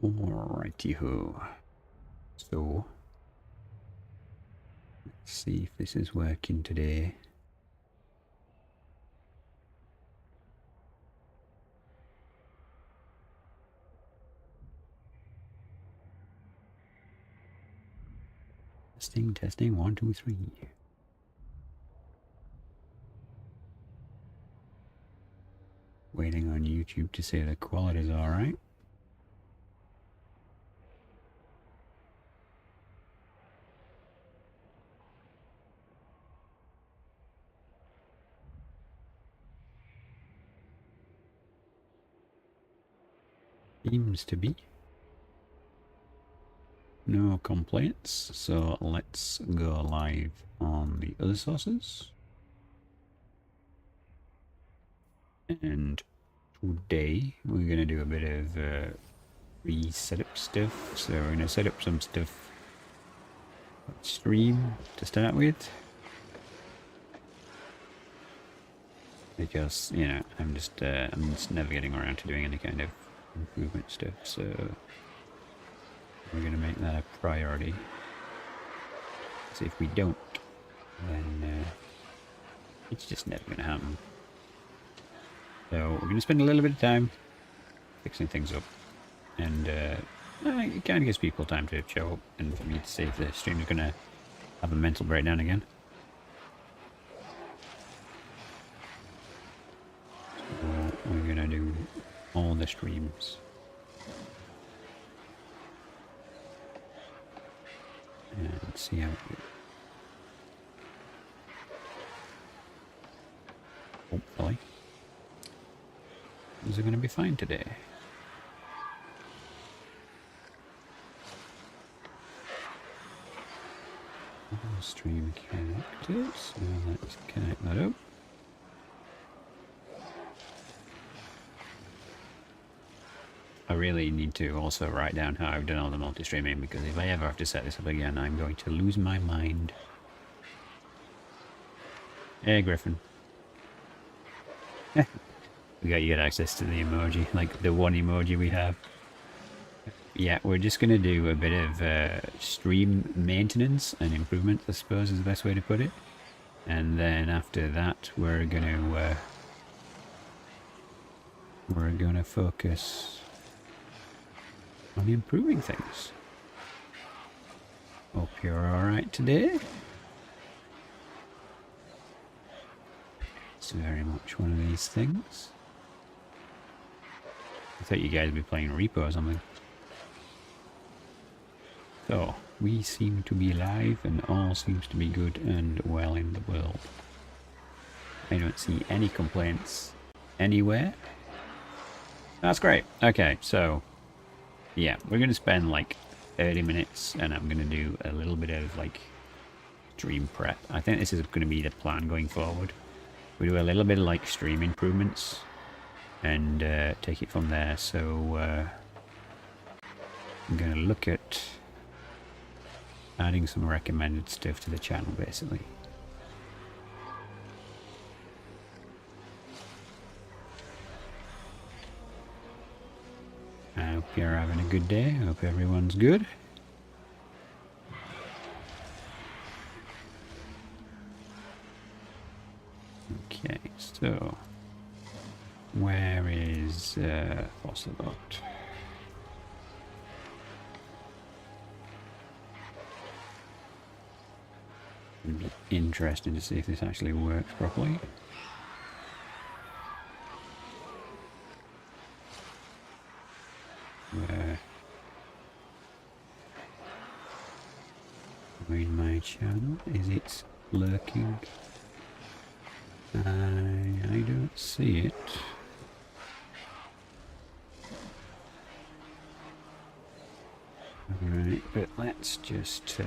Alrighty ho. So, let's see if this is working today. Testing, testing, 1, 2, 3. Waiting on YouTube to say the quality's alright. Seems to be. No complaints, so let's go live on the other sources. And today we're going to do a bit of re-setup stuff. So we're going to set up some stuff on stream to start with. Because, you know, I'm just never getting around to doing any kind of improvement stuff, so we're going to make that a priority. So if we don't, then it's just never going to happen. So we're going to spend a little bit of time fixing things up, and it kind of gives people time to show up and for me to see if the stream is going to have a mental breakdown again. So we're going to do all the streams. And see how it goes. Hopefully things are going to be fine today. Stream connected, so let's connect that up. I really need to also write down how I've done all the multi-streaming, because if I ever have to set this up again, I'm going to lose my mind. Hey, Griffin. You get access to the emoji, like the one emoji we have. Yeah, we're just going to do a bit of stream maintenance and improvement, I suppose is the best way to put it. And then after that, we're going to focus on improving things. Hope you're alright today. It's very much one of these things. I thought you guys would be playing Repo or something. So, we seem to be live and all seems to be good and well in the world. I don't see any complaints anywhere. That's great. Okay, so yeah, we're going to spend like 30 minutes and I'm going to do a little bit of like stream prep. I think this is going to be the plan going forward. We do a little bit of like stream improvements and take it from there. So I'm going to look at adding some recommended stuff to the channel basically. I hope you're having a good day. I hope everyone's good. Okay, so where is Fossilbot? It'd be interesting to see if this actually works properly. In my channel, is it lurking? I don't see it. Alright, but let's just oh,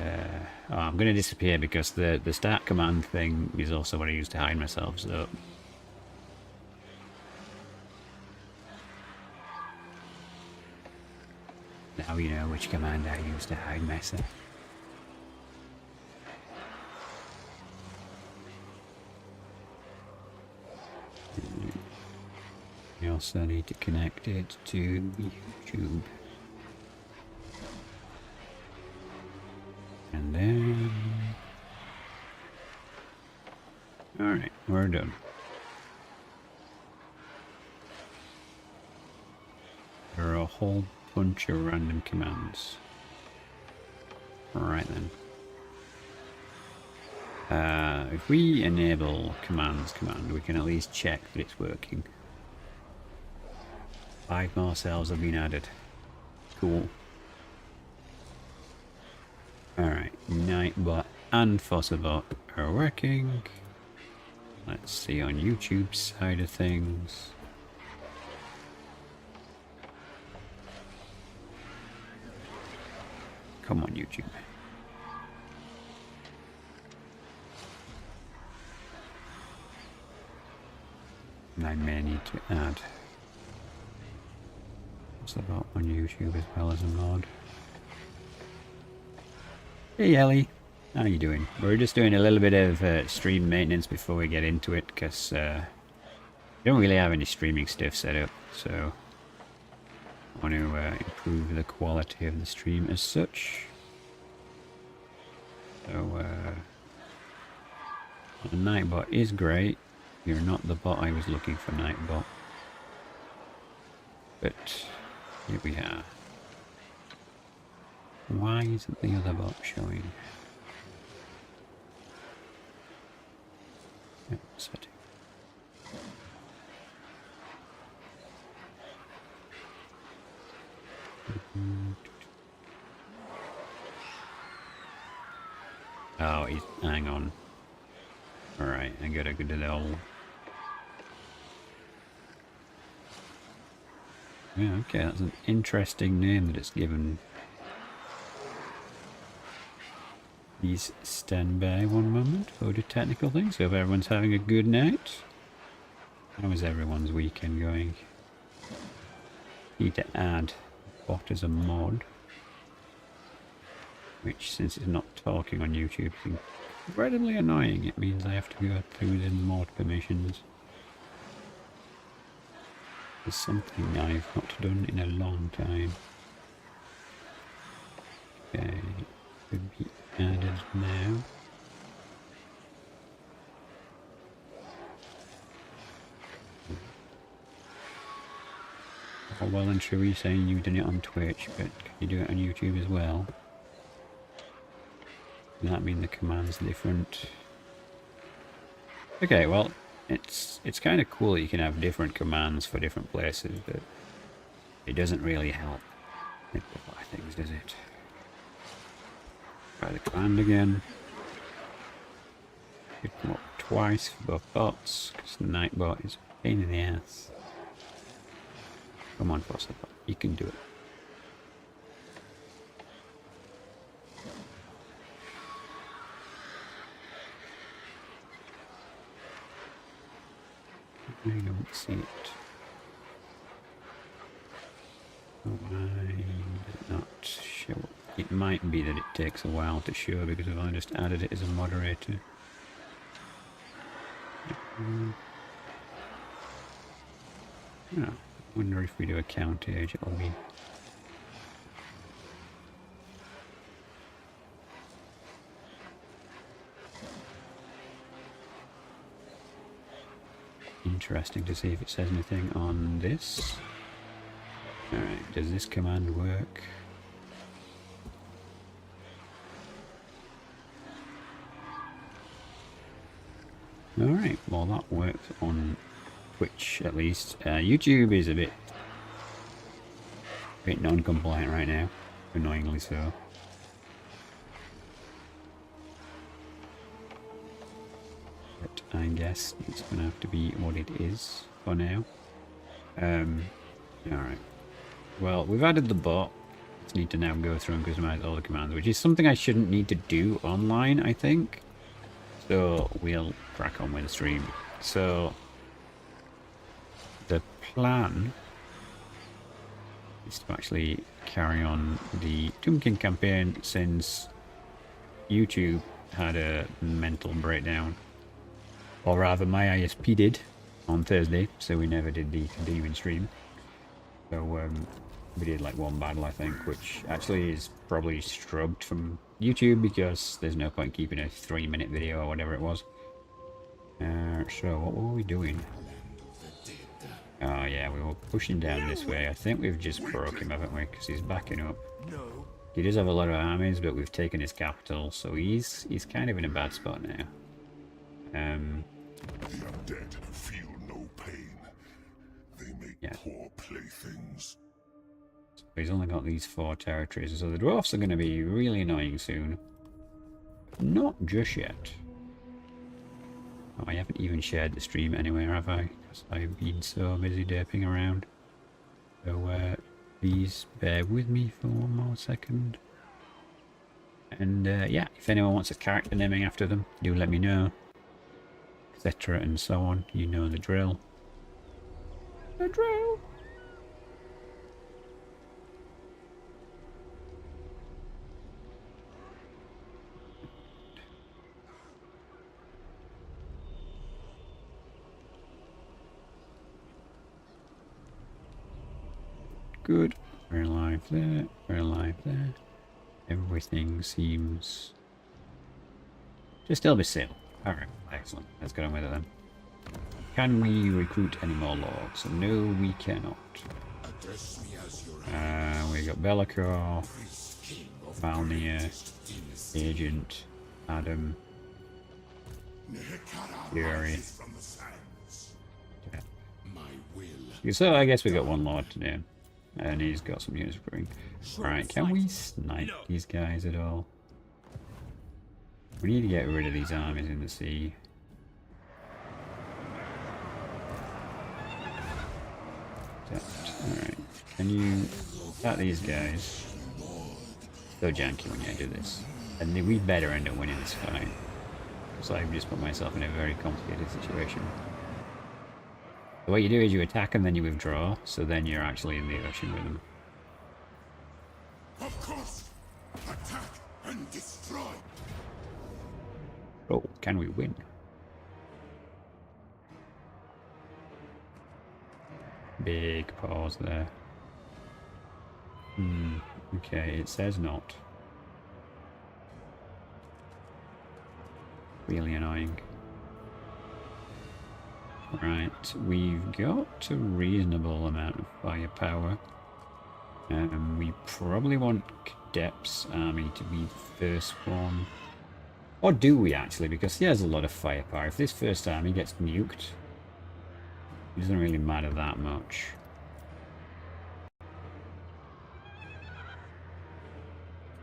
I'm going to disappear because the start command thing is also what I use to hide myself, so now you know which command I use to hide myself. We also need to connect it to YouTube. And then... Alright, we're done. There are a whole bunch of random commands. Right then. If we enable commands command, we can at least check that it's working. 5 more cells have been added. Cool. Alright, Nightbot and Fossabot are working. Let's see on YouTube's side of things. Come on, YouTube. I may need to add Fossabot on YouTube as well as a mod. Hey Ellie, how are you doing? We're just doing a little bit of stream maintenance before we get into it, because we don't really have any streaming stuff set up, so I want to improve the quality of the stream as such. So, the Nightbot is great. You're not the bot I was looking for, Nightbot. But here we are. Why isn't the other bot showing? Yep, setting. Oh, he's... hang on. Alright, I gotta go to the old... Yeah, okay, that's an interesting name that it's given. Please stand by one moment for the technical things. Hope everyone's having a good night. How is everyone's weekend going? Need to add bot as a mod. Which, since it's not talking on YouTube, is incredibly annoying. It means I have to go through the mod permissions. It's something I've not done in a long time. Okay, could be added now. Oh, well and truly saying you've done it on Twitch, but can you do it on YouTube as well? Does that mean the command's different? Okay, well, it's kind of cool that you can have different commands for different places, but it doesn't really help simplify things, does it? Try the command again. Could come up twice for both bots, because the Nightbot is a pain in the ass. Come on, Fossabot, you can do it. I don't see it. Why did it not show up? It might be that it takes a while to show because I've only just added it as a moderator. Yeah, I wonder if we do a count age, it'll be... interesting to see if it says anything on this. Alright, does this command work? Alright, well that works on Twitch at least. YouTube is a bit non-compliant right now, annoyingly so. But I guess it's going to have to be what it is for now. Alright. Well, we've added the bot. Just need to now go through and customize all the commands, which is something I shouldn't need to do online, I think. So we'll crack on with the stream. So the plan is to actually carry on the Tomb King campaign since YouTube had a mental breakdown. Or rather, my ISP did on Thursday, so we never did the continuing stream. So we did like one battle, I think, which actually is probably scrubbed from YouTube because there's no point keeping a 3-minute video or whatever it was. So what were we doing? Oh yeah, we were pushing down this way. I think we've just broke him, haven't we? Because he's backing up. He does have a lot of armies, but we've taken his capital, so he's kind of in a bad spot now. The undead feel no pain. They make poor playthings. So he's only got these 4 territories, so the dwarfs are going to be really annoying soon. Not just yet. Oh, I haven't even shared the stream anywhere, have I? Because I've been so busy derping around. So, please bear with me for one more second. And, yeah, if anyone wants a character naming after them, do let me know. Etc. and so on. You know the drill. The drill! Good. We're alive there. We're alive there. Everything seems to still be still. Alright, excellent. Let's get on with it then. Can we recruit any more lords? No, we cannot. We got Belikor, Valnir, Agent, Adam, Fury. Yeah. So I guess we got one lord to name. And he's got some units recruiting. Alright, can we snipe these guys at all? We need to get rid of these armies in the sea. Alright, can you attack these guys? So janky when you do this. And we better end up winning this fight. Because I've just put myself in a very complicated situation. So what you do is you attack and then you withdraw, so then you're actually in the ocean with them. Of course, attack and destroy. Oh, can we win? Big pause there. Okay, it says not. Really annoying. Right, we've got a reasonable amount of firepower. We probably want Khatep's army to be the first one. Or do we actually? Because he has a lot of firepower. If this first army gets nuked, it doesn't really matter that much.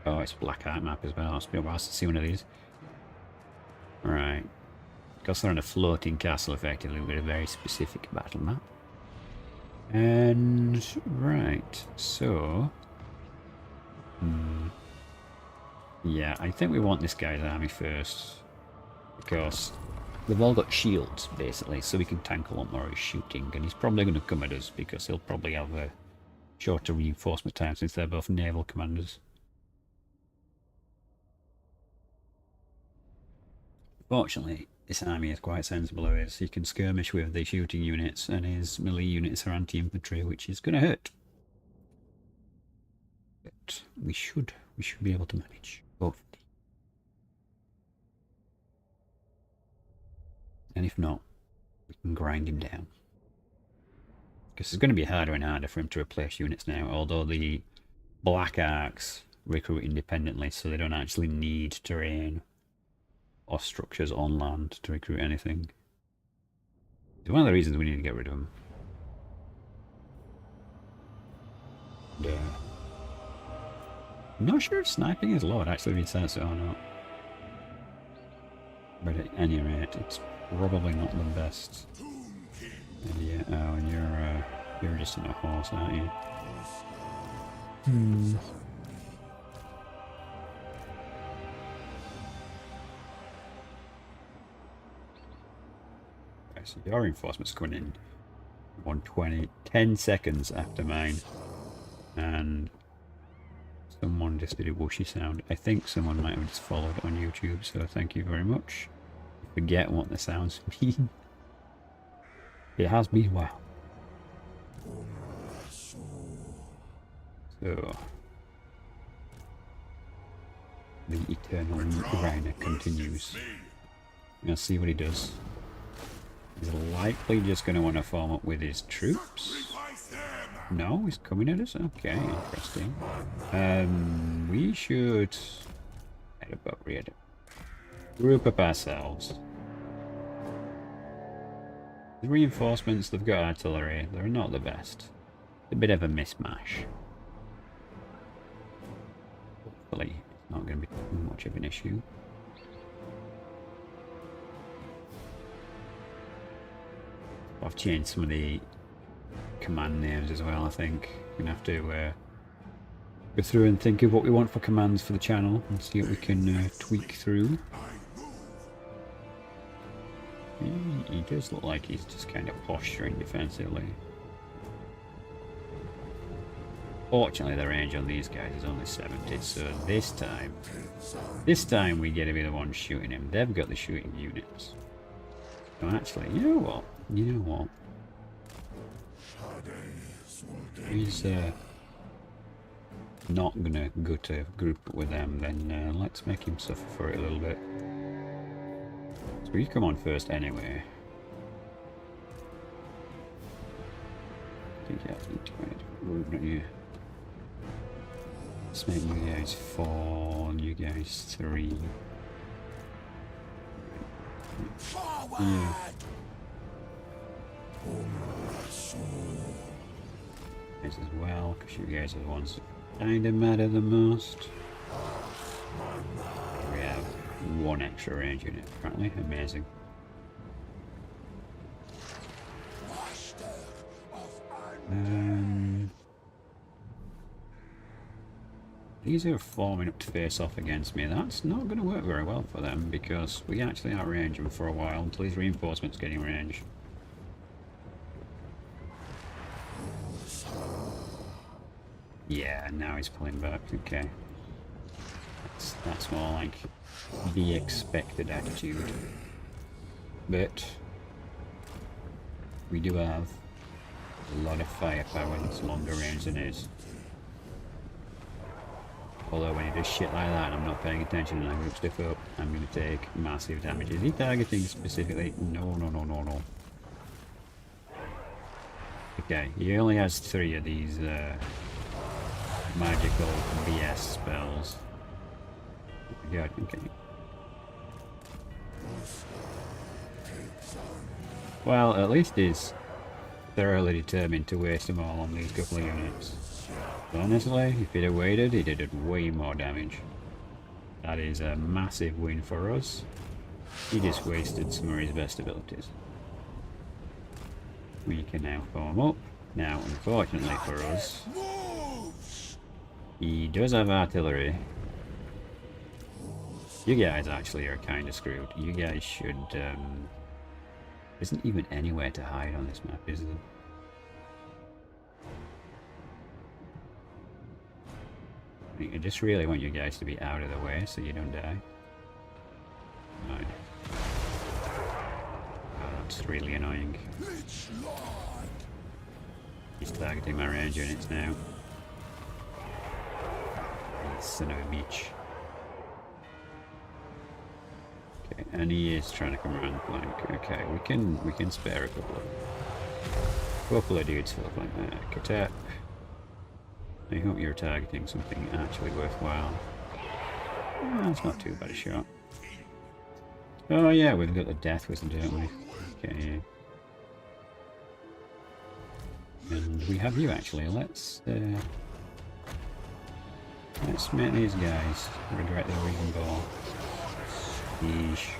Oh, it's a black art map as well. It's been a while since I see one of these. Right. Because they're on a floating castle, effectively, with a very specific battle map. And, right, so... yeah, I think we want this guy's army first. Because they've all got shields, basically, so we can tank a lot more of his shooting. And he's probably going to come at us, because he'll probably have a shorter reinforcement time, since they're both naval commanders. Fortunately, this army is quite sensible of his. He can skirmish with the shooting units, and his melee units are anti-infantry, which is going to hurt. But we should be able to manage both. And if not, we can grind him down. Because it's going to be harder and harder for him to replace units now, although the Black Arcs recruit independently, so they don't actually need terrain or structures on land to recruit anything. It's one of the reasons we need to get rid of them. And, I'm not sure if sniping is low, actually, if it says it or not. But at any rate, it's probably not the best. And yeah, oh, and you're just on a horse, aren't you? So your reinforcements coming in 120, 10 seconds after mine. And someone just did a whooshy sound. I think someone might have just followed on YouTube, so thank you very much. I forget what the sounds mean. It has been a while. So the Eternal Reiner continues. Let's see what he does. He's likely just going to want to form up with his troops. No, he's coming at us? Okay, interesting. We should head up here. Group up ourselves. The reinforcements, they've got artillery. They're not the best. It's a bit of a mismatch. Hopefully, it's not going to be too much of an issue. I've changed some of the command names as well, I think. We're going to have to go through and think of what we want for commands for the channel and see what we can tweak through. He does look like he's just kind of posturing defensively. Fortunately, the range on these guys is only 70, so this time we get to be the ones shooting him. They've got the shooting units. So actually, you know what? He's not gonna go to group with them, then let's make him suffer for it a little bit. So you come on first anyway. I think you have to go in a different route, don't you? Let's make you guys 4, you guys 3. Yeah. This as well, because you guys are the ones that kind of matter the most. We have 1 extra range unit, apparently. Amazing. These are forming up to face off against me. That's not going to work very well for them, because we actually outrange them for a while until these reinforcements get in range. Yeah, now he's pulling back. Okay. That's more like the expected attitude. But we do have a lot of firepower that's longer range than his. Although when he does shit like that and I'm not paying attention and I move stuff up, I'm going to take massive damage. Is he targeting specifically? No. Okay, he only has 3 of these magical BS spells. God, okay. Well, at least he's thoroughly determined to waste them all on these couple of units. Honestly, if he'd have waited, he'd have done way more damage. That is a massive win for us. He just wasted some of his best abilities. We can now form up. Now, unfortunately for us, he does have artillery. You guys actually are kind of screwed. You guys should... isn't even anywhere to hide on this map, is there? I just really want you guys to be out of the way so you don't die. Right. Oh, that's really annoying. He's targeting my range units now. Son of a bitch. Okay, and he is trying to come around the flank. Okay, we can spare a couple of dudes for the flank there. Khatep. I hope you're targeting something actually worthwhile. Oh, that's not too bad a shot. Oh yeah, we've got the death whistle, don't we? Okay. And we have you actually. Let's make these guys regret their reason ball. Yeesh.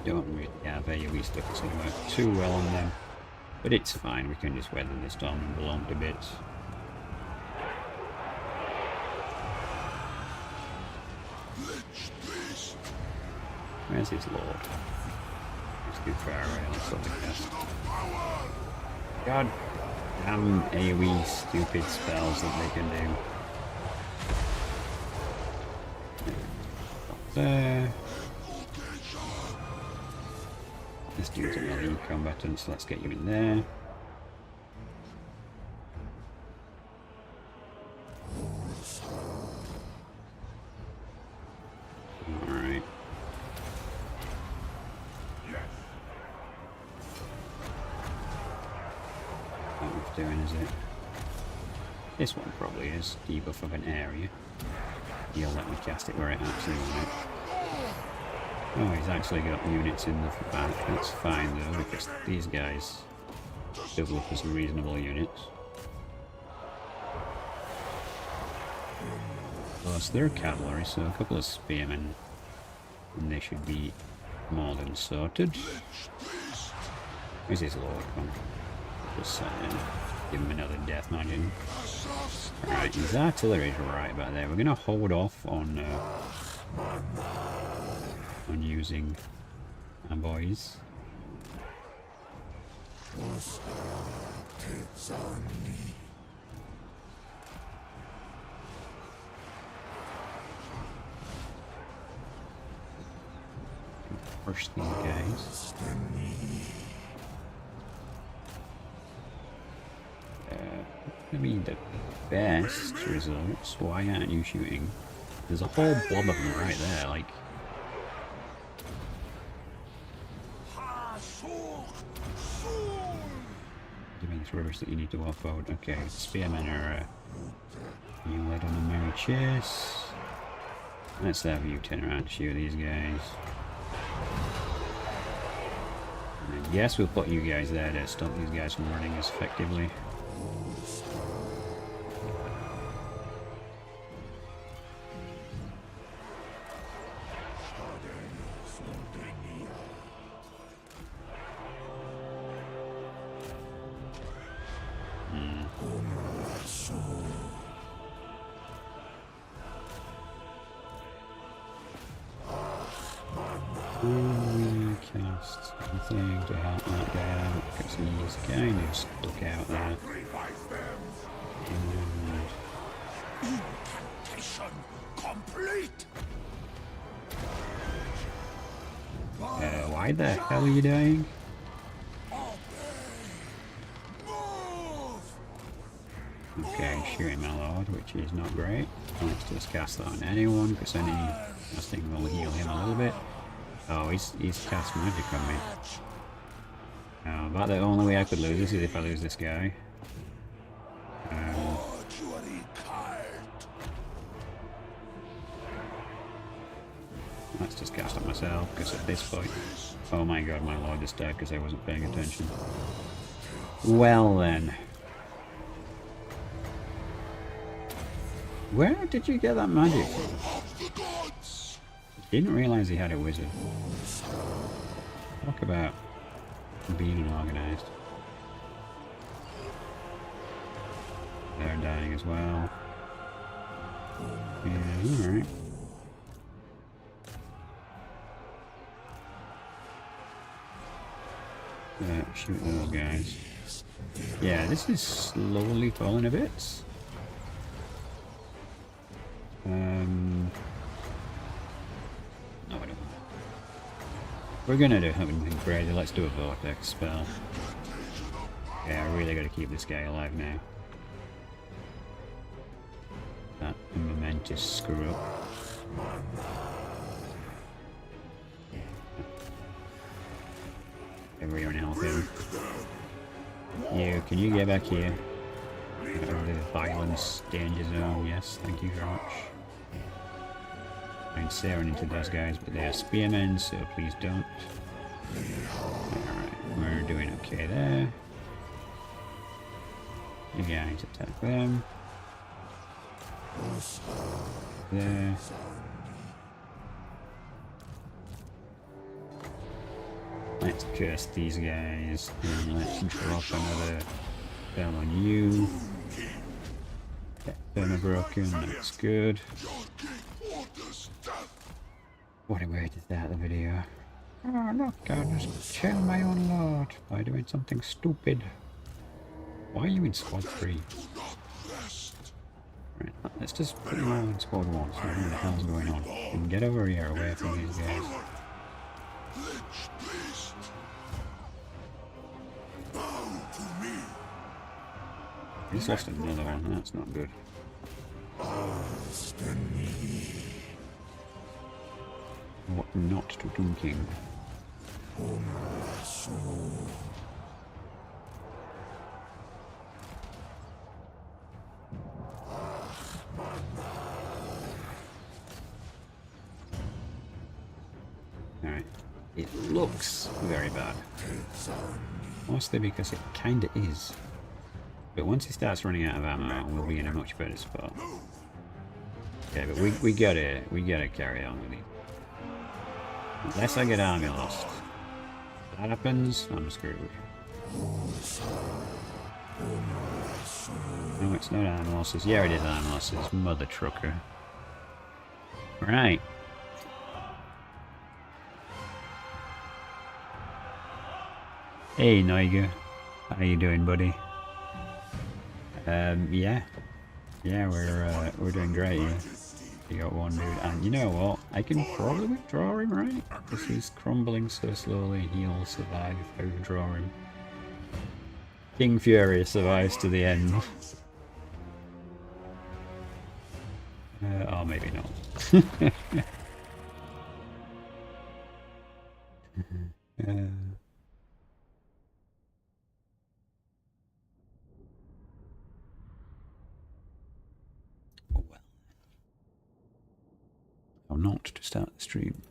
Don't really have AoE stuff that's going to work too well on them. But it's fine, we can just weather this storm and belong to bits. Where's his lord? He's too far away on something else. God damn AoE stupid spells that they can do. there. This dude's a melee combatant, so let's get you in there. Alright. Not worth doing, is it? This one probably is. Debuff of an area. He'll let me cast it where it actually wants it. Oh, he's actually got units in the back. That's fine though, because these guys still look as reasonable units. Plus, they're cavalry, so a couple of spearmen, and they should be more than sorted. Where's his lord from? Just give him another death margin. Alright, his artillery is right back there. We're going to hold off on using our boys. Push these guys. Maybe the best results. Why aren't you shooting? There's a whole blob of them right there, like. It's rubbish that you need to offload. Okay, spearmen are being led on a merry chase. Let's have you turn around to shoot these guys. And then, yes, we'll put you guys there to stop these guys from running as effectively. Cast something to help that guy out because he's kind of stuck out there. Why the hell are you dying? Okay, shooting my lord, which is not great. Let's just cast that on anyone because any casting will heal him a little bit. Oh, he's cast magic on me. Oh, about the only way I could lose this is if I lose this guy. Let's just cast on myself, because at this point... Oh my god, my lord just died because I wasn't paying attention. Well then. Where did you get that magic from? Didn't realise he had a wizard. Talk about being unorganised. They're dying as well. Yeah, alright. Shoot those guys. Yeah, this is slowly falling a bit. No, I don't. We're gonna do something crazy. Let's do a vortex spell. Yeah, I really gotta keep this guy alive now. That momentous screw up. Everyone else in. You, can you get back here? Out of the violence danger zone, yes, thank you very much. I'm staring into those guys, but they are spearmen, so please don't. Alright, we're doing okay there. You guys attack them. There. Let's curse these guys, and let's drop another spell on you. Them are broken, that's good. What a way to start the video. Oh look, I just killed my own lord by doing something stupid. Why are you in squad 3? Right, let's just put them all in squad 1 so we know what the hell's going on. And get over here away from these guys. Lich beast. Bow to me. He's lost another one, that's not good. What not to thinking? Alright. It looks very bad. Mostly because it kinda is. But once he starts running out of ammo, we'll be in a much better spot. Okay, but we gotta carry on with it. Unless I get army lost. If that happens, I'm screwed. No, it's not army losses. Yeah, it is army losses. Mother trucker. Right. Hey, Niger. How you doing, buddy? Yeah. Yeah, we're doing great here. You got one dude, and you know what? I can probably withdraw him, right? Because he's crumbling so slowly, and he'll survive if I withdraw him. King Fury survives to the end. Or maybe not. Oh well. Or not to start the stream.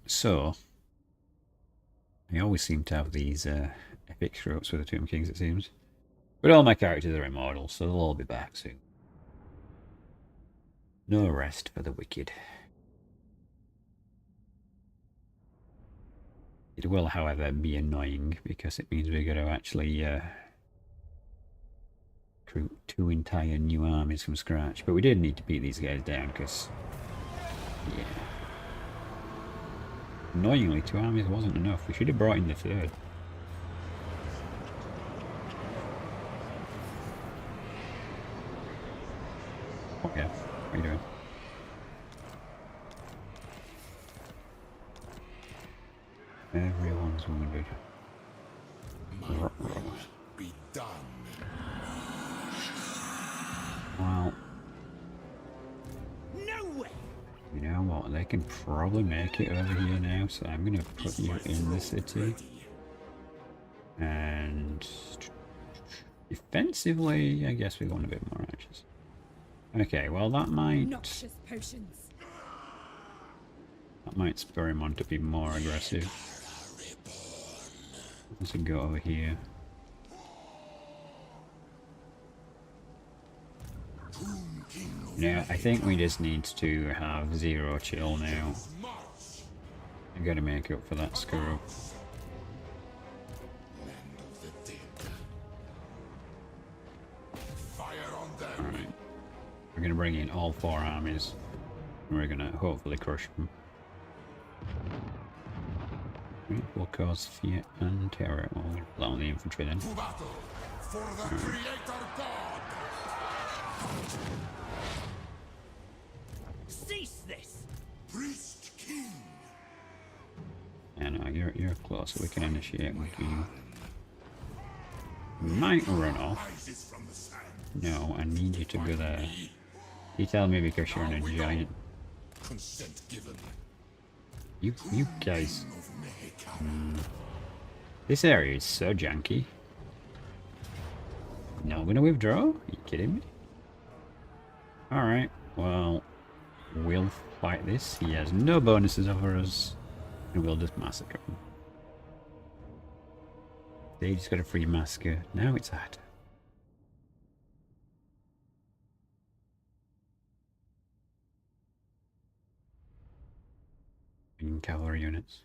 So, I always seem to have these epic tropes with the Tomb Kings, it seems. But all my characters are immortal, so they'll all be back soon. No rest for the wicked. It will, however, be annoying, because it means we're going to actually recruit 2 entire new armies from scratch. But we did need to beat these guys down, because, yeah. Annoyingly, 2 armies wasn't enough. We should have brought in the 3rd. Oh yeah, what are you doing? Everyone's wounded. Be done. Well, No way. you know what? They can probably make it over here now, so I'm going to put you in the city. And defensively, I guess we want a bit more archers. Okay, well that might Noxious potions. spur him on to be more aggressive. Let's go over here. Yeah, I think we just need to have 0 chill now. I gotta make up for that screw. Alright. We're gonna bring in all 4 armies. And we're gonna hopefully crush them. Right, we'll cause fear and terror. Well, we'll put on the infantry then. To battle for the Creator God. Cease this. Priest King. Yeah, no, you're close, so we can initiate with you. We might run off. Rises from the sand. No, I need you to go there. You tell me because you're in a giant. Consent given. You guys. Of Mehekara. This area is so janky. Now I'm gonna withdraw? Are you kidding me? Alright, well, we'll fight this. He has no bonuses over us, and we'll just massacre him. They just got a free massacre. Now it's at. In cavalry units.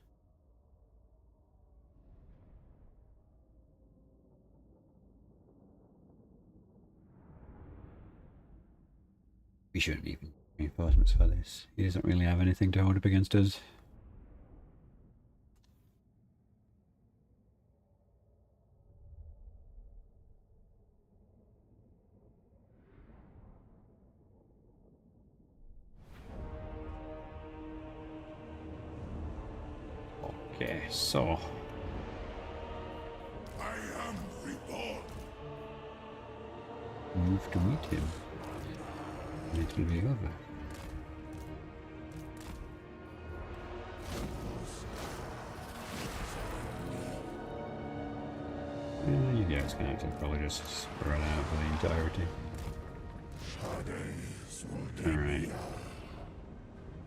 We shouldn't even reinforcements for this. He doesn't really have anything to hold up against us. Okay, so I am reborn. move to meet him. And it will be over. You guys can actually probably just spread out for the entirety. Alright.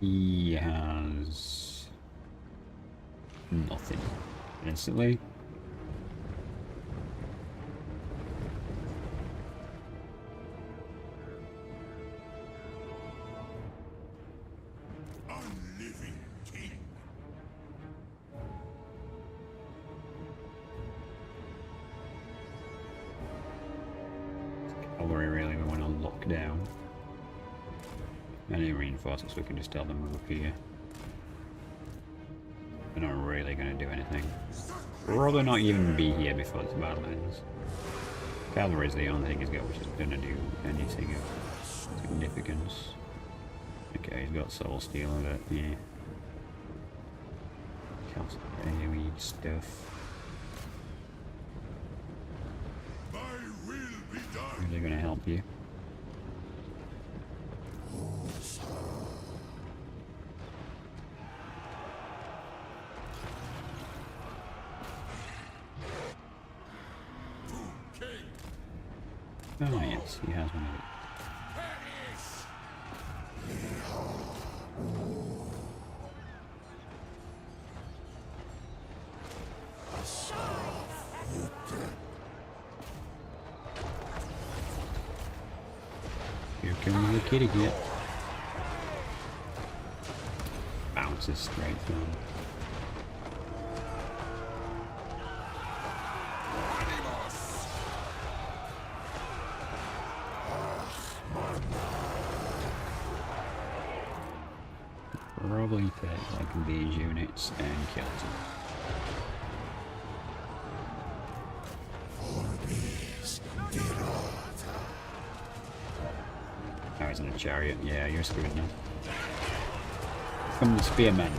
He has nothing instantly. Unliving king. Cavalry really we want to lock down. Any reinforcements we can just tell them move here. They're not really going to do anything. Rather not even be here before this battle ends. Cavalry is the only thing he's got which is going to do anything of significance. Okay, he's got soul steel of it, yeah. Council AoE stuff. My will be done. Really going to help you. Oh yes, he has one of it. Here comes the kitty again. Bounces straight through him. Probably take like these units and kill them. Oh, he's in a chariot. Yeah, you're screwed now. Come the spearmen.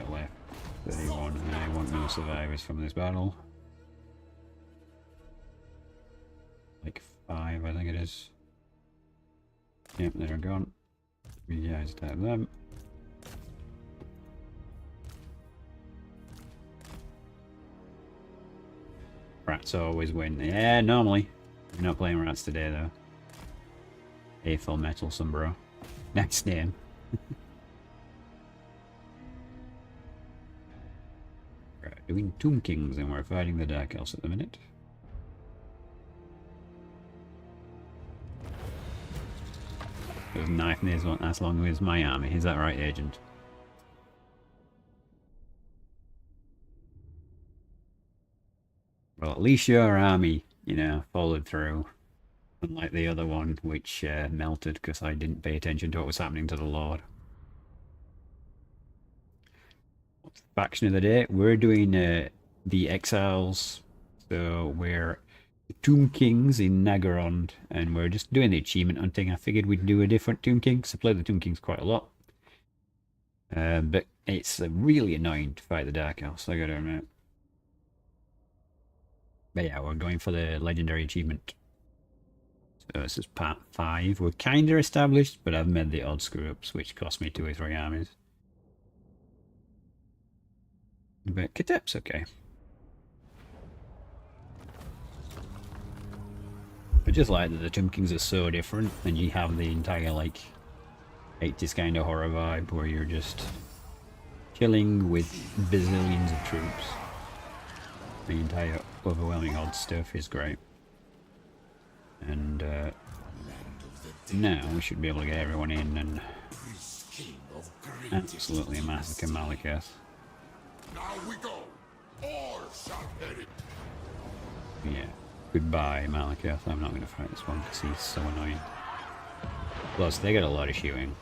Left 31, and I want no survivors from this battle. Like 5, I think it is. Yep, they're gone. You guys attack them. Rats always win. Yeah, normally. We're not playing rats today though. A full metal sombro. Next name. Doing Tomb Kings, and we're fighting the Dark Elves at the minute. Those knife nails won't last long as my army, is that right, Agent? Well, at least your army, you know, followed through. Unlike the other one, which melted because I didn't pay attention to what was happening to the Lord. Faction of the day, we're doing the Exiles, so we're the Tomb Kings in Nagorond, and we're just doing the achievement hunting. I figured we'd do a different Tomb King, because I play the Tomb Kings quite a lot. But it's really annoying to fight the Dark Elves, I gotta admit. But yeah, we're going for the legendary achievement. So this is part 5. We're kinda established, but I've made the odd screw-ups, which cost me 2 or 3 armies. But Khatep's okay. I just like that the Tomb Kings are so different, and you have the entire, like, 80s kind of horror vibe, where you're just killing with bazillions of troops. The entire overwhelming odd stuff is great. And now we should be able to get everyone in and absolutely massacre Malekith. Now we go. All shall perish. Yeah. Goodbye, Malekith. I'm not going to fight this one because he's so annoying. Plus, they get a lot of shooting.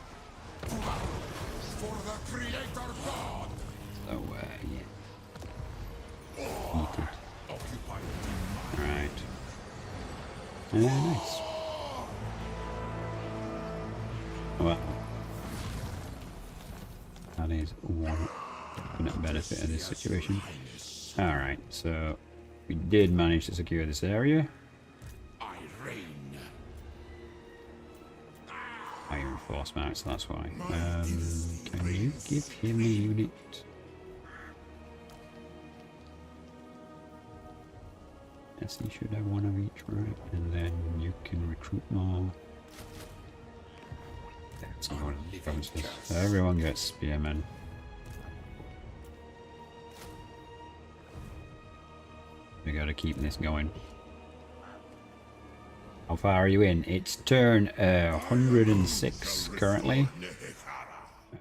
For the Creator God. So, yeah. Eat it. Occupy Alright. Nice. Well, that is one definite benefit of this situation. Alright, so we did manage to secure this area. I reign. Iron Force Mount, so that's why. Can you give him a unit? Yes, he should have one of each, right? And then you can recruit more. That's not what it promises. So everyone gets spearmen. We gotta keep this going. How far are you in? It's turn 106 currently.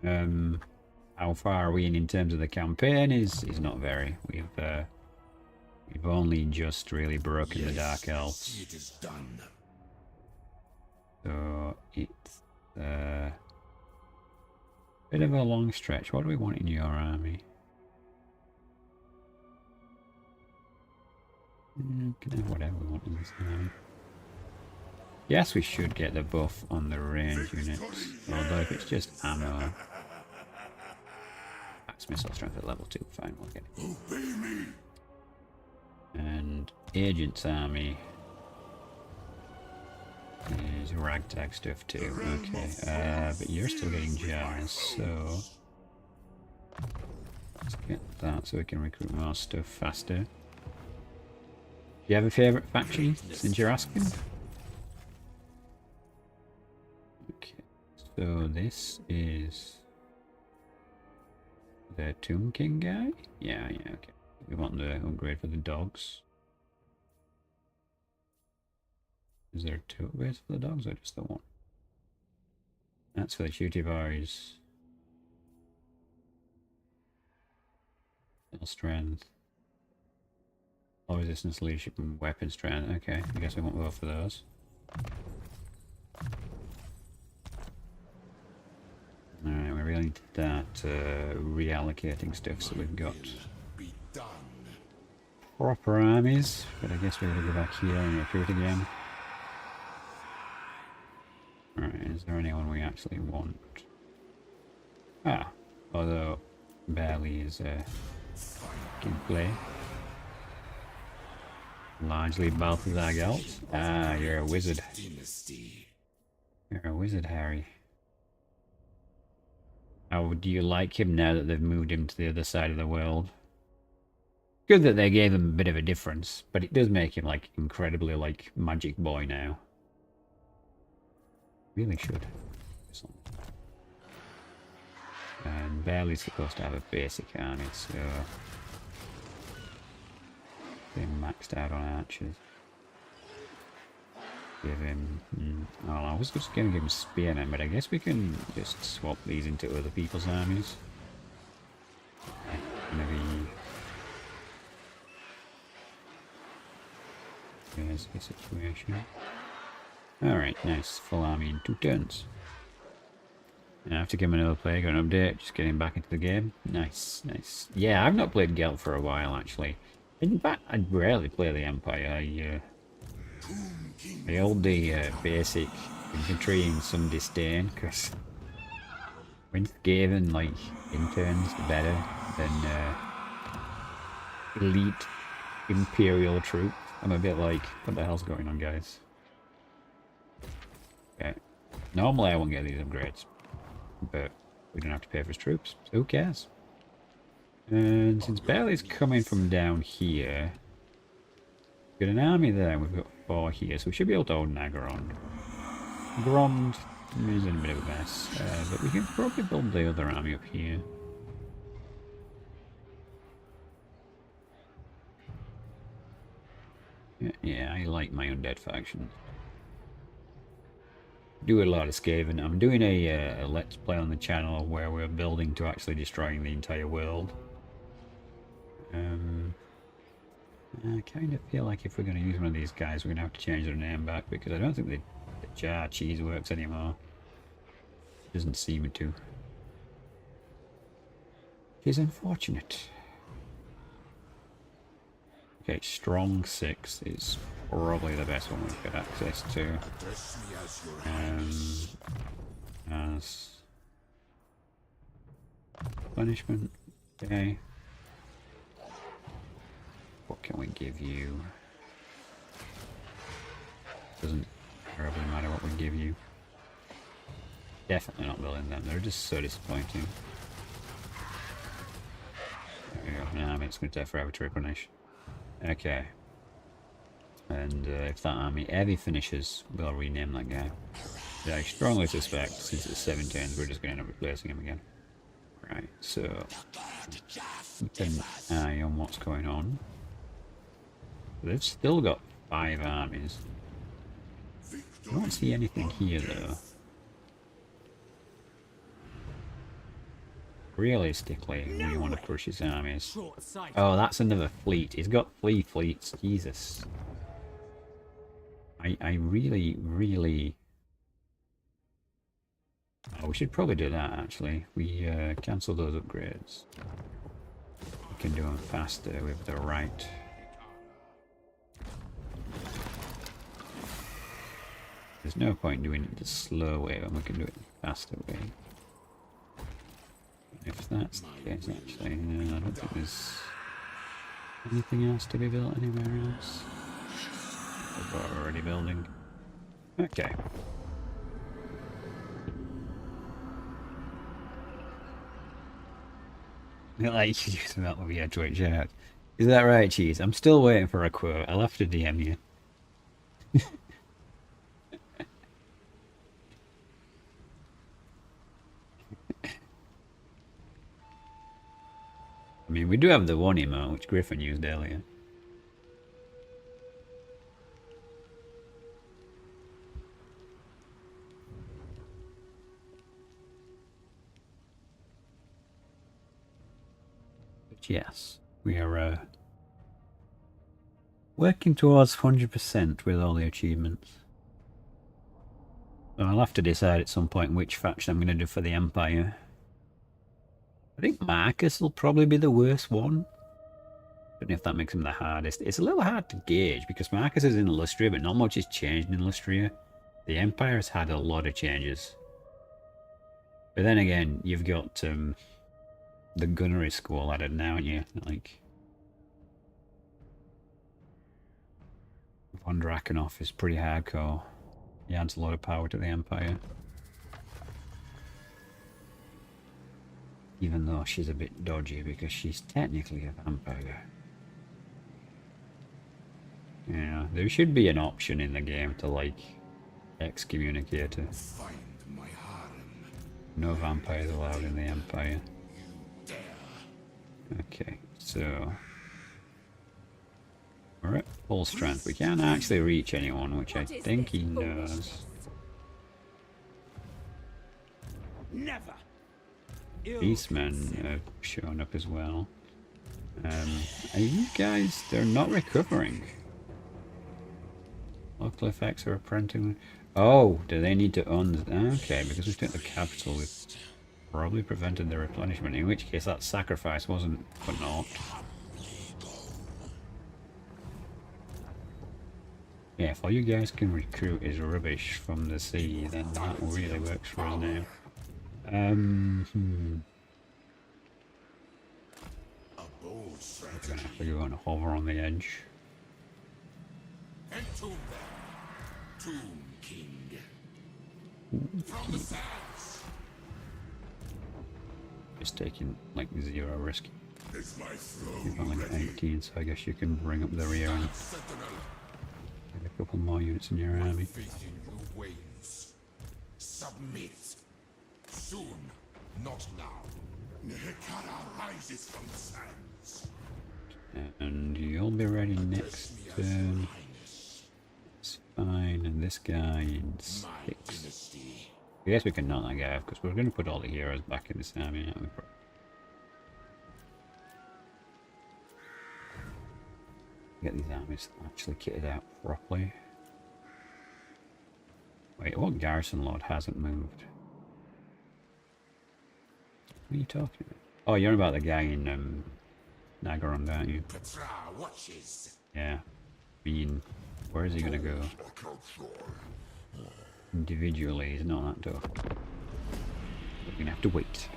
How far are we in terms of the campaign is not very. We've only just really broken the Dark Elves. It is done. So it's a bit of a long stretch. What do we want in your army? Can have whatever we want in this army. Yes, we should get the buff on the range units. Although if it's just ammo, that's missile strength at level 2. Fine, we'll get it. Obey me. And Agent's army is ragtag stuff too. Okay, but you're still getting jars, so let's get that so we can recruit more stuff faster. Do you have a favourite faction since you're asking? Okay, so this is the Tomb King guy? Yeah, okay. We want the upgrade for the dogs. Is there 2 upgrades for the dogs or just the 1? That's for the shooty boys. Strength. Low resistance, leadership, and weapon strength. Okay, I guess we want both of those. Alright, we really need that reallocating stuff so we've got Be done. proper armies, but I guess we're going to go back here and recruit again. Alright, is there anyone we actually want? Ah, although barely is can play. Largely Balthazar Galt. Ah, you're a wizard. Dynasty. You're a wizard, Harry. How do you like him now that they've moved him to the other side of the world? Good that they gave him a bit of a difference, but it does make him like incredibly like magic boy now. Really should. And barely supposed to have a basic army, so they're maxed out on archers. Give him. Oh, I was just going to give him spearmen, but I guess we can just swap these into other people's armies. Maybe. There's the situation. Alright, nice. Full army in 2 turns. I have to give him another play, got an update, just getting back into the game. Nice, nice. Yeah, I've not played Gelt for a while, actually. In fact, I'd rarely play the Empire. I hold the basic infantry in some disdain, because when given, like, interns better than elite Imperial troops. I'm a bit like, what the hell's going on, guys? Okay. Normally I won't get these upgrades, but we don't have to pay for his troops, so who cares? And since Bailey's coming from down here, we've got an army there, we've got 4 here, so we should be able to hold Nagaron. Grond is in a bit of a mess, but we can probably build the other army up here. Yeah, I like my undead faction. do a lot of scavenging. I'm doing a let's play on the channel where we're building to actually destroying the entire world. I kind of feel like if we're going to use one of these guys, we're going to have to change their name back, because I don't think the jar cheese works anymore. Doesn't seem to. It is unfortunate. Okay, strong 6 is probably the best one we've got access to. Address me as your highness. As punishment. Okay. What can we give you? Doesn't terribly matter what we give you. Definitely not building them. They're just so disappointing. There we go. Nah, I mean, it's going to take forever to replenish. Okay. And if that army ever finishes, we'll rename that guy. Yeah, I strongly suspect, since it's 17, we're just going to end up replacing him again. Right, so keep an eye on what's going on. They've still got 5 armies. I don't see anything here though. Realistically, we want to push his armies. Oh, that's another fleet. He's got 3 fleets. Jesus. I really... Oh, we should probably do that actually. We cancel those upgrades. We can do them faster with the right. There's no point doing it the slow way when we can do it the faster way. If that's the case, actually, no, I don't think there's anything else to be built anywhere else. We're already building. Okay. Like you use that with your Twitch chat. Is that right, Cheese? I'm still waiting for a quote. I'll have to DM you. I mean, we do have the one emote, which Griffin used earlier. But yes, we are working towards 100% with all the achievements. So I'll have to decide at some point which faction I'm going to do for the Empire. I think Marcus will probably be the worst one. I don't know if that makes him the hardest. It's a little hard to gauge because Marcus is in Illustria, but not much has changed in Illustria. The Empire has had a lot of changes. But then again, you've got the gunnery school added now, haven't you? Like, Von Drakenhoff is pretty hardcore. He adds a lot of power to the Empire. Even though she's a bit dodgy because she's technically a vampire. Yeah, there should be an option in the game to like excommunicate her. Find my harem. No vampires allowed in the Empire. Okay, so we're at full strength. We can't actually reach anyone, which I think he knows. Never. Beastmen have shown up as well. Are you guys? They're not recovering. Local effects are printing. Oh, do they need to okay, because we took the capital, we've probably prevented the replenishment, in which case that sacrifice wasn't for naught. Yeah, if all you guys can recruit is rubbish from the sea, then that really works for us now. We're gonna have to go and hover on the edge. Entomb them, Tomb King. From the sands. Just taking like 0 risk. Is my You've throne only got ready? 18, so I guess you can bring up the rear and Sentinel, get a couple more units in your army. faith in you wanes. Submit. Soon, not now. Nehekara rises from the sands. And you'll be ready next turn. It's fine. and this guy in 6. I guess we can knock that guy off because we're going to put all the heroes back in this army, aren't we? Get these armies actually kitted out properly. Wait, what garrison lord hasn't moved? What are you talking about? Oh, you're about the guy in Nagaron, aren't you? Yeah. I mean, where is he gonna go? Individually, he's not that tough. We're gonna have to wait.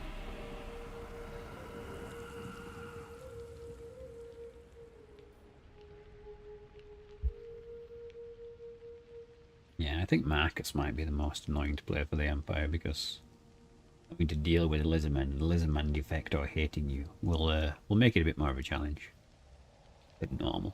Yeah, I think Marcus might be the most annoying to play for the Empire because having to deal with Lizardman defect or hating you will make it a bit more of a challenge than normal.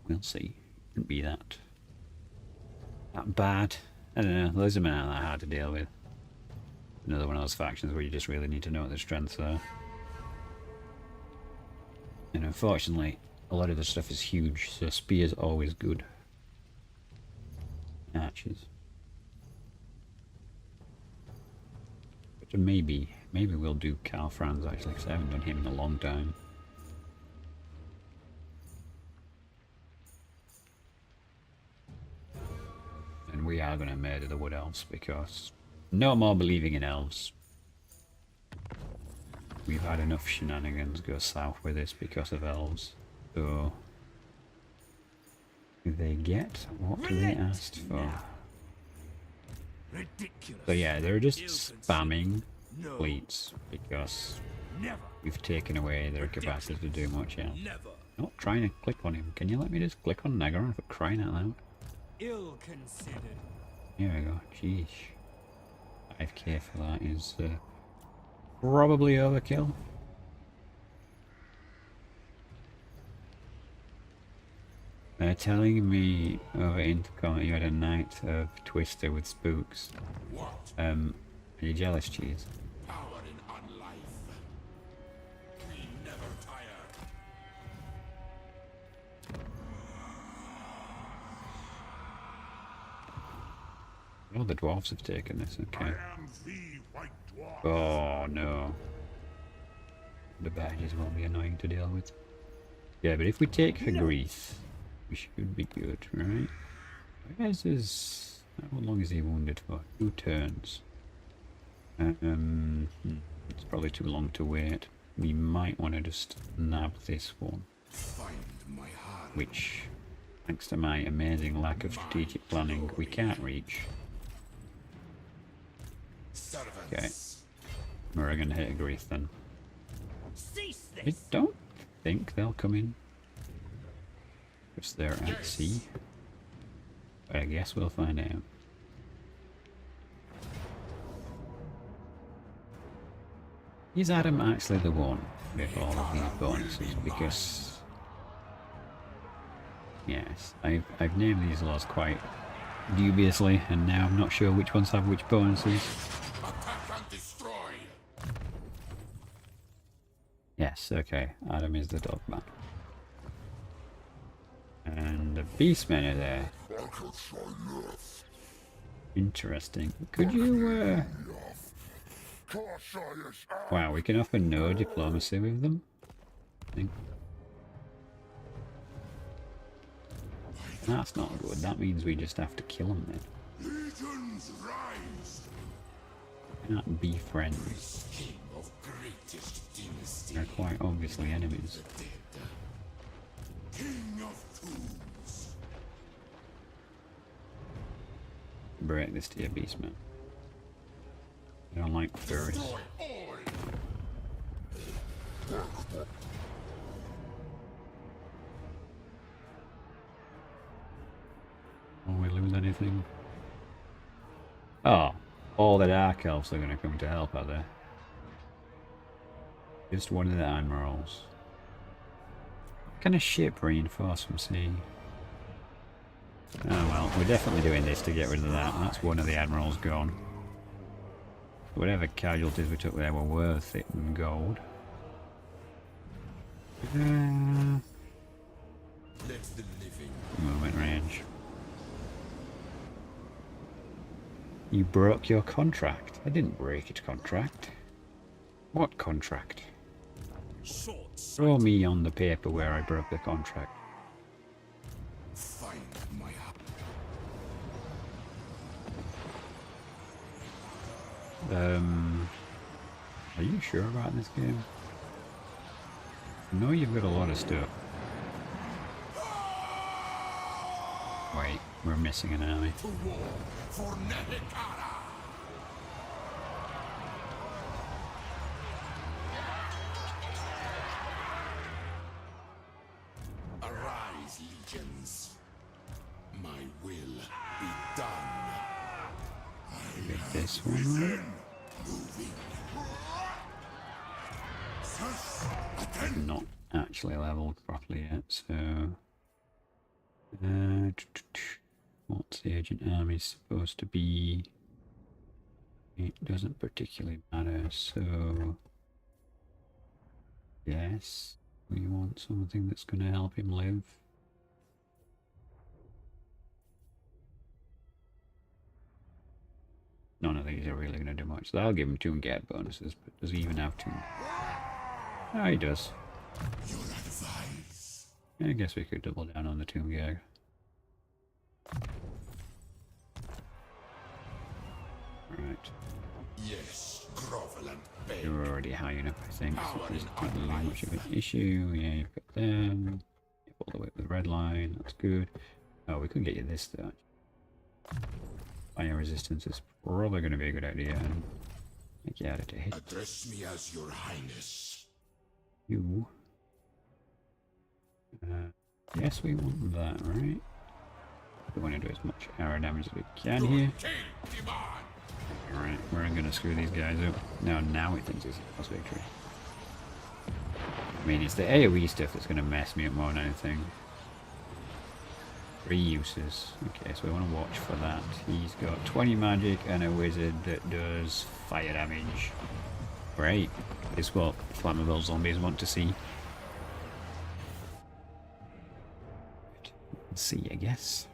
We'll see. Shouldn't be that bad. I don't know. Lizardmen aren't that hard to deal with. Another one of those factions where you just really need to know what their strengths are. And unfortunately, a lot of the stuff is huge, so spear's always good. Archers. But maybe we'll do Karl Franz actually, because I haven't done him in a long time. And we are going to murder the Wood Elves because no more believing in elves. We've had enough shenanigans go south with this because of elves. So they get what they asked for. Ridiculous. So yeah, they're just spamming fleets because we've taken away their capacity to do much else. Not trying to click on him. Can you let me just click on Nagaron for crying out loud? Ill considered. Here we go. Jeez. 5k for that is probably overkill. They're telling me over intercom that you had a night of Twister with spooks. What? Are you jealous, Cheese? Power in unlife. We never tire. Oh, the dwarves have taken this, okay. I am the White Dwarf. Oh no. The badges will be annoying to deal with. Yeah, but if we take her Greece, we should be good, right? Where's his... How long is he wounded for? 2 turns. It's probably too long to wait. We might want to just nab this one. Find my heart. Which, thanks to my amazing lack of strategic planning, we can't reach. Okay. We're gonna hit a Greece then. Cease I this. don't think they'll come in. Because they're at sea. But I guess we'll find out. Is Adam actually the one with all of these bonuses? Because... Yes, I've named these laws quite dubiously, and now I'm not sure which ones have which bonuses. Attack and destroy. Yes, okay, Adam is the dogman. And the beastmen are there. Interesting. Could you, Wow, we can offer no diplomacy with them? I think. That's not good. That means we just have to kill them then. Legions rise. Can't be friends. King of greatest dynasty. They're quite obviously enemies. King of tombs. Break this to your beastman. I don't like furries. Destroy all. Will we lose anything? Oh, all the Dark Elves are going to come to help, are they? Just one of the admirals. What kind of ship reinforced from sea? Oh well, we're definitely doing this to get rid of that. That's one of the admirals gone. Whatever casualties we took there were worth it in gold. Movement range. You broke your contract. I didn't break its contract. What contract? Show me on the paper where I broke the contract. Find my Are you sure about this game? I know you've got a lot of stuff. Wait, we're missing an army. to war for Nehekara. Arise, legions. My will be done. Get this one right. Not actually leveled properly yet, so what's the agent army supposed to be? It doesn't particularly matter, so yes, we want something that's going to help him live. None of these are really going to do much. That'll give him 2 get bonuses, but does he even have 2? Oh, he does. Your advice. I guess we could double down on the tomb gag. Right. Yes, grovel and beg. You're already high enough, I think. So there's not really much of an issue. Yeah, you've got them. You've all the way up the red line. That's good. Oh, we could get you this though. Fire resistance is probably going to be a good idea. And make you harder to hit. Address me as your highness. You. Yes, we want that, right? We want to do as much arrow damage as we can here. King demand. Alright, we're going to screw these guys up. Now it thinks it's a lost victory. I mean, it's the AoE stuff that's going to mess me up more than anything. 3 uses. Okay, so we want to watch for that. He's got 20 magic and a wizard that does fire damage. Great. It's what flammable zombies want to see. Let's see, I guess.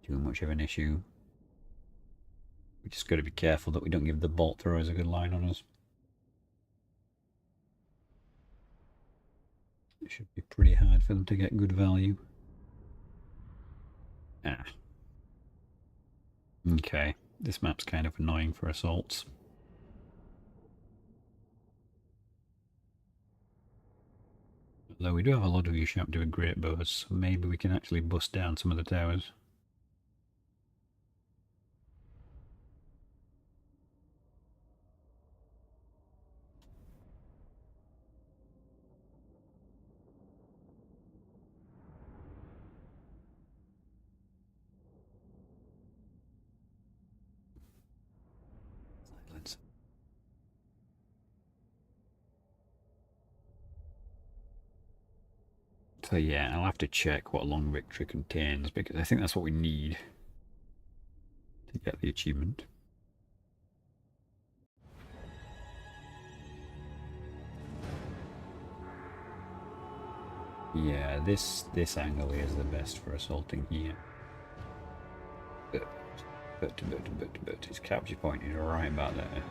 Too much of an issue. We just got to be careful that we don't give the bolt throwers a good line on us. It should be pretty hard for them to get good value. Ah. Okay, this map's kind of annoying for assaults. Although we do have a lot of you sharp doing great bows, so maybe we can actually bust down some of the towers. Silence. So yeah, I'll have to check what long victory contains, because I think that's what we need to get the achievement. Yeah, this angle is the best for assaulting here. But his capture point is right about there.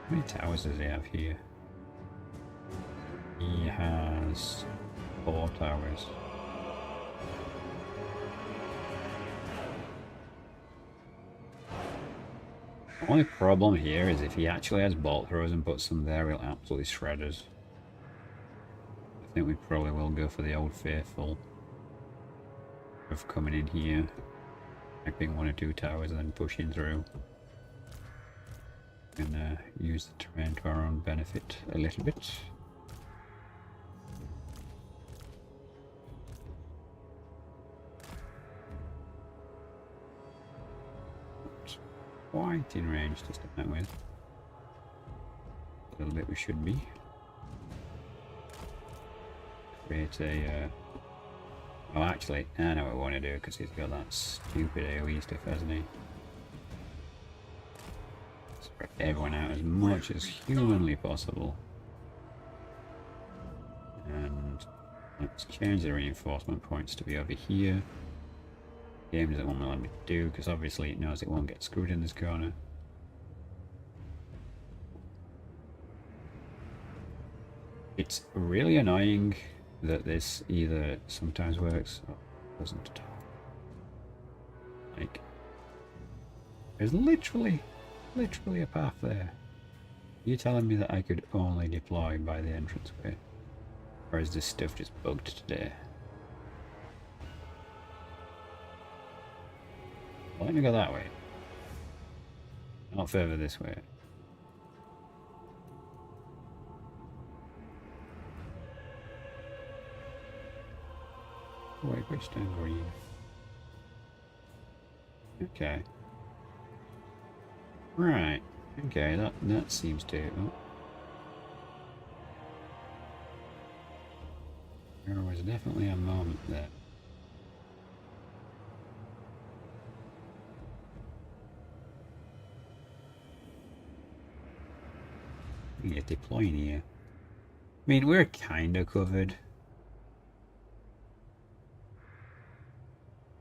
How many towers does he have here? He has 4 towers. The only problem here is if he actually has bolt throwers and puts them there, he'll absolutely shred us. I think we probably will go for the old faithful of coming in here, sniping 1 or 2 towers and then pushing through. And use the terrain to our own benefit a little bit. Quite in range to start with. A little bit we should be. Create a Oh, actually, I know what I want to do because he's got that stupid AoE stuff, hasn't he? Spread everyone out as much as humanly possible. And let's change the reinforcement points to be over here. The game doesn't want to let me do because obviously it knows it won't get screwed in this corner. It's really annoying that this either sometimes works or doesn't at all. Like, there's literally a path there. You're telling me that I could only deploy by the entranceway? Or is this stuff just bugged today? Well, let me go that way. Not further this way. Wait, which time were you? Okay. Right. Okay, that seems to... Oh. There was definitely a moment there. We get deploying here. I mean, we're kinda covered.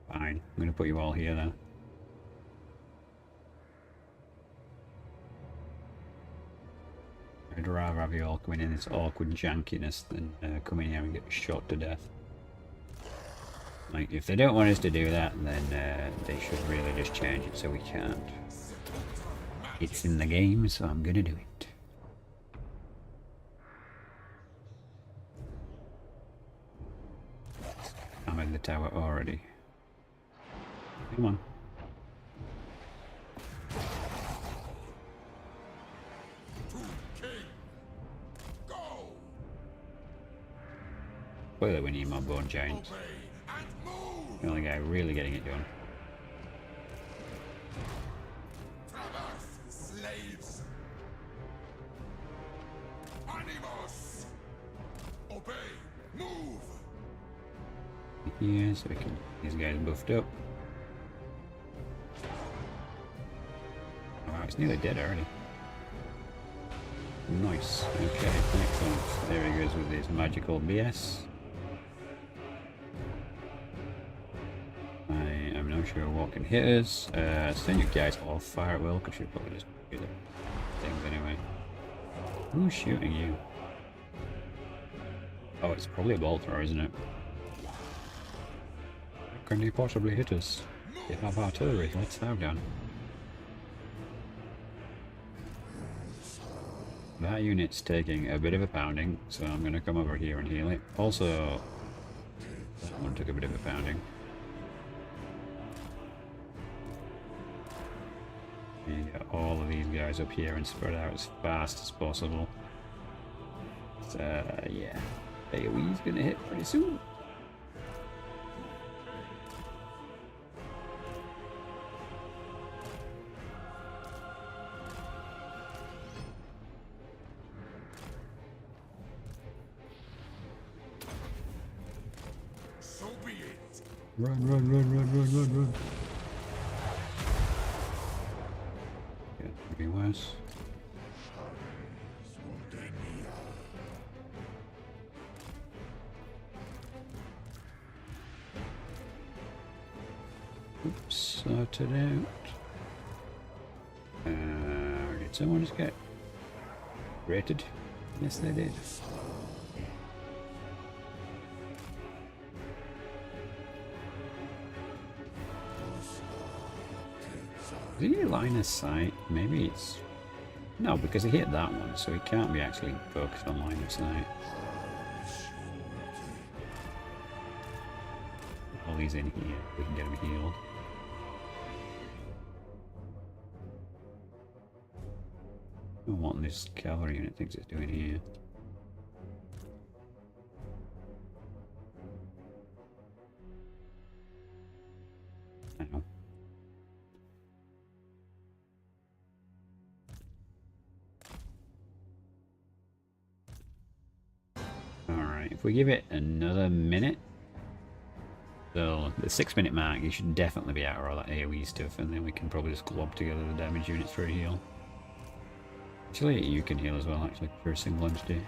Fine. I'm gonna put you all here then. I'd rather have you all coming in this awkward jankiness than coming here and get shot to death. Like, if they don't want us to do that, then they should really just change it so we can't. It's in the game, so I'm gonna do it. I'm in the tower already. Come on. Clearly we need more bone giants. The only guy really getting it done. Slaves. Animus. Obey. Move. Yeah, so we can. These guys buffed up. Oh, wow, it's nearly dead already. Nice. Okay, excellent. There he goes with his magical BS. I am not sure what can hit us. Send you guys all fire at will, because you'll probably just do the things anyway. Who's shooting you? Oh, it's probably a bolt thrower, isn't it? How can he possibly hit us? They have artillery, let's have done. That unit's taking a bit of a pounding, so I'm going to come over here and heal it. Also, that one took a bit of a pounding. And get all of these guys up here and spread out as fast as possible. So, yeah, AoE's going to hit pretty soon. Run, run, run, run, run, run, run. Yeah, could be worse. Oops, sorted out. Did someone just get rated? Yes, they did. Is he line of sight? Maybe it's... No, because he hit that one, so he can't be actually focused on line of sight. While he's in here, we can get him healed. I don't know what this cavalry unit thinks it's doing here. Ow. Alright, if we give it another minute, So, the 6-minute mark, you should definitely be out of all that AoE stuff, and then we can probably just glob together the damage units for a heal. Actually, you can heal as well, actually, for a single entity.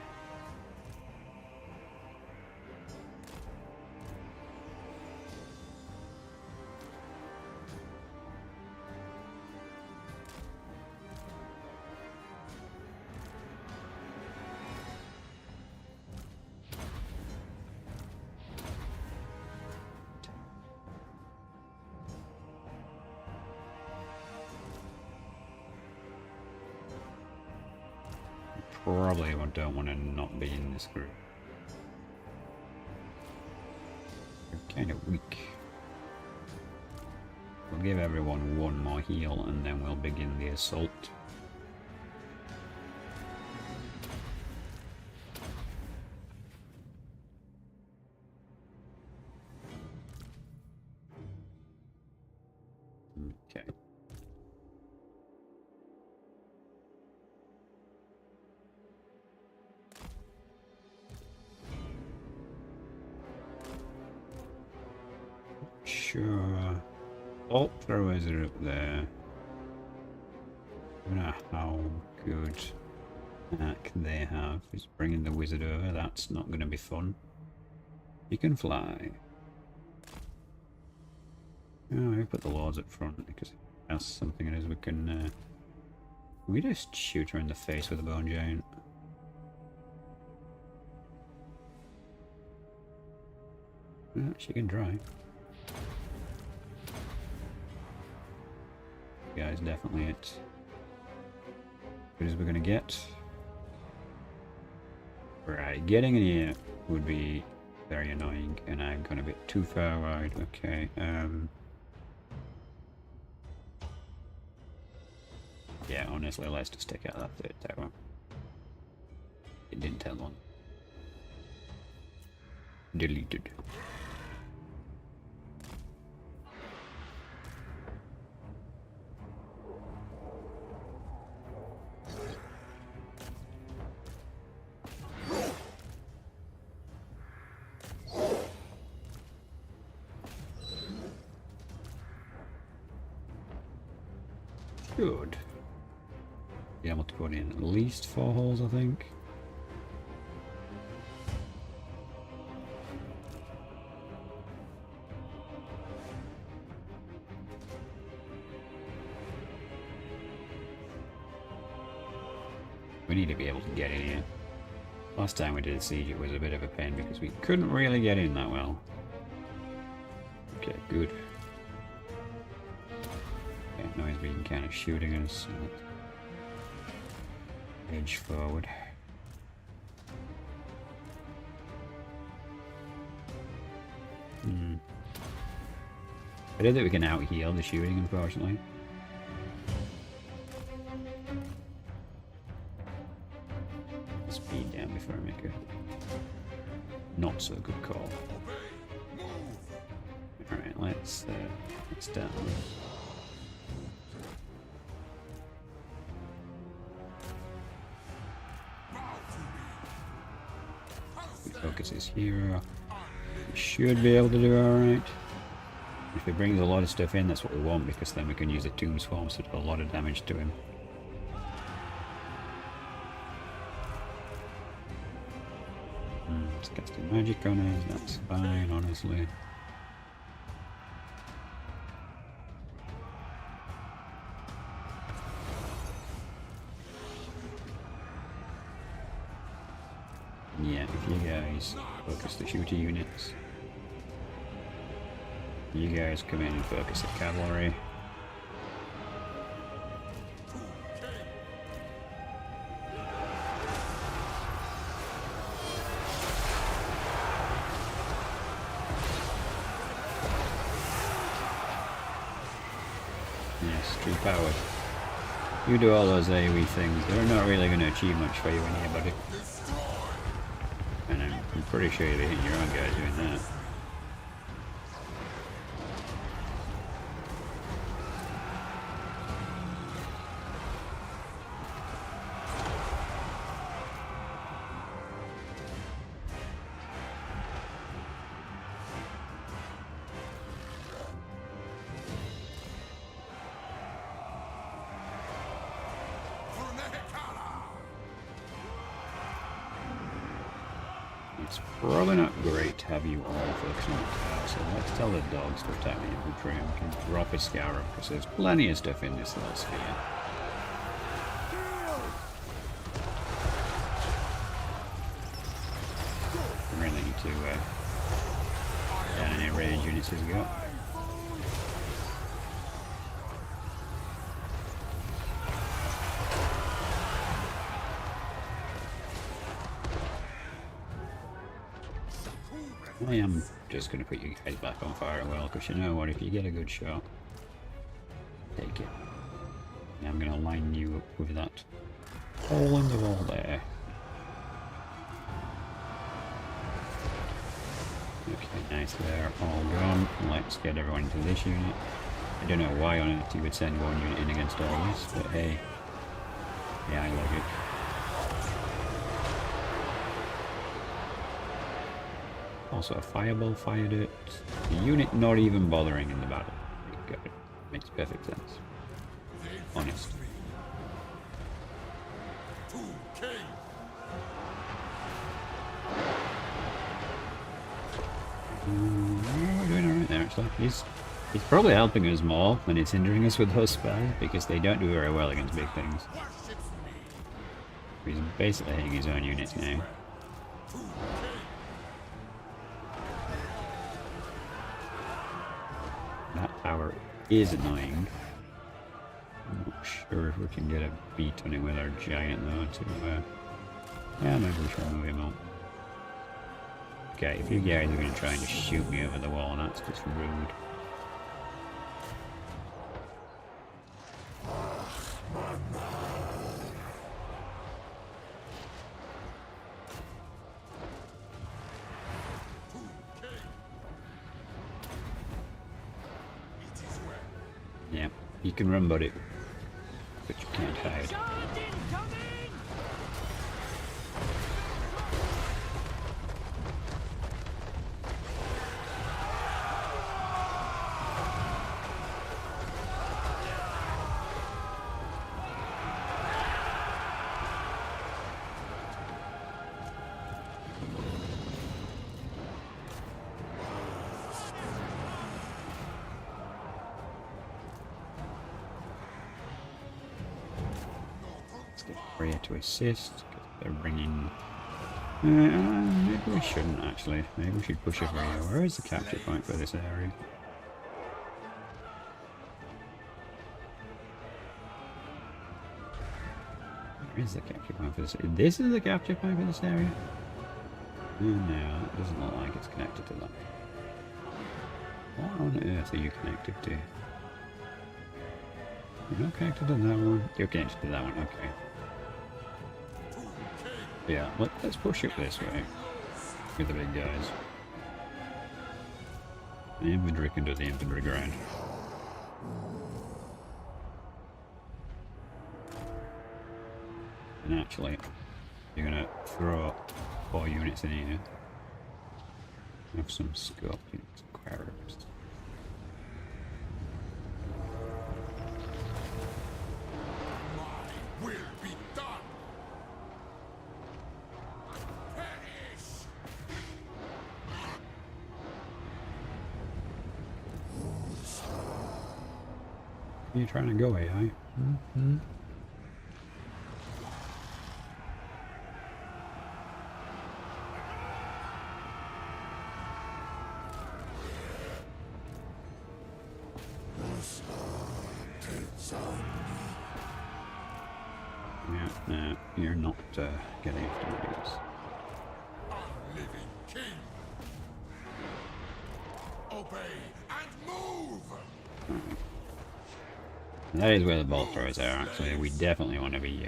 Probably don't want to not be in this group. They're kind of weak. We'll give everyone one more heal and then we'll begin the assault. Okay. Sure. Bolt throwers are up there. I don't know how good knack they have. He's bringing the wizard over. That's not going to be fun. You can fly. Oh, we put the lords up front because that's something it is we can. We just shoot her in the face with a bone giant. Yeah, she can try. Guys, definitely it. Good as we're gonna get. Right, getting in here would be very annoying, and I've gone a bit too far wide. Okay, yeah, honestly, let's just take out that third tower. It didn't take long. Deleted. Good. Be able to put in at least 4 holes, I think. We need to be able to get in here. Last time we did a siege, it was a bit of a pain because we couldn't really get in that well. Okay, good. Okay, now he's been kind of shooting us. Edge forward. I don't think we can out-heal the shooting, unfortunately. Speed down before I make a not so good call. Alright, let's down. Focus is here. We should be able to do alright. If it brings a lot of stuff in, that's what we want, because then we can use the tomb swarms to do a lot of damage to him. It's casting magic on us, that's fine, honestly. Yeah, if you guys focus the shooter units, you guys come in and focus the cavalry. Yes, true power. You do all those AoE things, they're not really going to achieve much for you in here, buddy. And I'm pretty sure you're hitting your own guys doing that. It's probably not great to have you all focusing on the tower, so let's tell the dogs to attack the infantry and we can drop a scarab because there's plenty of stuff in this little sphere. I really need to down any range units as we go. I am just going to put you guys back on fire well, because you know what, if you get a good shot, take it. And I'm going to line you up with that hole in the wall there. Okay, nice, they're all gone. Let's get everyone into this unit. I don't know why on earth you would send one unit in against all this, but hey, yeah, I like it. Also, a fireball fired it. The unit not even bothering in the battle. Got it. Makes perfect sense. Honest. We're doing alright there actually. He's probably helping us more than it's hindering us with those spells because they don't do very well against big things. He's basically hitting his own units now. That tower is annoying. I'm not sure if we can get a beat on it with our giant though to yeah, maybe we should move him on. Okay, if you guys are going to try and just shoot me over the wall, that's just rude. Yeah, you can run buddy, but you can't hide. Area to assist, because they're bringing... maybe we shouldn't actually. Maybe we should push over here. Where is the capture point for this area? Where is the capture point for this? This is the capture point for this area? No, it doesn't look like it's connected to that. What on earth are you connected to? You're not connected to that one? You're connected to that one, okay. Yeah, let's push it this way with the big guys. The infantry can do the infantry grind. And actually, you're gonna throw 4 units in here. Have some scorpions, quarrels. You're trying to go AI. Mm-hmm. Yeah, no, you're not getting after my dudes. Living king. Obey and move. That is where the bolt throws are actually. We definitely want to be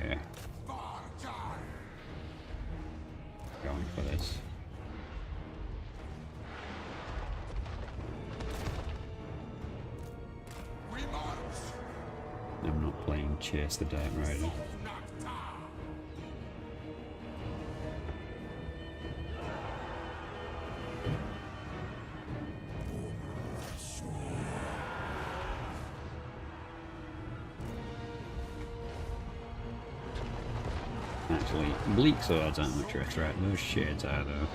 going for this. I'm not playing Chase the Dark Rider. Actually, bleak swords aren't much of a threat. Those shades are though.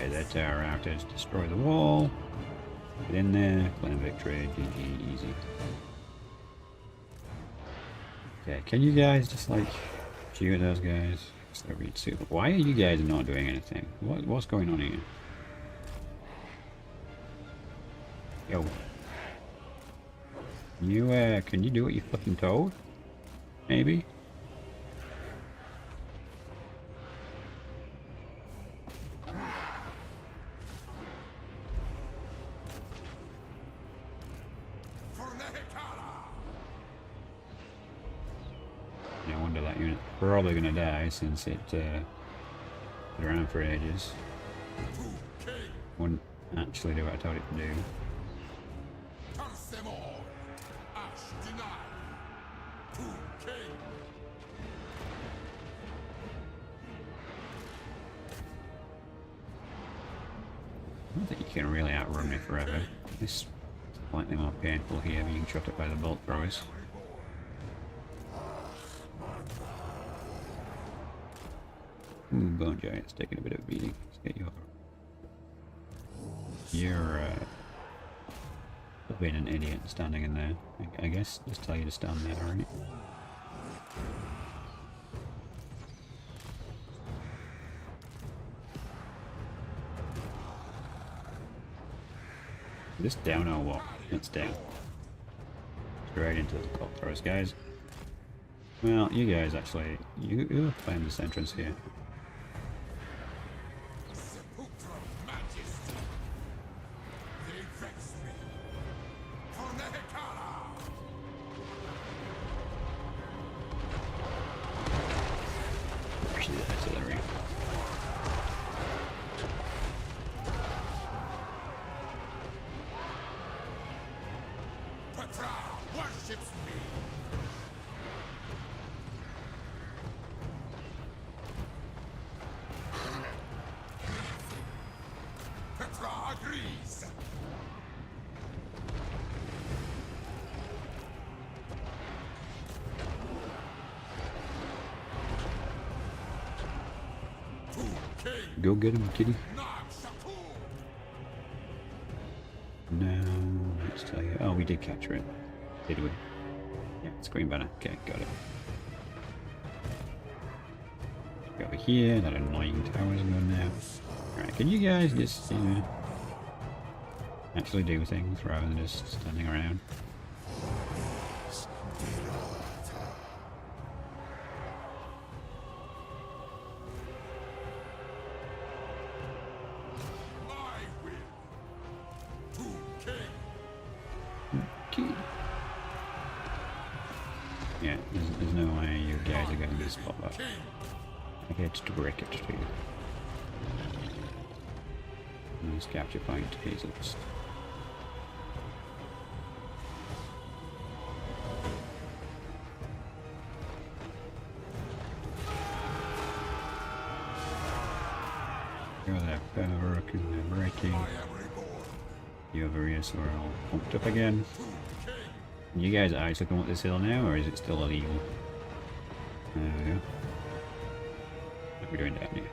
Okay, their tower outers destroy the wall. Get in there, claim victory, GG, easy. Okay, can you guys just like shoot those guys? Why are you guys not doing anything? What's going on here? Yo. You, can you do what you fucking told? Maybe? No wonder that unit's probably gonna die since it, been around for ages. Wouldn't actually do what I told it to do. I don't think you can really outrun me forever. It's slightly more painful here being shot at by the bolt throwers. Ooh, Bone Giant's taking a bit of a beating. Let's get you over. You're, being an idiot standing in there. I guess just tell you to stand there, right? This down or what? It's down. Straight into the bolt throwers, guys. Well, you guys actually, you find this entrance here. Actually, the artillery. Worships me. Petra agrees. Go get him, kitty. Now, let's tell you. Oh, we did capture it. Did we? Yeah, it's green banner. Okay, got it. Go over here. That annoying tower's going now. Alright, can you guys just, actually do things rather than just standing around? Yeah, there's no way you guys are going to just pop up. I get to break it to you. Nice capture point, easily. Go there, power, and they're breaking. You over here, so we're all pumped up again. You guys are actually coming up this hill now, or is it still illegal? There we go. What are we doing down here?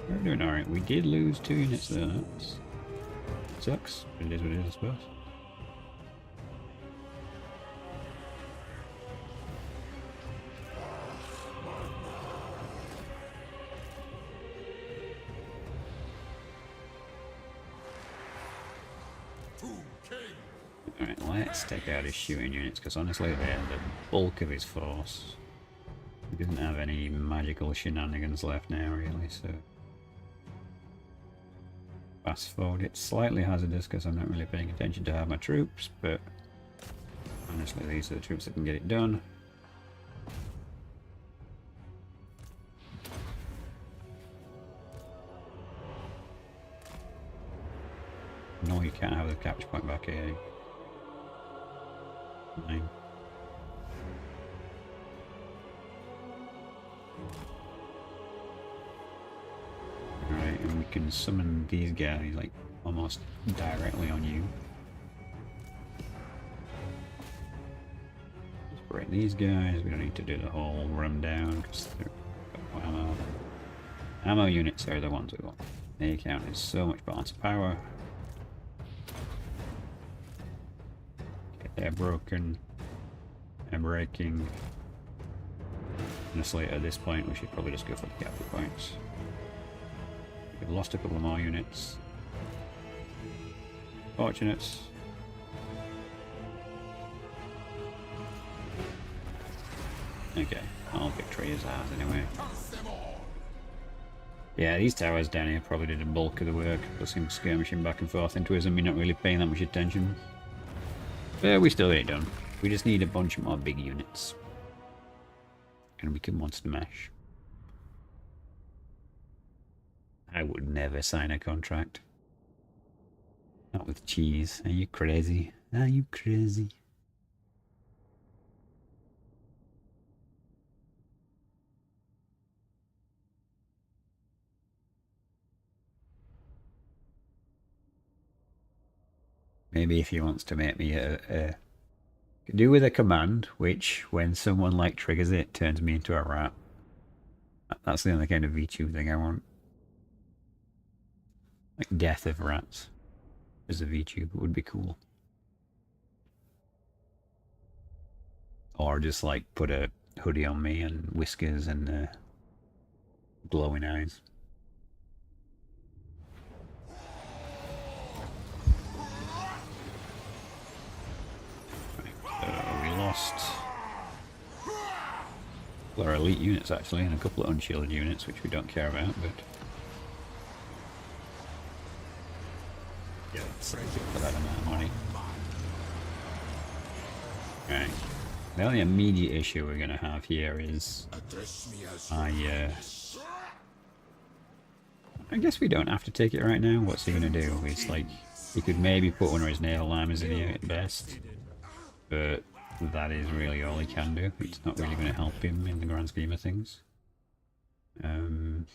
We're doing alright. We did lose 2 units though. That sucks, but it is what it is, I suppose. Alright, let's take out his shooting units, because honestly they're the bulk of his force. He doesn't have any magical shenanigans left now, really, so... Fast forward, it's slightly hazardous because I'm not really paying attention to how my troops, but... Honestly, these are the troops that can get it done. No, you can't have the capture point back here. 9. Alright, and we can summon these guys like almost directly on you. Just break these guys, we don't need to do the whole run down because they've got no ammo. Ammo units are the ones we want. They count as so much balance of power. Okay, they're broken. They're breaking. Honestly, at this point, we should probably just go for the capture points. We've lost a couple of more units. Fortunates. Okay, all victory is ours anyway. Yeah, these towers down here probably did a bulk of the work, plus him skirmishing back and forth into us and me not really paying that much attention. But we still get it done. We just need a bunch more big units. And we can monster mash. I would never sign a contract. Not with cheese. Are you crazy? Are you crazy? Maybe if he wants to make me do with a command, which when someone like triggers it, turns me into a rat. That's the only kind of V2 thing I want. Like death of rats as a VTube would be cool. Or just like put a hoodie on me and whiskers and glowing eyes. We lost our elite units actually, and a couple of unshielded units, which we don't care about, but yeah, for that amount of money. Right. The only immediate issue we're gonna have here is I guess we don't have to take it right now. What's he gonna do? It's like he could maybe put one of his naval armors in here at best, but that is really all he can do. It's not really going to help him in the grand scheme of things. Adam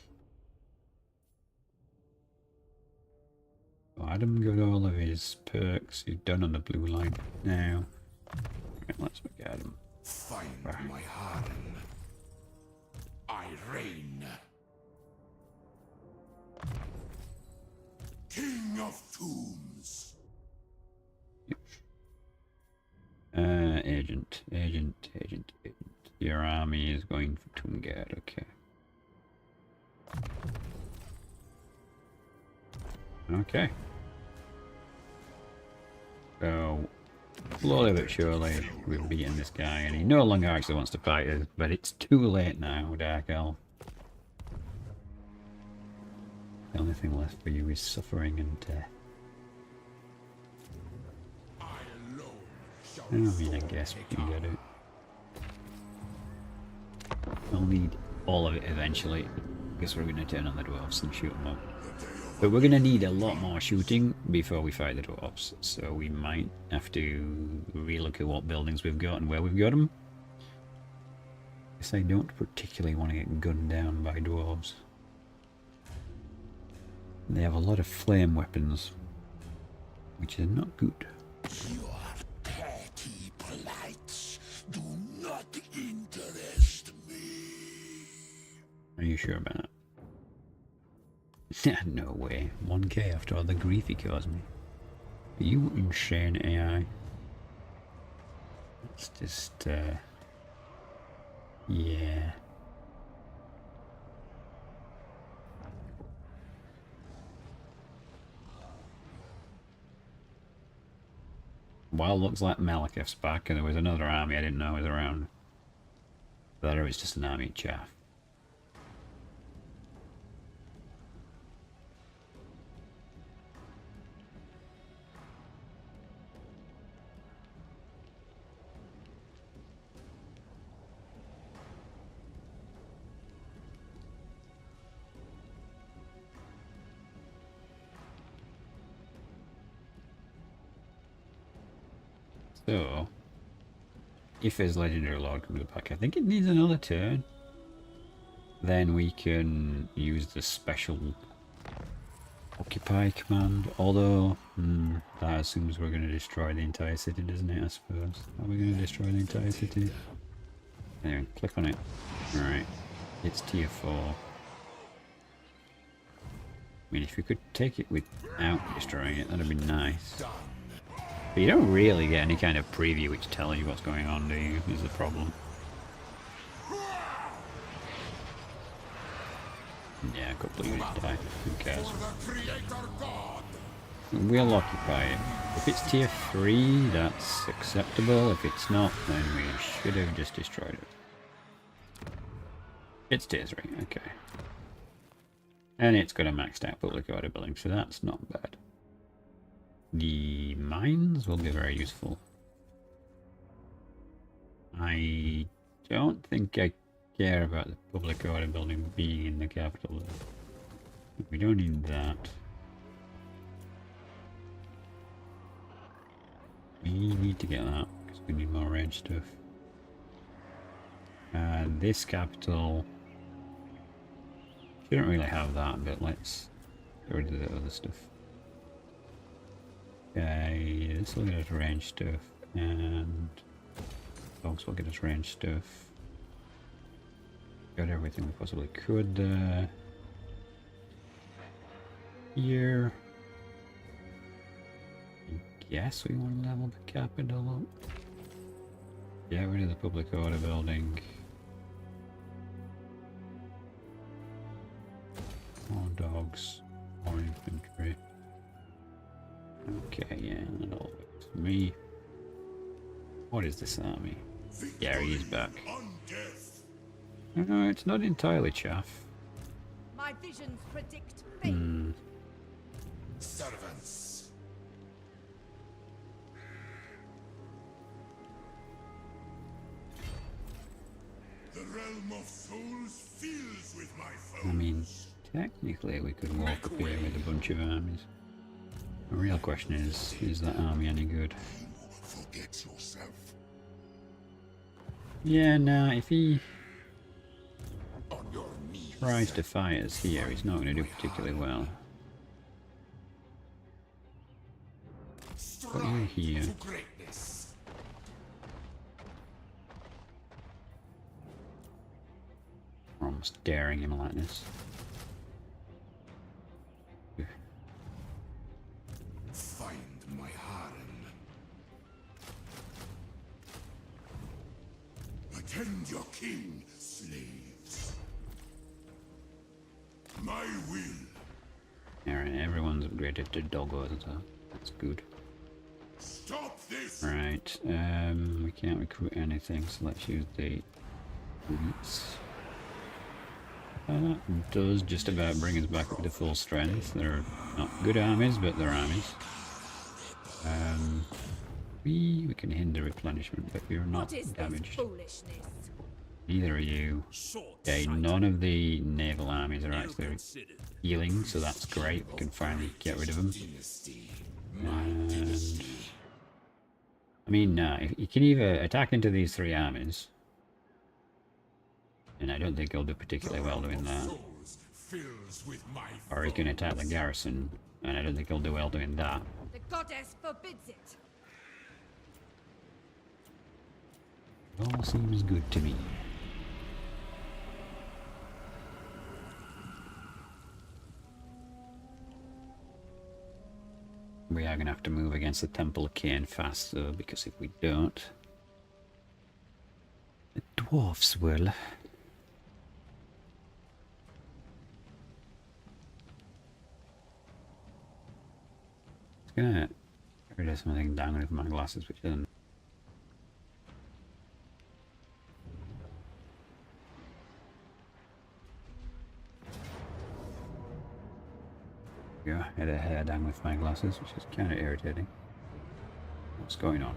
got all of his perks. He's done on the blue line now. Right, let's make Adam. Find my harem. I reign. King of Tombs. Agent. Your army is going for Tungad, okay. Okay. So, slowly but surely, we've beaten this guy, and he no longer actually wants to fight us, but it's too late now, Dark Elf. The only thing left for you is suffering and death. I mean, I guess we can get it. I'll need all of it eventually. I guess we're going to turn on the dwarves and shoot them up. But we're going to need a lot more shooting before we fight the dwarves. So we might have to relook at what buildings we've got and where we've got them. I guess I don't particularly want to get gunned down by dwarves. They have a lot of flame weapons, which is not good. Do not interest me. Are you sure about that? No way. 1k after all the grief he caused me. Are you insane, AI? It's just, yeah. Well, looks like Malekith's back, and there was another army I didn't know was around. That or it's just an army of chaff. So, if his legendary lord comes back, I think it needs another turn. Then we can use the special occupy command. Although, that assumes we're going to destroy the entire city, doesn't it, I suppose? Are we going to destroy the entire city? Anyway, click on it. Alright, it's tier 4. mean, if you could take it without destroying it, that'd be nice. But you don't really get any kind of preview which tells you what's going on, do you? Is the problem. Yeah, a couple of units die. Who cares? We'll occupy it. If it's tier 3, that's acceptable. If it's not, then we should have just destroyed it. It's tier 3, okay. And it's got a maxed out public order building, so that's not bad. The mines will be very useful. I don't think I care about the public order building being in the capital. We don't need that. We need to get that because we need more range stuff. This capital shouldn't really have that, but let's get rid of the other stuff. Okay, this will get us range stuff, and dogs will get us range stuff. Got everything we possibly could here. I guess we want to level the capital up. Get rid of the public order building. More dogs, more infantry. Okay, yeah, that all works for me. What is this army? Yeah, he's back. No, it's not entirely chaff. My visions predict fate. Servants. The realm of souls fills with my foes. I mean, technically we could walk up here with a bunch of armies. The real question is that army any good? Forget yourself. Yeah, nah, if he On your knees. tries to fight us here, he's not going to do particularly well. Put you here. To greatness. We're almost daring him like this. Find my harem. Attend your king, slaves. My will. Alright, everyone's upgraded to doggos, so that's good. Stop this. Right, we can't recruit anything, so let's use the elites. That does just about bring us back up to full strength. They're not good armies, but they're armies. We can hinder replenishment, but we're not What is this damaged. foolishness? Neither are you. Okay, none of the naval armies are actually healing, so that's great. We can finally get rid of them. And I mean, you can either attack into these three armies, and I don't think he'll do particularly well doing that. Fills with my Or he can attack the garrison, and I don't think he'll do well doing that. The goddess forbids it. It all seems good to me. We are going to have to move against the Temple of Cain fast, though, because if we don't, the dwarfs will. It's gonna get rid of something down with my glasses, which isn't. Yeah, I had a hair down with my glasses, which is kind of irritating. What's going on?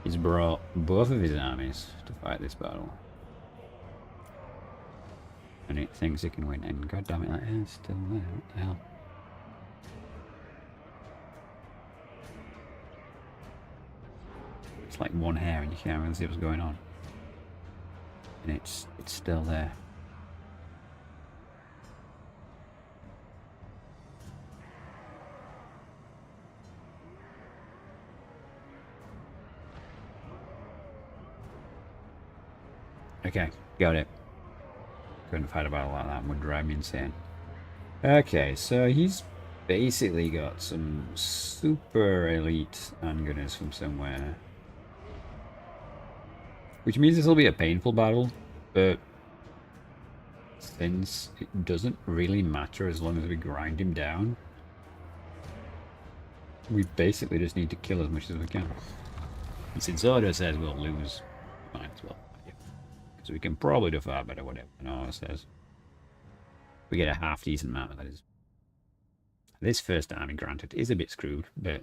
He's brought both of his armies to fight this battle. And it thinks it can win, and god damn it, that is still there. What the hell? It's like one hair and you can't really see what's going on. And it's still there. Okay, got it. Couldn't fight a battle like that, would drive me insane. Okay, so he's basically got some super elite handgunners from somewhere. Which means this will be a painful battle, but since it doesn't really matter as long as we grind him down, we basically just need to kill as much as we can. And since Order says we'll lose, might as well fight him. Because we can probably do far better, whatever Order says. We get a half decent map, that is. This first army, granted, is a bit screwed, but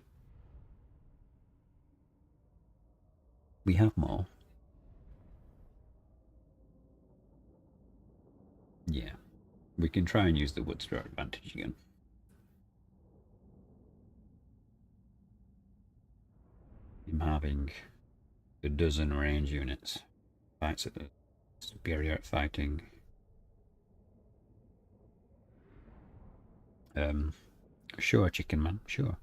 we have more. Yeah, we can try and use the woods to our advantage again. I'm having a dozen range units. Fights at the superior at fighting. Sure, chicken man, sure.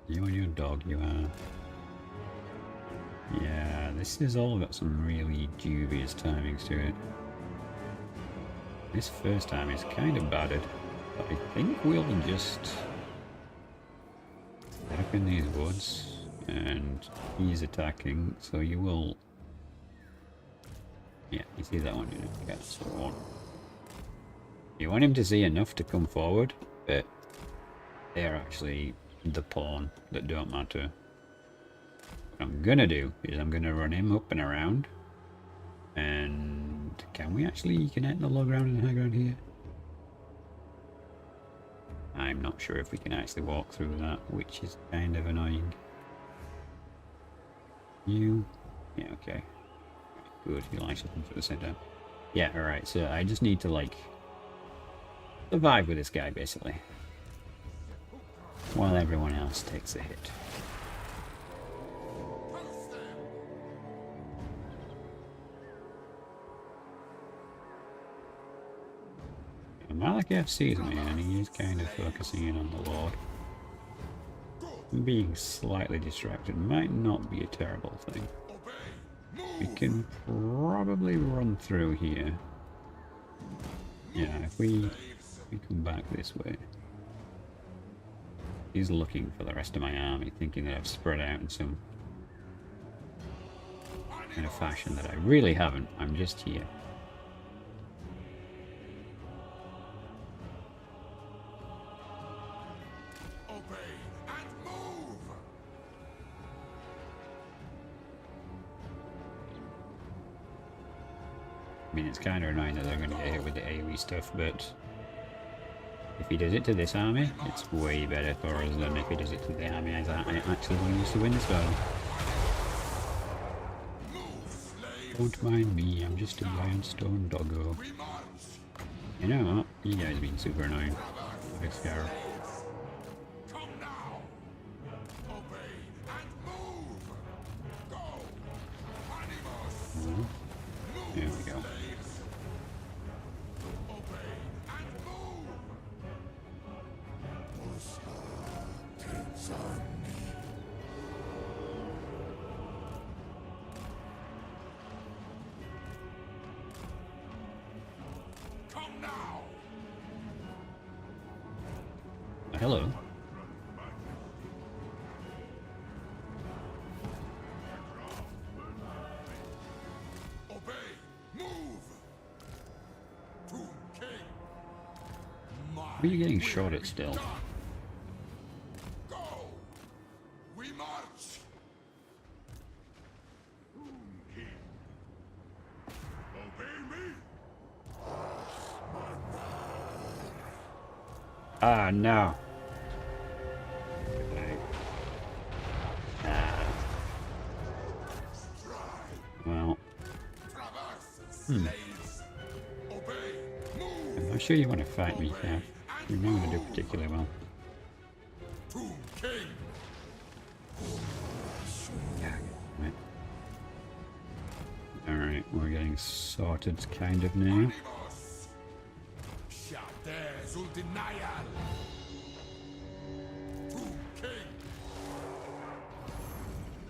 You and your dog, you are. Yeah, this has all got some really dubious timings to it. This first time is kind of battered, but I think we'll just set up in these woods, and he's attacking, so you will... Yeah, you see that one, you don't get so on. You want him to see enough to come forward, but they're actually the pawn that don't matter. What I'm gonna do is I'm gonna run him up and around. And can we actually connect the low ground and high ground here? I'm not sure if we can actually walk through that, which is kind of annoying. You? Yeah, okay. Good, you like something for the center. Yeah, alright, so I just need to, like, survive with this guy, basically. While everyone else takes a hit. Malakath sees me and he is kind of focusing in on the Lord. Being slightly distracted might not be a terrible thing. We can probably run through here. Yeah, if we come back this way. He's looking for the rest of my army, thinking that I've spread out in some kind of fashion that I really haven't. I'm just here. I mean, it's kind of annoying that they're going to get hit with the AoE stuff, but if he does it to this army, it's way better for us than if he does it to the army I actually want to use to win this battle. Don't mind me, I'm just a giant stone doggo. You know what? You guys being super annoying. Big scar. There we go. Hello. Are you getting shot at still? Go! We march! Obey me! Ah, no. Well. Have I'm sure you want to fight me, Kath. You're not going to do particularly well. Tomb King. Right. Alright, we're getting sorted kind of now. Shader Zuldinayal. Tomb King.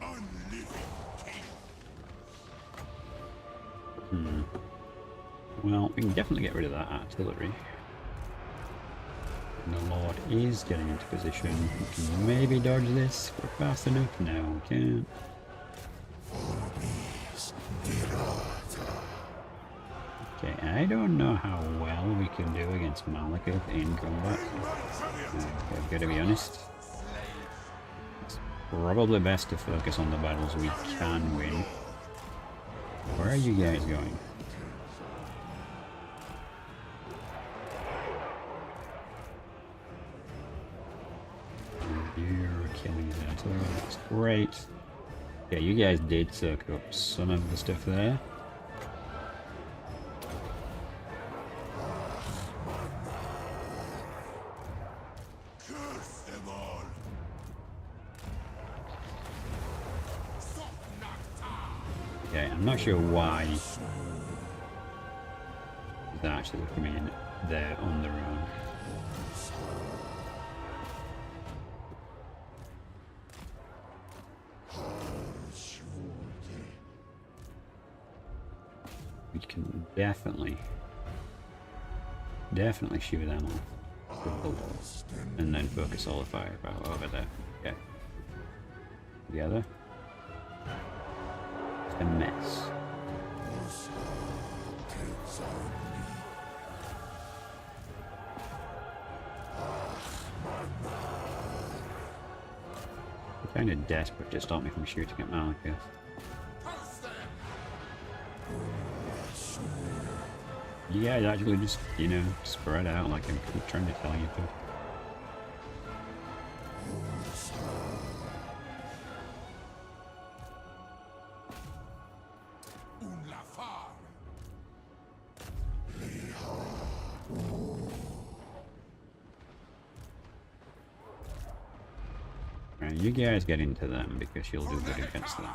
Unliving King. Well, we can definitely get rid of that artillery. And the Lord is getting into position. We can maybe dodge this. We're fast enough. No, we can't. Okay, I don't know how well we can do against Malekith in combat. I've got to be honest. It's probably best to focus on the battles we can win. Where are you guys going? You're killing his artillery, that's great. Yeah, you guys did soak up some of the stuff there. Curse them all. Okay, I'm not sure why they're actually coming in there on their own. We can definitely shoot them off with the wall and then focus all the firepower over there. Okay. Together. It's a mess. They're kind of desperate to stop me from shooting at Malekith. You guys actually just, you know, spread out like I'm trying to tell you to. Right, you guys get into them because you'll do good against them.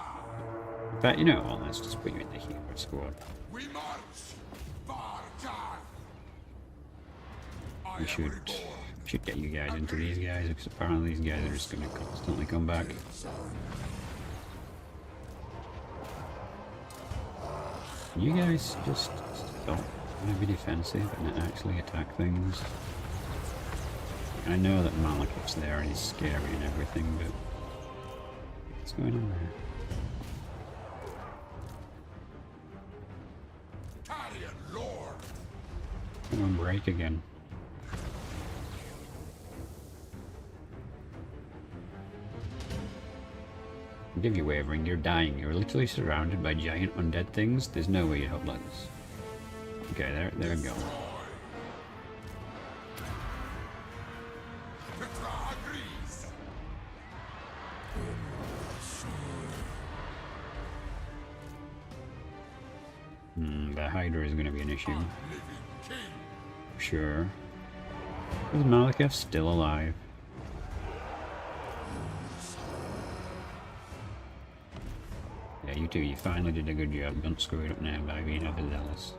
In fact, you know what, let's just put you in the hero squad. We march. We should get you guys into these guys because apparently these guys are just going to constantly come back. You guys just don't want to be defensive and actually attack things. I know that Malekith's there and he's scary and everything, but what's going on there? Come on, break again. I'll give you wavering, you're dying. You're literally surrounded by giant undead things. There's no way you'd hope like this. Okay, there we go. The Hydra is going to be an issue. Sure. Is Malekith still alive? Yeah, you two, you finally did a good job. Don't screw it up now by being overzealous.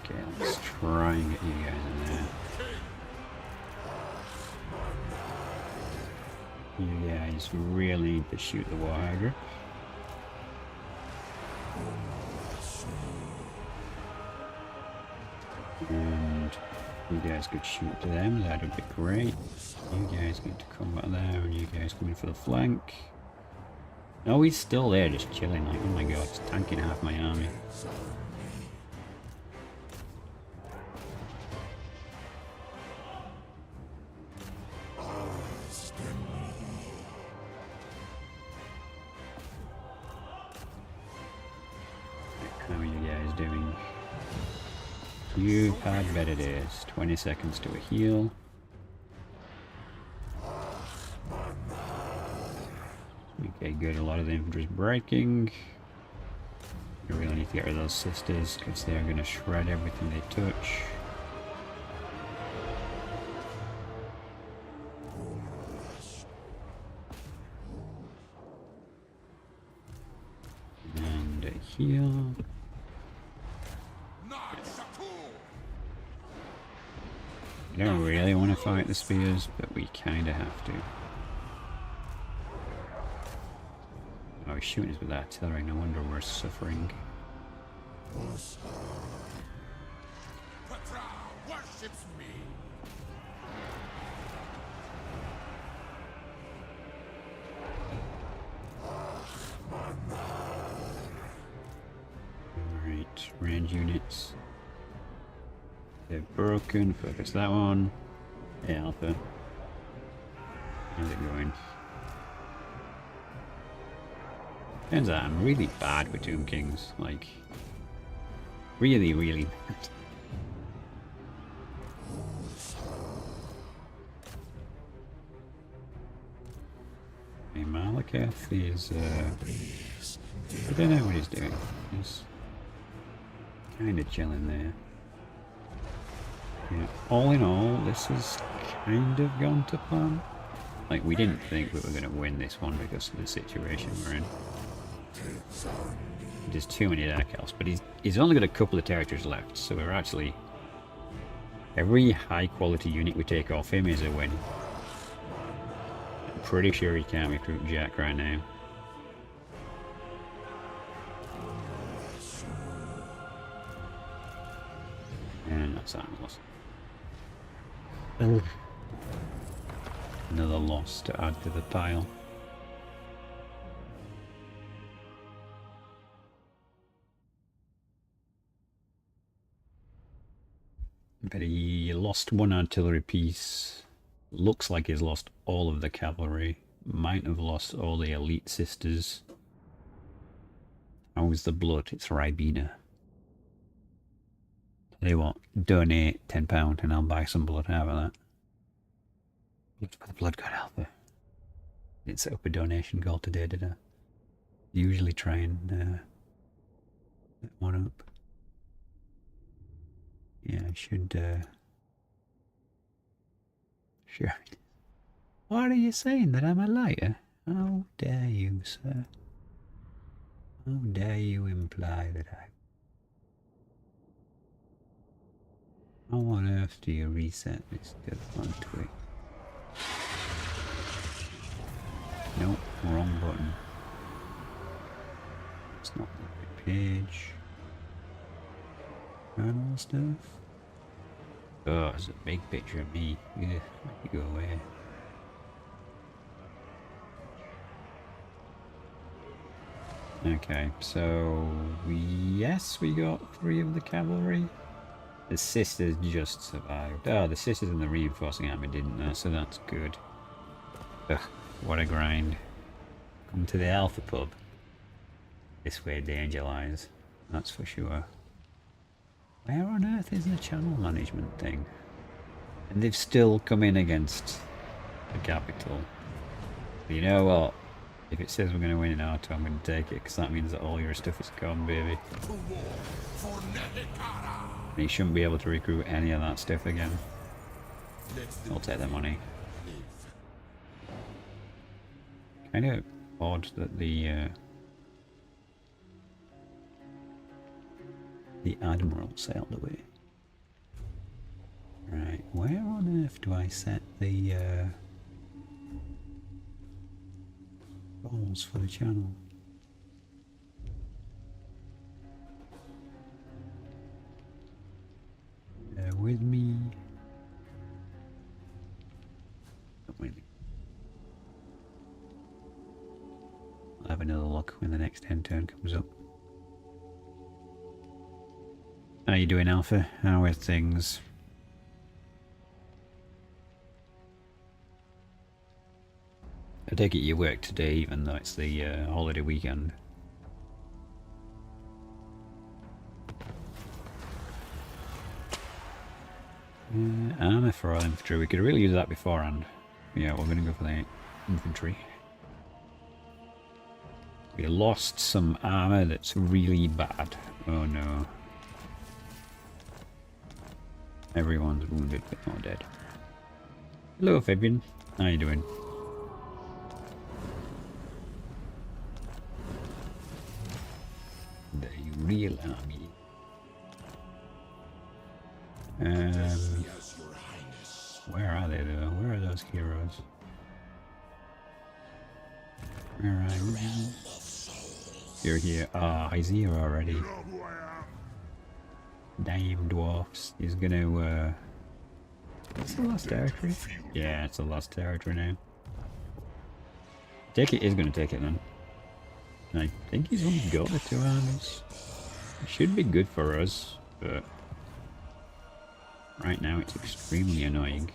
Okay, let's try and get you guys in there. You guys really need to shoot the War Hydra. And you guys could shoot to them, that would be great. You guys get to combat there, and you guys come in for the flank. Oh, he's still there, just chilling, like, oh my god, he's tanking half my army. How are you guys doing? You've had better days. 20 seconds to a heal. Okay, good. A lot of the infantry's breaking. You really need to get rid of those sisters because they're going to shred everything they touch. And here. We don't really want to fight the spears, but we kind of have to. Oh, he's shooting us with artillery. No wonder we're suffering. Petra worships me. Alright, range units. They're broken. Focus that one. Hey, Alpha. How's it going? Turns out I'm really bad with Tomb Kings. Like, really, really bad. Okay, Malekith is, I don't know what he's doing. He's kind of chilling there. Yeah, all in all, this has kind of gone to plan. Like, we didn't think we were going to win this one because of the situation we're in. There's too many Dark Elves, but he's only got a couple of territories left, so we're actually... Every high quality unit we take off him is a win. I'm pretty sure he can't recruit Jack right now. And that's animals. Another loss to add to the pile. But he lost one artillery piece. Looks like he's lost all of the cavalry. Might have lost all the elite sisters. How's the blood? It's Ribena. Tell you what, donate £10 and I'll buy some blood out of that. Blood for the Blood God Alpha. Didn't set up a donation goal today, did I? Usually try and set one up. Yeah, I should, sure. What are you saying, that I'm a liar? How dare you, sir? How dare you imply that I... How on earth do you reset this to one twig? Nope, wrong button. It's not the right page. Journal stuff. Oh, it's a big picture of me. Ugh, let me go away. Okay, so yes, we got 3 of the cavalry. The sisters just survived. Oh, the sisters and the reinforcing army didn't, so that's good. Ugh, what a grind. Come to the Alpha pub. This way danger lies, that's for sure. Where on earth is the channel management thing? And they've still come in against the capital. But you know what? If it says we're going to win in auto, I'm going to take it, because that means that all your stuff is gone, baby. And you shouldn't be able to recruit any of that stuff again. I'll take the money. Kind of odd that the Admiral sailed away. Right, where on earth do I set the goals for the channel? Bear with me. I'll have another look when the next end turn comes up. How you doing, Alpha? How are things? I take it you work today, even though it's the holiday weekend. Armour for all infantry. We could really use that beforehand. Yeah, we're going to go for the infantry. We lost some armor that's really bad. Oh no. Everyone's wounded but not dead. Hello Fabian, how you doing? The real army. Where are they though? Where are those heroes? Where are you? You're here. Ah, he's here already. Damn dwarfs. He's gonna, It's the lost territory? Yeah, it's the lost territory now. Take it is gonna take it then. And I think he's only got the 2 armies. It should be good for us, but right now it's extremely annoying.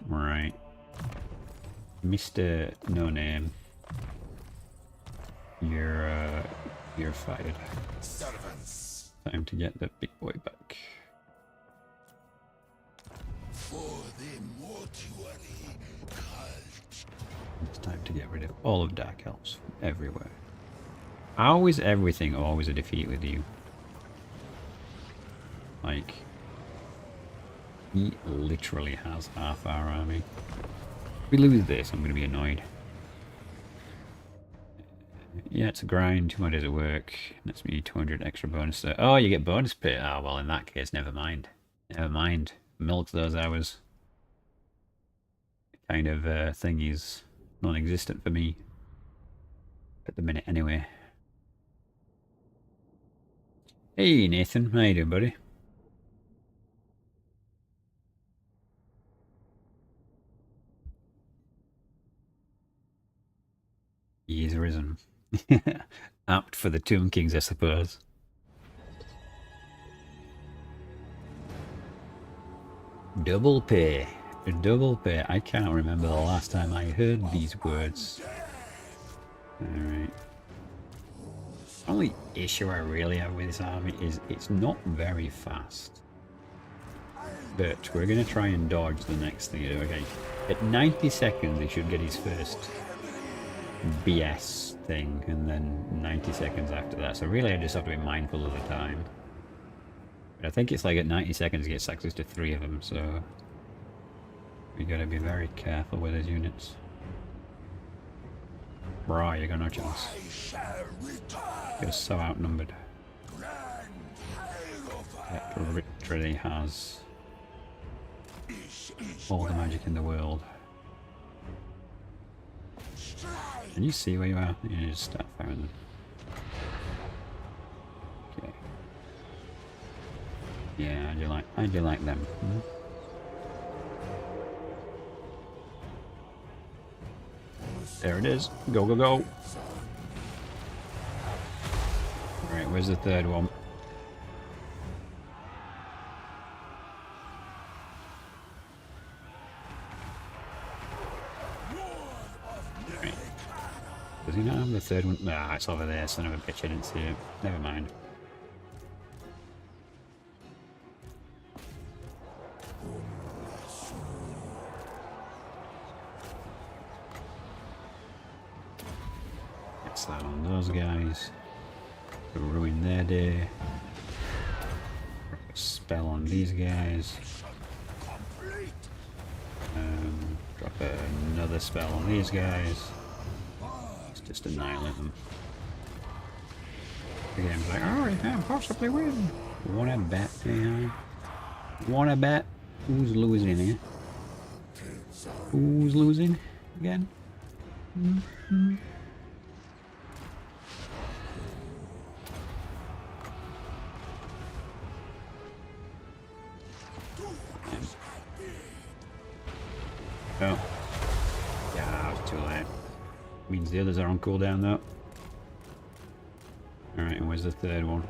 Right. Mr. No Name. You're fired. Servants. Time to get the big boy back. For the mortuary cult. It's time to get rid of all of Dark Elves from everywhere. How is everything always a defeat with you? Like, he literally has half our army. If we lose this, I'm going to be annoyed. Yeah, it's a grind, 2 more days of work. That's me 200 extra bonus there. Oh, you get bonus pay. Oh, well, in that case, never mind. Never mind. Milk those hours. Kind of thing is non-existent for me. At the minute, anyway. Hey, Nathan. How you doing, buddy? He is risen. Apt for the Tomb Kings, I suppose. Double pay. Double pay. I can't remember the last time I heard these words. Alright. Only issue I really have with this army is it's not very fast. But we're going to try and dodge the next thing. Okay. At 90 seconds he should get his first BS thing, and then 90 seconds after that. So really I just have to be mindful of the time. But I think it's like at 90 seconds he gets access to 3 of them, so we gotta be very careful with his units. Bro, you got no chance. You're so outnumbered. That literally has all the magic in the world. Can you see where you are? You just start firing them. Okay. Yeah, I do like them. Hmm? There it is. Go, go, go. Alright, where's the third one? Right. Does he not have the third one? Ah, it's over there, son of a bitch, I didn't see it. Never mind. Gets that on those guys. To ruin their day. Drop a spell on these guys. Drop another spell on these guys. Let's just annihilate them. The game's like, oh, you can't possibly win. Wanna bet, yeah? Wanna bet? Who's losing here? Who's losing again? Mm-hmm. Oh. Yeah, it was too late. Means the others are on cooldown though. Alright, and where's the third one?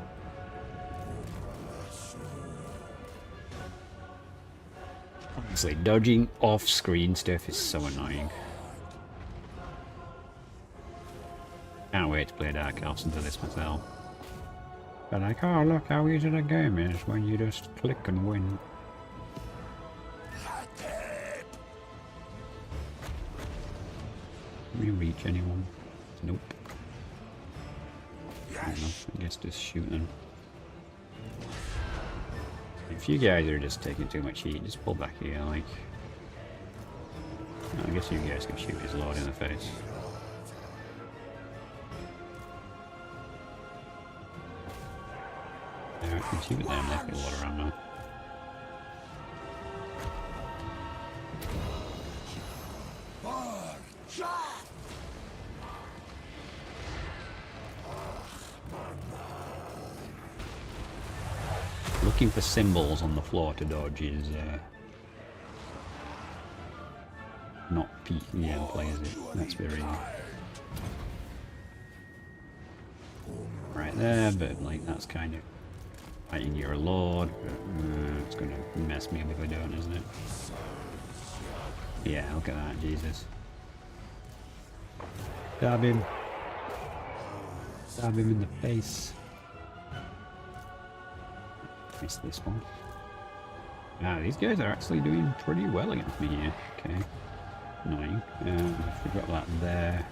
Honestly, dodging off-screen stuff is so annoying. Can't wait to play Dark Elves and do this myself. But like, oh look how easy the game is when you just click and win. Khatep. Can we reach anyone? Nope. Fair enough. I guess just shoot them. If you guys are just taking too much heat, just pull back here, like... I guess you guys can shoot his lord in the face. Yeah, I can shoot them, they've got a lot of ammo. Looking for symbols on the floor to dodge is not peak the gameplay, is it? That's very right there, but like that's kind of fighting your lord. It's gonna mess me up if I don't, isn't it? Yeah, look at that, Jesus. Stab him. Stab him in the face. Missed this one. Ah, these guys are actually doing pretty well against me here. Okay. Annoying. Forgot that there.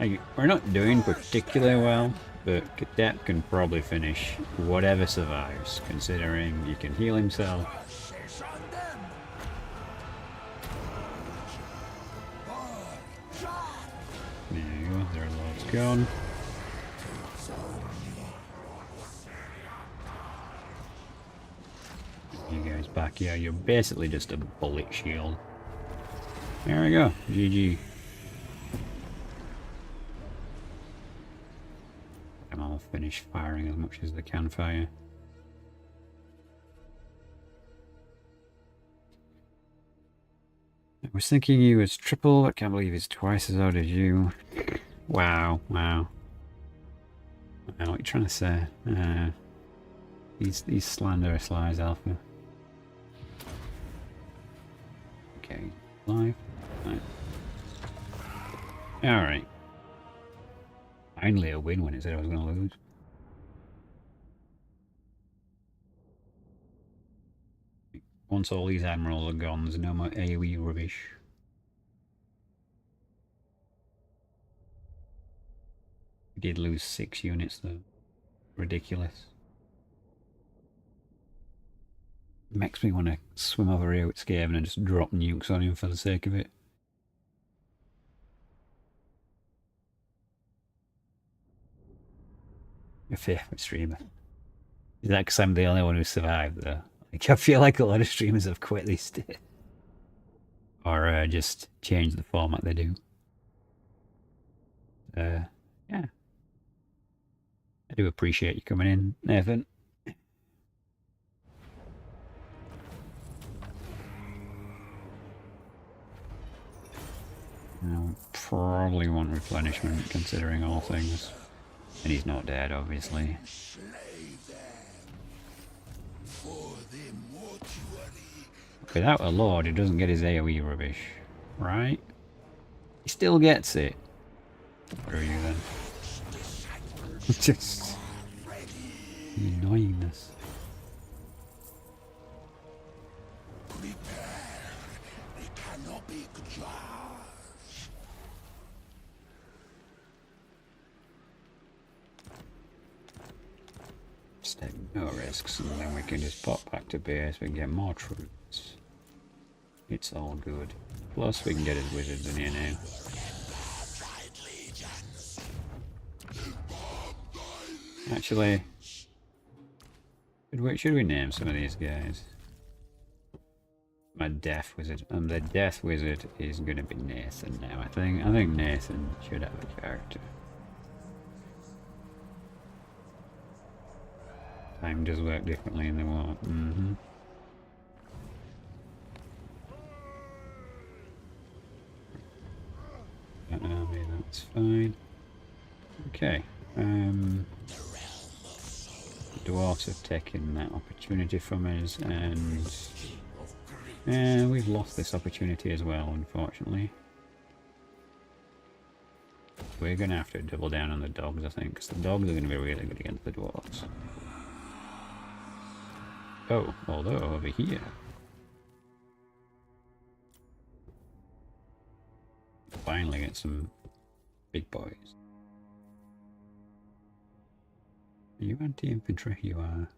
Like, we're not doing particularly well, but Khatep can probably finish whatever survives, considering he can heal himself. There you go, their lord's gone. You guys back here, you're basically just a bullet shield. There we go, GG. And I'll finish firing as much as they can fire. I was thinking he was triple, I can't believe he's twice as old as you. Wow, wow. What are you trying to say? These slanderous lies, Alpha. Okay, live. Right. Alright. Finally a win when it said I was going to lose. Once all these admirals are gone, there's no more AoE rubbish. We did lose 6 units though. Ridiculous. Makes me want to swim over here with Skaven and just drop nukes on him for the sake of it. Your favourite streamer. Is that because I'm the only one who survived though? Like, I feel like a lot of streamers have quit these days. Or just change the format they do. Yeah. I do appreciate you coming in, Nathan. I'll probably want replenishment, considering all things. And he's not dead, obviously. Without a lord, he doesn't get his AoE rubbish, right? He still gets it. Screw you then. Just the annoyingness. Just take no risks, and then we can just pop back to base and get more troops. It's all good. Plus, we can get his wizards in here now. Actually, should we name some of these guys? My death wizard. And the death wizard is going to be Nathan now, I think. I think Nathan should have a character. Time does work differently in the war. That army, that's fine. Okay. The dwarves have taken that opportunity from us, and we've lost this opportunity as well, unfortunately. We're going to have to double down on the dogs, I think, because the dogs are going to be really good against the dwarves. Oh, although over here, finally get some big boys. Are you anti-infantry? You are.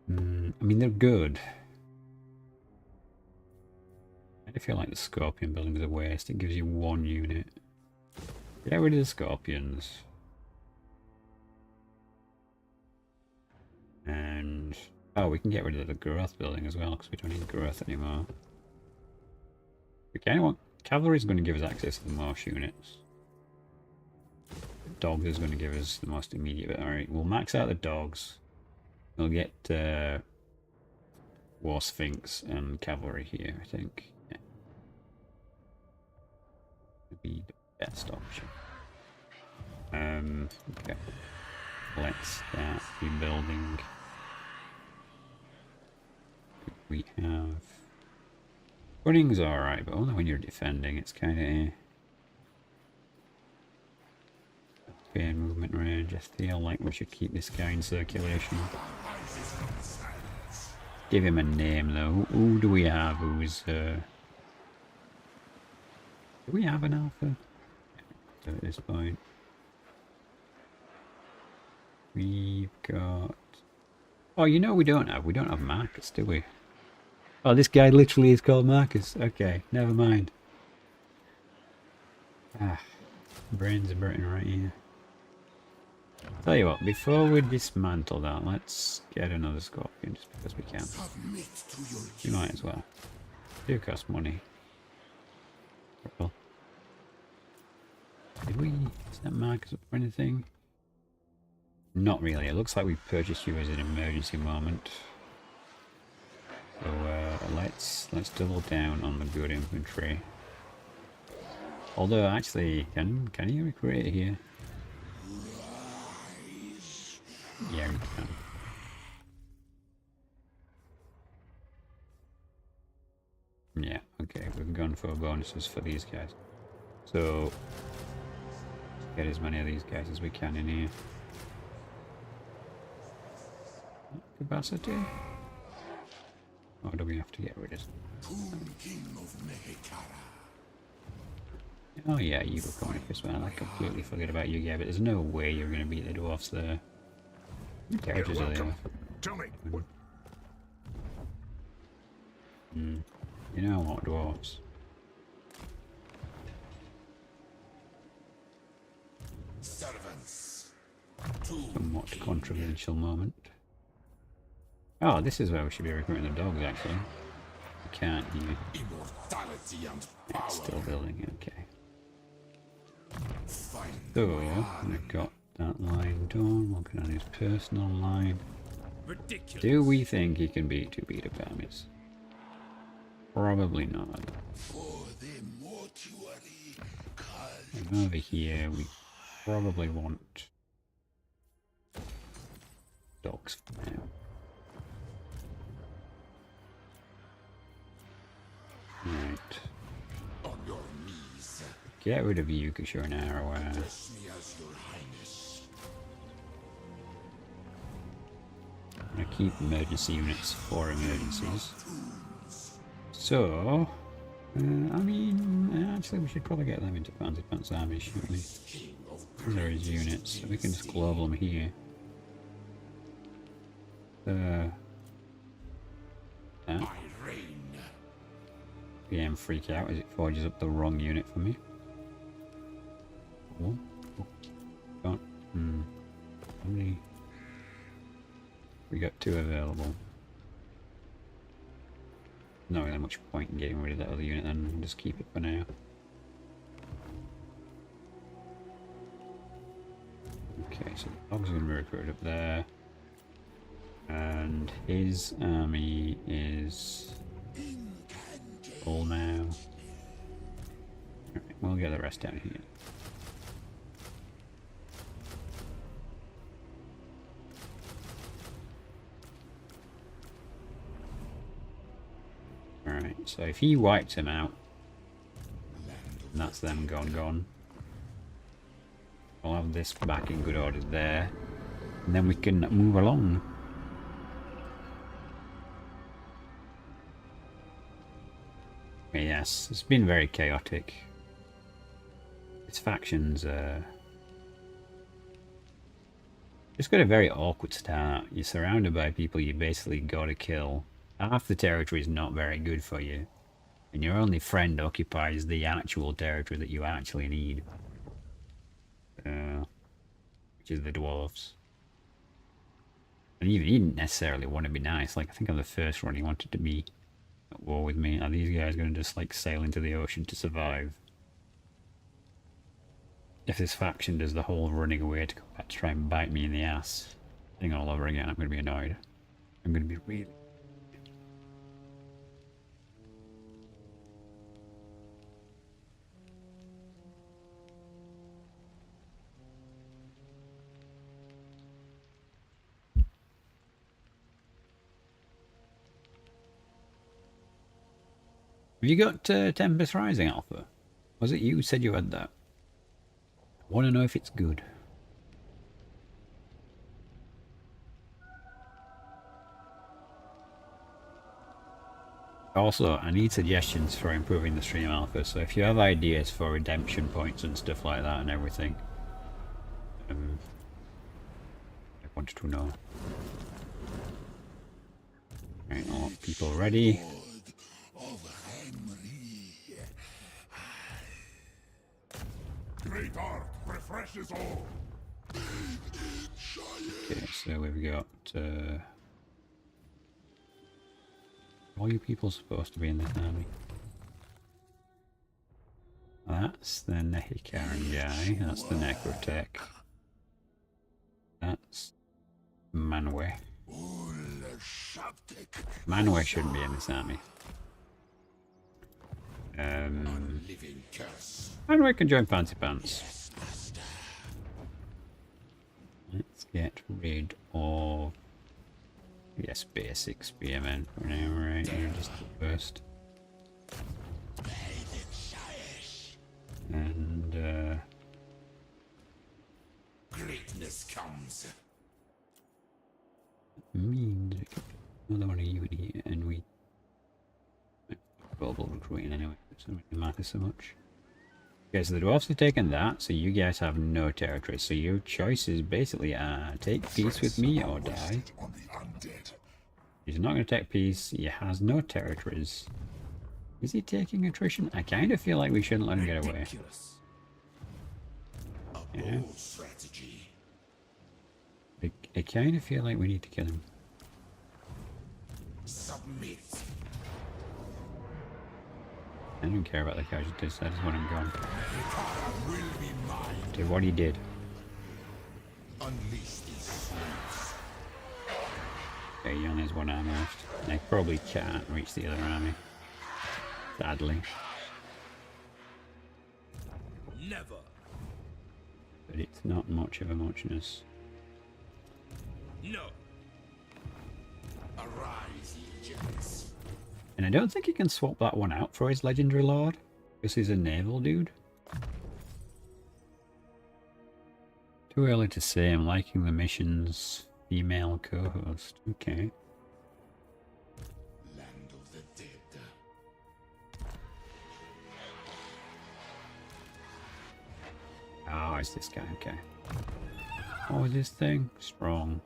I mean, they're good. I feel like the Scorpion building is a waste. It gives you 1 unit. Get rid of the Scorpions. And... oh, we can get rid of the growth building as well, because we don't need growth anymore. We kind of want... cavalry is going to give us access to the most units. Dogs is going to give us the most immediate bit. Alright, we'll max out the dogs. We'll get War Sphinx and cavalry here, I think. Yeah. Would be the best option. Okay. Let's start rebuilding. We have... running's alright, but only when you're defending. It's kind of... okay, movement range. I feel like we should keep this guy in circulation. Give him a name though. Who do we have who's... do we have an alpha? At this point. We've got... oh, you know we don't have? We don't have Marcus, do we? Oh, this guy literally is called Marcus. Okay, never mind. Ah, brains are burning right here. Tell you what, before we dismantle that, let's get another Scorpion just because we can. We might as well. Do cost money. Well, did we set Marcus up for anything? Not really. It looks like we purchased you as an emergency moment. So let's double down on the good infantry. Although actually, can you recruit it here? Yeah, we can. Yeah, okay, we've gone for bonuses for these guys. So get as many of these guys as we can in here. Capacity? Or do we have to get rid of oh yeah, you were coming up this one. I completely forget about you, yeah, but there's no way you're going to beat the dwarfs there. What characters are they? Tell me. You know what, dwarfs? Servants. Somewhat controversial moment. Oh, this is where we should be recruiting the dogs, actually. We can't here. Immortality and power. It's still building, okay. So, we've got that line done. Working on his personal line. Ridiculous. Do we think he can beat 2 beta armies? Probably not. For the mortuary cult. And over here, we probably want dogs for now. Right. On your knees. Get rid of you because you're an arrow. Bless me as your highness. I'm going to keep emergency units for emergencies. So, I mean, actually we should probably get them into Fancy Pants Army, shouldn't we? These are his units, so we can just global them here. That. PM freak out as it forges up the wrong unit for me. Oh, can't. How many? We got 2 available. Not really much point in getting rid of that other unit then, we'll just keep it for now. Okay, so the dogs are going to be recruited up there. And his army is full now. Alright, we'll get the rest down here. Alright, so if he wipes him out, and that's them gone. I'll have this back in good order there, and then we can move along. Yes, it's been very chaotic. Its factions just got a very awkward start. You're surrounded by people you basically gotta kill. Half the territory is not very good for you. And your only friend occupies the actual territory that you actually need. Which is the dwarves. And even he didn't necessarily want to be nice. Like, I think on the first run he wanted to be at war with me. Are these guys going to just, like, sail into the ocean to survive? If this faction does the whole running away to come back to try and bite me in the ass thing all over again, I'm going to be annoyed. I'm going to be really... Have you got Tempest Rising Alpha? Was it you who said you had that? I want to know if it's good. Also, I need suggestions for improving the stream alpha, so if you have ideas for redemption points and stuff like that and everything, I wanted to know. Right, all people ready. Great art refreshes all. Okay, so we've got all you people supposed to be in this army. That's the Nehikaran guy, that's the Necrotech. That's Manwe. Manwe shouldn't be in this army. Manwe can join Fancy Pants. Let's get rid of... Yes, basic spearmen for now, right? You're just the first. And, Greatness comes. means we could put another one of you in here, and we... global recruiting anyway, so it doesn't matter so much. Okay, so the dwarves have taken that, so you guys have no territory. So your choice is basically take peace with me or die. He's not going to take peace. He has no territories. Is he taking attrition? I kind of feel like we shouldn't let him get away. Yeah. I kind of feel like we need to kill him. Submit. I don't care about the casualties, I just want him gone. Do what he did. Okay, he only has one army left. And I probably can't reach the other army. Sadly. Never. But it's not much of a muchness. No. Arise, legions. And I don't think he can swap that one out for his legendary lord. Because he's a naval dude. Too early to say. I'm liking the mission's female co-host. Okay. Land of the dead. Oh, it's this guy. Okay. Oh, this thing? Strong.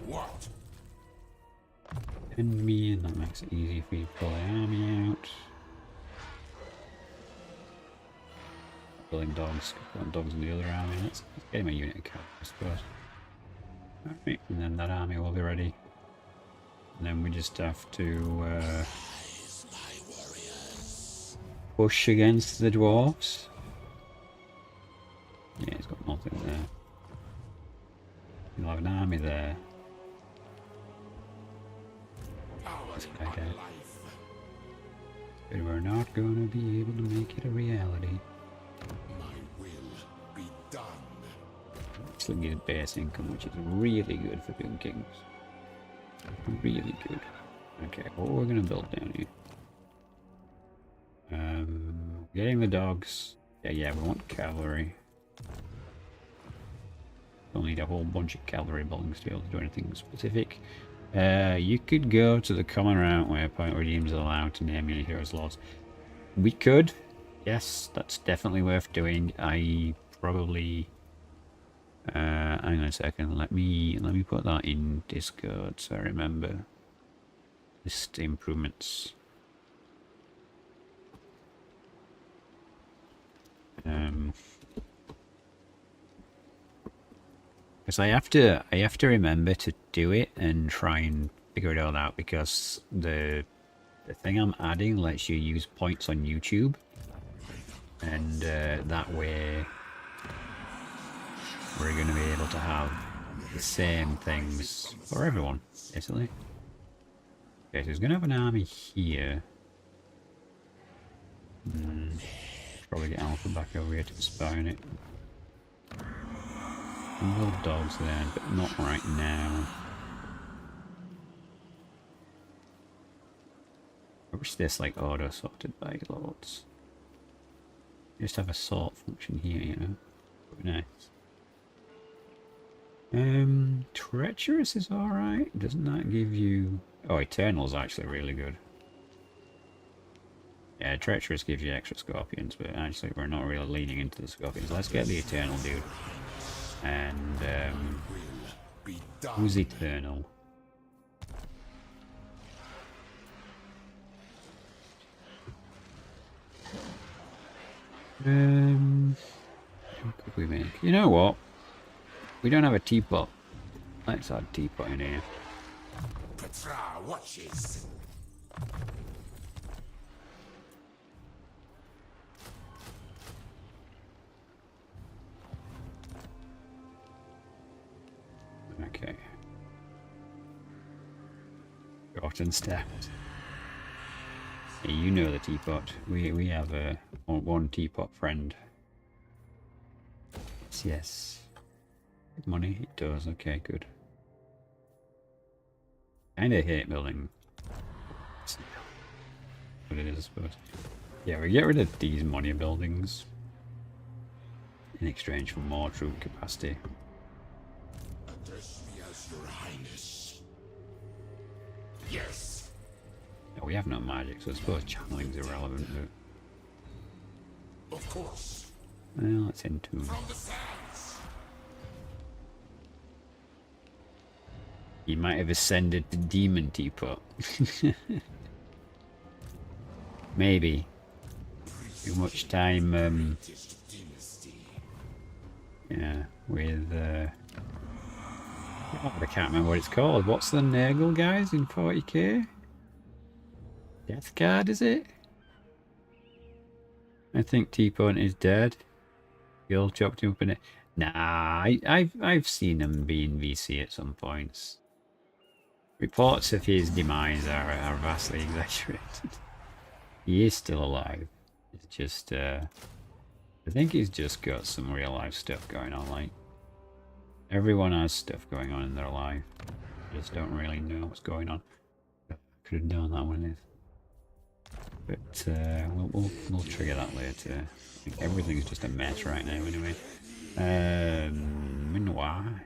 What? Enemy, and that makes it easy for you to pull the army out. Pulling dogs, pulling dogs in the other army. Let's get him a unit of cavalry, I suppose. Alright, and then that army will be ready. And then we just have to push against the dwarves. Yeah, he's got nothing there. He'll have an army there. This guy dead. But we're not gonna be able to make it a reality. My will be done. Actually get base income, which is really good for doing kings. Really good. Okay, what we're gonna build down here. Getting the dogs. Yeah, we want cavalry. We'll need a whole bunch of cavalry buildings to be able to do anything specific. You could go to the common route waypoint where DMs are allowed to name your heroes lords. We could. Yes, that's definitely worth doing. I probably... hang on a second. Let me put that in Discord so I remember. List improvements. Because I have to remember to do it and try and figure it all out, because the thing I'm adding lets you use points on YouTube, and that way we're going to be able to have the same things for everyone, basically. Okay, so he's going to have an army here. Probably get Alpha back over here to spy on it. Little dogs there, but not right now. I wish this like auto sorted by lords. Just have a sort function here, you know. Pretty nice. Treacherous is alright. Doesn't that give you... Oh, Eternal's actually really good. Yeah, Treacherous gives you extra Scorpions, but actually we're not really leaning into the Scorpions. Let's get the Eternal dude. And, who's Eternal? Who could we make? You know what? We don't have a teapot. Let's add teapot in here. Petra watches. Okay. Rotten steps. Hey, you know the teapot. We have a one teapot friend. Yes. Money? It does. Okay, good. Kinda hate building. What it is, I suppose. Yeah, we get rid of these money buildings in exchange for more troop capacity. Address me as your highness. Yes. No, we have no magic, so I suppose channeling's irrelevant, but... Of course. Well, it's into... From the sands. He might have ascended to Demon Teapot. Maybe. Too much time, yeah, with, oh, I can't remember what it's called. What's the Nurgle guys in 40k? Death Guard, is it? I think T-Point is dead. Gil chopped him up in it. Nah, I've seen him be in VC at some points. Reports of his demise are vastly exaggerated. He is still alive. It's just, I think he's just got some real life stuff going on. Like, everyone has stuff going on in their life. Just don't really know what's going on. Could have known that one is. But we'll trigger that later. I think everything's just a mess right now anyway. Minoir.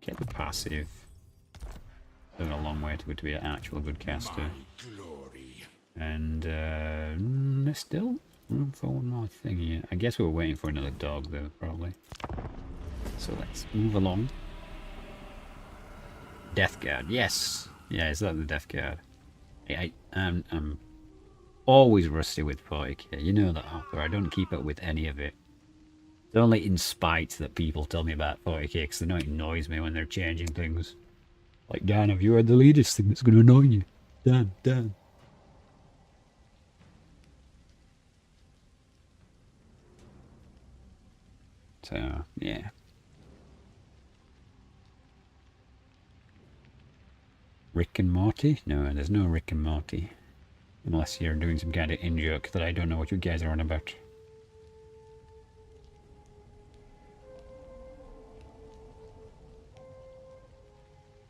Get the passive. Still got a long way to go to be an actual good caster. And there's still room for one more thing here. I guess we were waiting for another dog though, probably. So let's move along. Death Guard, yes! Yeah, is that the Death Guard? I'm always rusty with 40k. You know that, Arthur. I don't keep up with any of it. It's only in spite that people tell me about 40k, because they know it annoys me when they're changing things. Like, Dan, have you heard the latest thing that's going to annoy you? Dan. So, yeah. Rick and Morty? No, there's no Rick and Morty. Unless you're doing some kind of in-joke that I don't know what you guys are on about.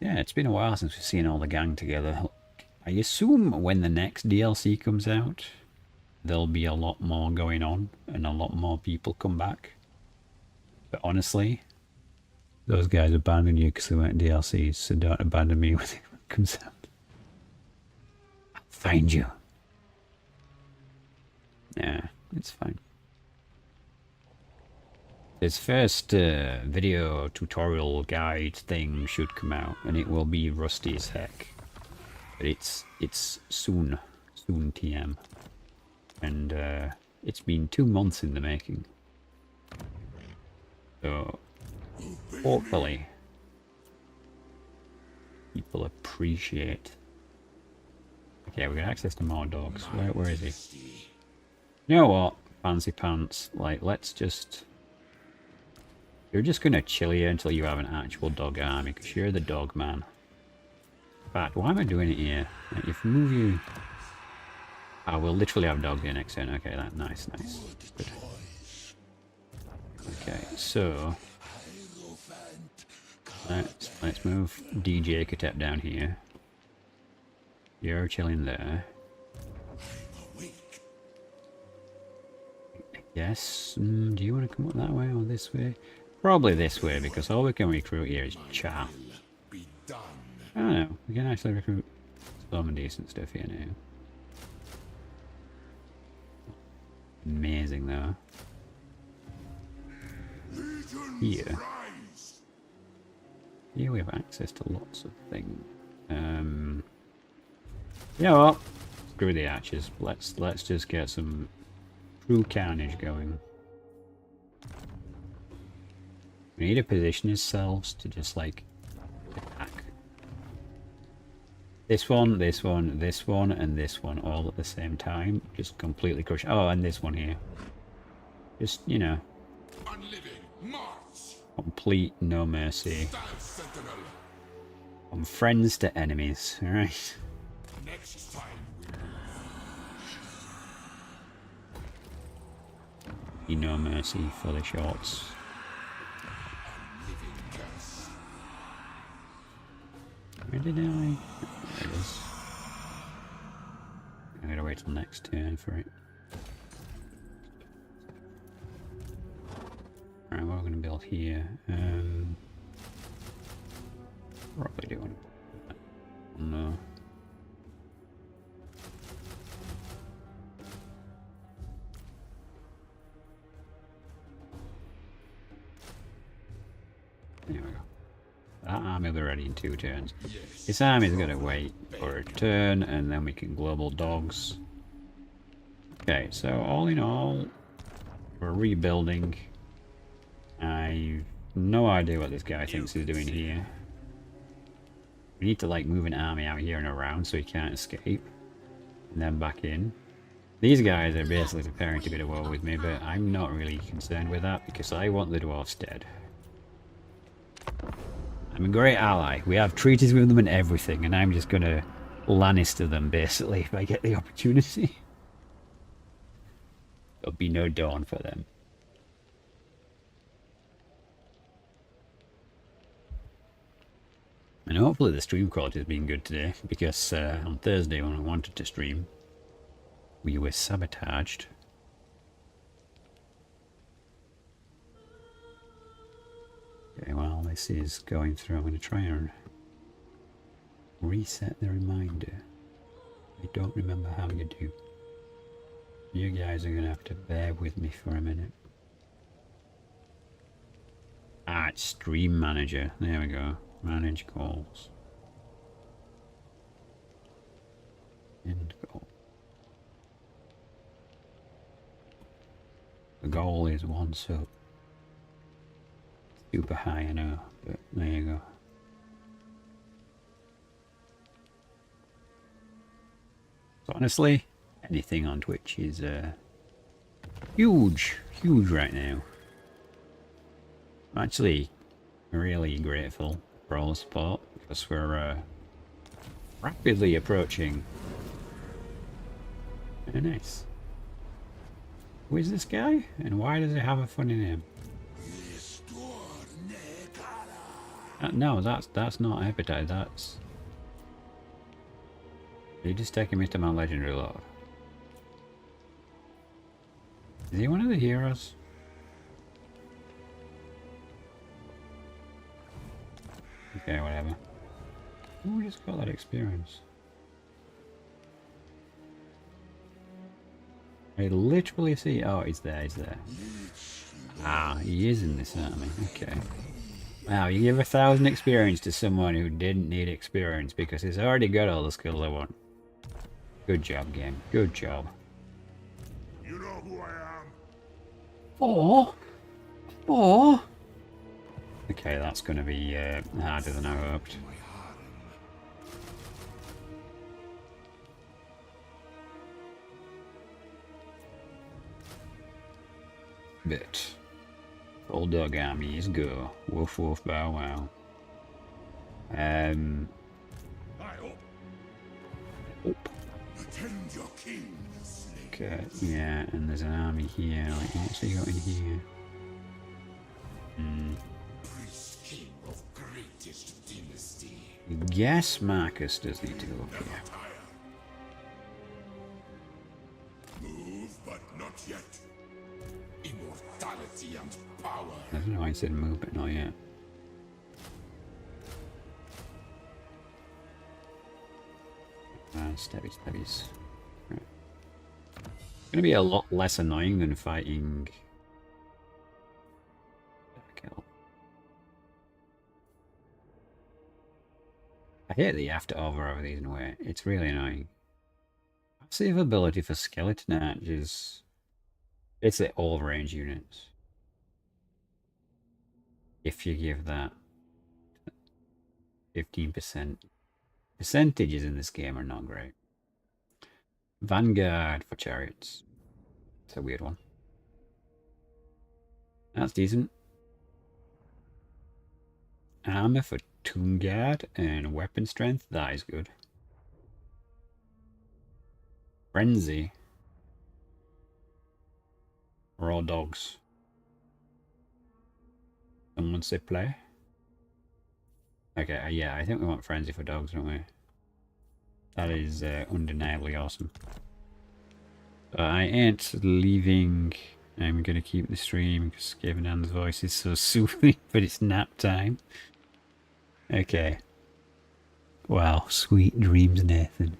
Yeah, it's been a while since we've seen all the gang together. I assume when the next DLC comes out, there'll be a lot more going on and a lot more people come back. But honestly, Those guys abandoned you because they weren't DLCs, so don't abandon me when it comes out. I'll find you. Yeah, it's fine. His first video tutorial guide thing should come out, and it will be rusty as heck. But it's soon TM, and it's been 2 months in the making. So hopefully people appreciate. Okay, we got access to more dogs. Where is he? You know what, fancy pants? Like, let's just. You're just gonna chill here until you have an actual dog army, because you're the dog man. In fact, why am I doing it here? Like, if we move you... Oh, we'll literally have dogs here next turn. Okay, that's nice. Good. Okay, so... Let's move DJ Khatep down here. You're chilling there. Yes. Do you want to come up that way or this way? Probably this way, because all we can recruit here is chaff. I don't know. We can actually recruit some decent stuff here now. Amazing though. Here we have access to lots of things. Yeah, well, screw the archers. Let's just get some true carnage going. We need to position ourselves to just like attack. This one, and this one all at the same time. Just completely crush. Oh, and this one here. Just, you know. Complete no mercy. From friends to enemies, alright? Next time No mercy for the shorts. Where did I? There it is. I gotta wait till next turn for it. Alright, what we're gonna build here. Probably do want to put that on there. There we go. That army will be ready in 2 turns. This army's gonna wait for a turn, and then we can global dogs. Okay, so all in all, we're rebuilding. I've no idea what this guy thinks he's doing here. We need to like move an army out here and around so he can't escape. And then back in. These guys are basically preparing to go to war with me, but I'm not really concerned with that because I want the dwarfs dead. I'm a great ally. We have treaties with them and everything, and I'm just gonna Lannister them basically if I get the opportunity. There'll be no dawn for them. And hopefully the stream quality has been good today, because on Thursday when I wanted to stream, we were sabotaged. Okay, well this is going through. I'm going to try and reset the reminder. I don't remember how you do. You guys are going to have to bear with me for a minute. Ah, it's Stream Manager. There we go. Manage calls. End goal. The goal is 1 sub. Super high, I know, but there you go. So honestly, anything on Twitch is huge right now. I'm actually really grateful for all the support, because we're rapidly approaching. Very nice. Who is this guy, and why does he have a funny name? No, that's not appetite. That's. Are you just taking me to my legendary lord? Is he one of the heroes? Okay, whatever. Oh, we just got that experience. I literally see... Oh, he's there, he's there. Ah, he is in this army. Okay. Wow, you give 1,000 experience to someone who didn't need experience because he's already got all the skills I want. Good job, game. Good job. You know who I am? 4? 4? Okay, that's going to be harder than I hoped. But full dog armies go. Woof woof bow wow. I hope. Oop. Attend your king, slave. Okay, yeah, and there's an army here. Like, what's he got in here? Priest king of greatest dynasty. Yes, Marcus does need to go up here. Move, but not yet. Immortality and power. I don't know why I said move, but not yet. Stabby stabbies. Right. It's gonna be a lot less annoying than fighting. Kill. I hate the after over these in a way. It's really annoying. Passive ability for skeleton archers. It's at all range units. If you give that 15%. Percentages in this game are not great. Vanguard for chariots. It's a weird one. That's decent. Armor for tomb guard and weapon strength. That is good. Frenzy. Raw dogs. Someone say play. Okay, yeah, I think we want Frenzy for dogs, don't we? That is undeniably awesome. I ain't leaving. I'm going to keep the stream because Gavin Ann's voice is so soothing, but it's nap time. Okay. Wow, sweet dreams, Nathan.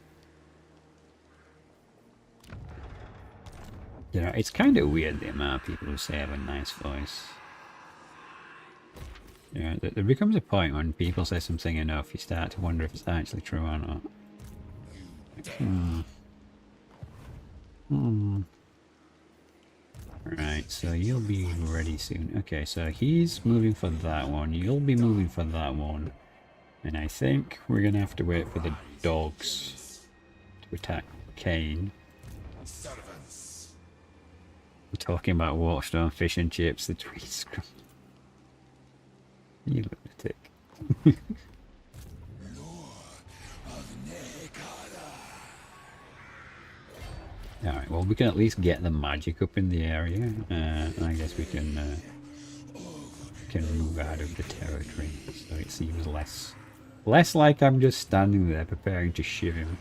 You know, it's kind of weird the amount of people who say I have a nice voice. Yeah, there becomes a point when people say something enough, you start to wonder if it's actually true or not. Right, so you'll be ready soon. Okay, so he's moving for that one, you'll be moving for that one. And I think we're going to have to wait for the dogs to attack Kane. Servants. We're talking about Waterstone fish and chips, the tree scrum. You lunatic. Alright, well we can at least get the magic up in the area. I guess we can move out of the territory, so it seems less like I'm just standing there preparing to shiv him.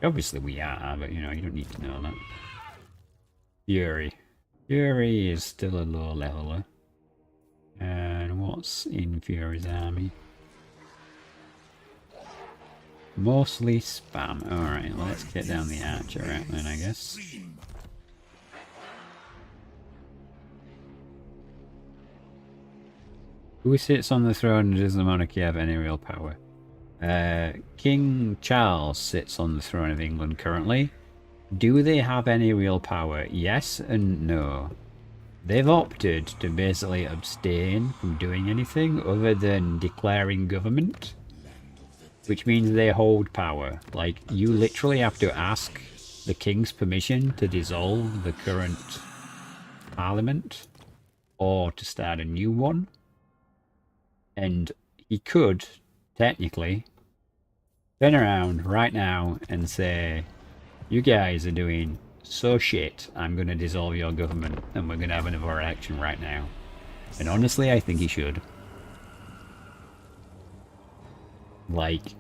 Obviously we are, but you know, you don't need to know that. Fury. Fury is still a low leveler. And what's in Fury's army? Mostly spam. Alright, let's get down the archer route then, I guess. Who sits on the throne and does the monarchy have any real power? King Charles sits on the throne of England currently. Do they have any real power? Yes and no. They've opted to basically abstain from doing anything other than declaring government, which means they hold power. Like, you literally have to ask the king's permission to dissolve the current parliament or to start a new one. And he could, technically, turn around right now and say, you guys are doing so shit, I'm going to dissolve your government and we're going to have another election right now. And honestly, I think he should. Like,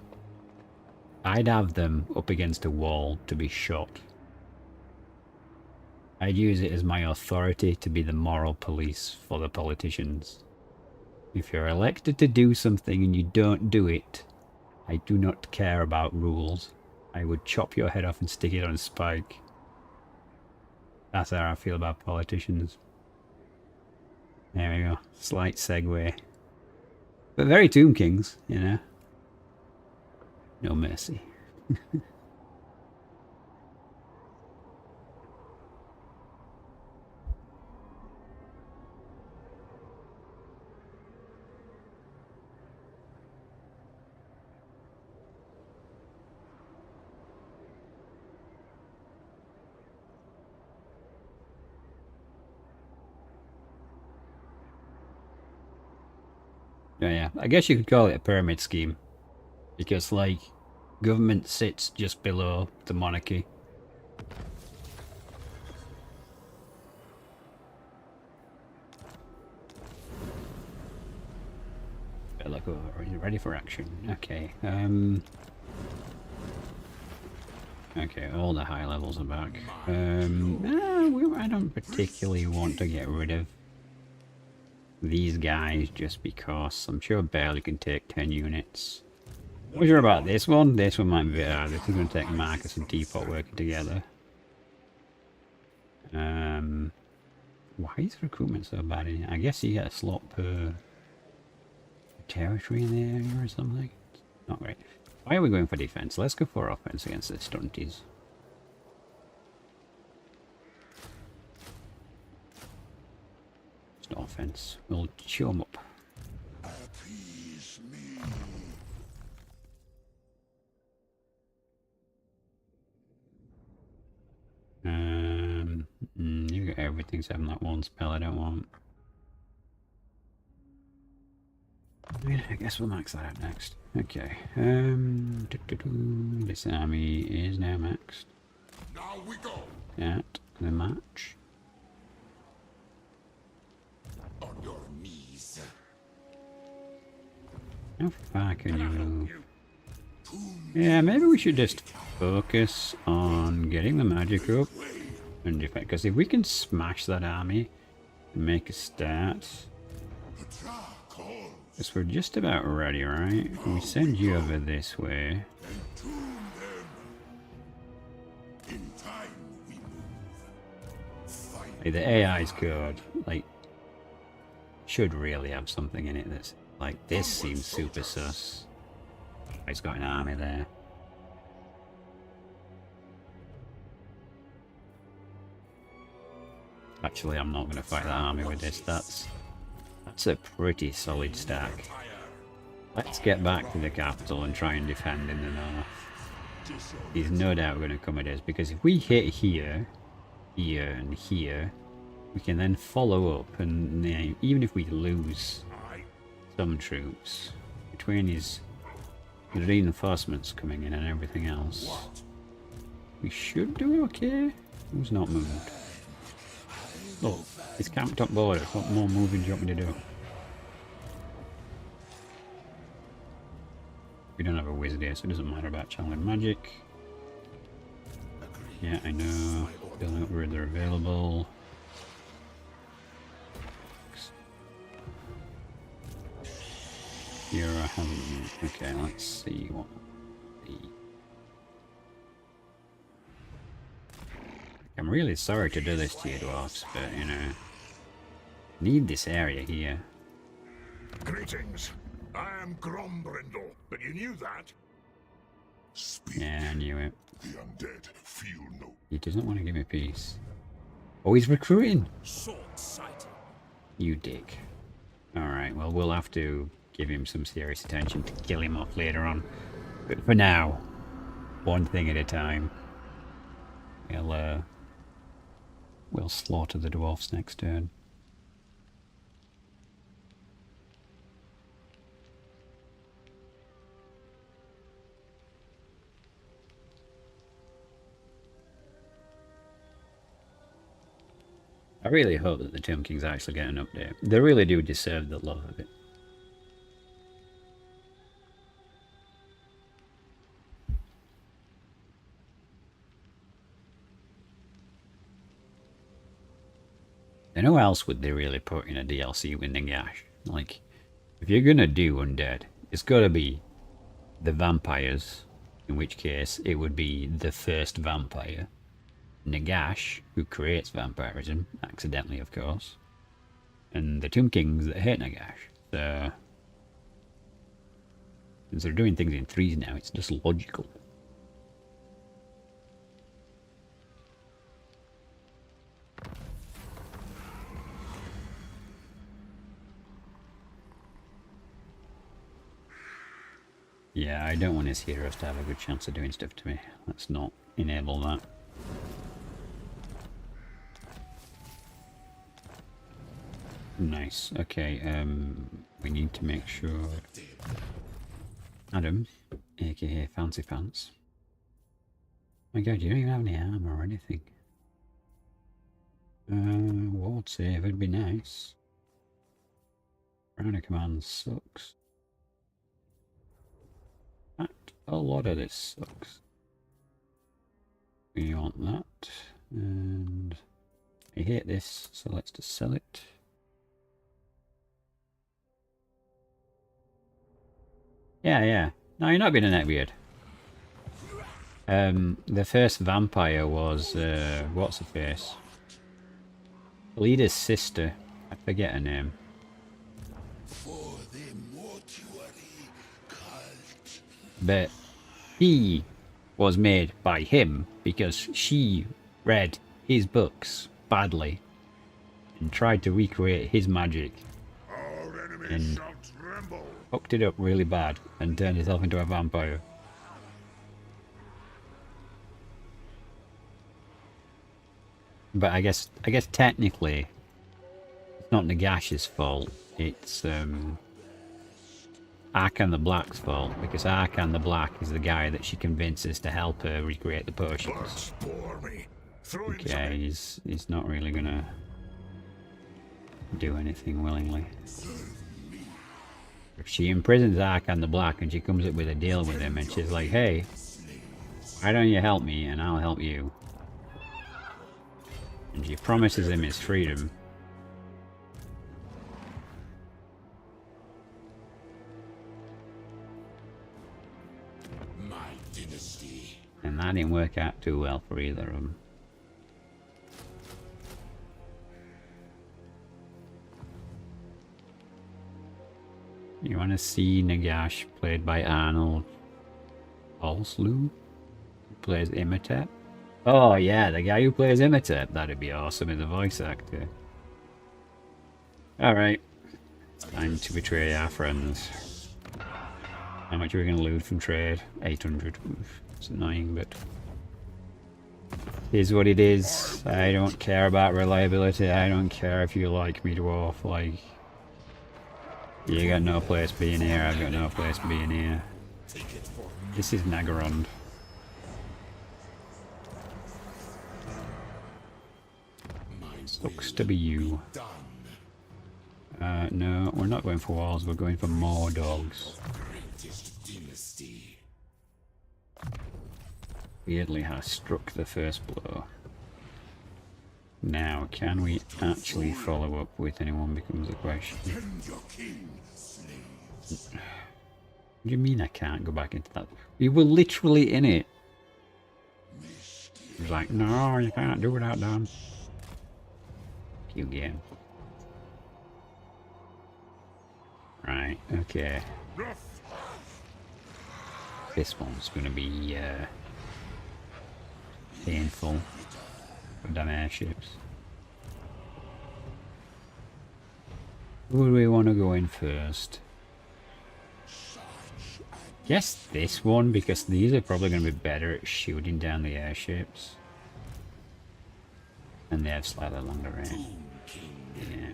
I'd have them up against a wall to be shot. I'd use it as my authority to be the moral police for the politicians. If you're elected to do something and you don't do it, I do not care about rules. I would chop your head off and stick it on a spike. That's how I feel about politicians. There we go. Slight segue. But very Tomb Kings, you know. No mercy. Yeah, I guess you could call it a pyramid scheme. Because, like, government sits just below the monarchy. Look over, ready for action. Okay, okay, all the high levels are back. I don't particularly want to get rid of these guys just because I'm sure barely can take 10 units. Not sure about this one. This one might be hard. This is going to take Marcus and Teapot working together. Why is recruitment so bad in here? I guess you get a slot per territory in the area or something. Not great. Why are we going for defense? Let's go for offense against the stunties. It's not offense. We'll chew them up. Appease me. You got everything except that one spell I don't want. I guess we'll max that out next. Okay. This army is now maxed. Now we go. At the match. On your knees. How far can you move? Yeah, maybe we should just focus on getting the magic up and defend. Because if we can smash that army and make a start, because we're just about ready, right? We send you over this way. Like, the AI's good. Like, should really have something in it that's like, this seems super sus. He's got an army there. Actually, I'm not going to fight that army with this. That's a pretty solid stack. Let's get back to the capital and try and defend in the north. He's no doubt going to come at us, because if we hit here, here, and here, we can then follow up, and even if we lose some troops, between his reinforcements coming in and everything else, we should do okay. Who's not moved? Oh, it's camped up border. What more moving do you want me to do? We don't have a wizard here, so it doesn't matter about channeling magic. Yeah, I know. Building up where they're available. Here I haven't. Okay, let's see what the. I'm really sorry to do this to you, dwarfs, but you know, need this area here. Greetings. I am Grombrindle, but you knew that. Speak. Yeah, I knew it. The undead feel no. He doesn't want to give me peace. Oh, he's recruiting. Short-sighted. You dick. Alright, well, we'll have to give him some serious attention to kill him off later on. But for now, one thing at a time. We'll slaughter the dwarfs next turn. I really hope that the Tomb Kings actually get an update. They really do deserve the love of it. And who else would they really put in a DLC with Nagash? Like, If you're gonna do undead, it's gotta be the vampires, in which case it would be the first vampire, Nagash, who creates vampirism, accidentally of course, and the Tomb Kings that hate Nagash. So, since they're doing things in threes now, it's just logical. Yeah, I don't want his heroes to have a good chance of doing stuff to me. Let's not enable that. Nice. Okay, we need to make sure Adam, aka Fancy Pants. My god, you don't even have any armor or anything. Ward save would be nice. Round of command sucks. A lot of this sucks. We want that, and I hate this, so let's just sell it. Yeah. No, you're not being a neckbeard. The first vampire was, what's her face? The leader's sister. I forget her name. For the mortuary cult. But he was made by him because she read his books badly and tried to recreate his magic Our enemies and shall tremble. fucked it up really bad and turned herself into a vampire. But I guess technically it's not Nagash's fault. It's Arkan the Black's fault, because Arkan the Black is the guy that she convinces to help her recreate the potions. Okay, he's not really gonna do anything willingly. If she imprisons Arkan the Black and she comes up with a deal with him and she's like, hey, why don't you help me and I'll help you? And she promises him his freedom. My dynasty. And that didn't work out too well for either of them. You want to see Nagash played by Arnold Alslu, who plays Imhotep? Oh yeah, the guy who plays Imhotep. That'd be awesome as a voice actor. Alright. Time to betray our friends. How much are we going to loot from trade? 800. Oof, it's annoying, but... Here's what it is. I don't care about reliability. I don't care if you like me, dwarf. Like... You got no place being here, I've got no place being here. This is Nagarond. Looks to be you. No, we're not going for walls, we're going for more dogs. Weirdly has struck the first blow. Now, can we actually follow up with anyone becomes the question. What do you mean I can't go back into that? We were literally in it. He was like, no, you can't do that, Dan. You game. Right, okay. This one's gonna be painful for damn airships. Who do we want to go in first? Guess this one, because these are probably going to be better at shooting down the airships. And they have slightly longer range. Yeah.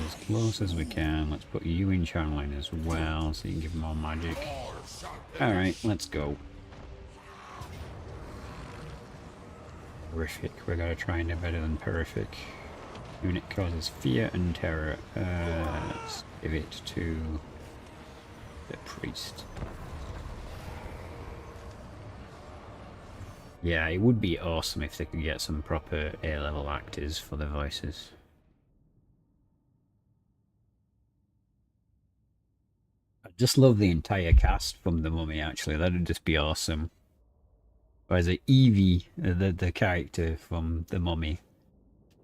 As close as we can. Let's put you in channeling as well, so you can give them more magic. Alright, let's go. Horrific. We gotta try and do better than horrific. Unit causes fear and terror. Let's give it to the priest. Yeah, it would be awesome if they could get some proper A-level actors for the voices. I just love the entire cast from The Mummy, actually. That'd just be awesome. Or is it Evie, the character from The Mummy?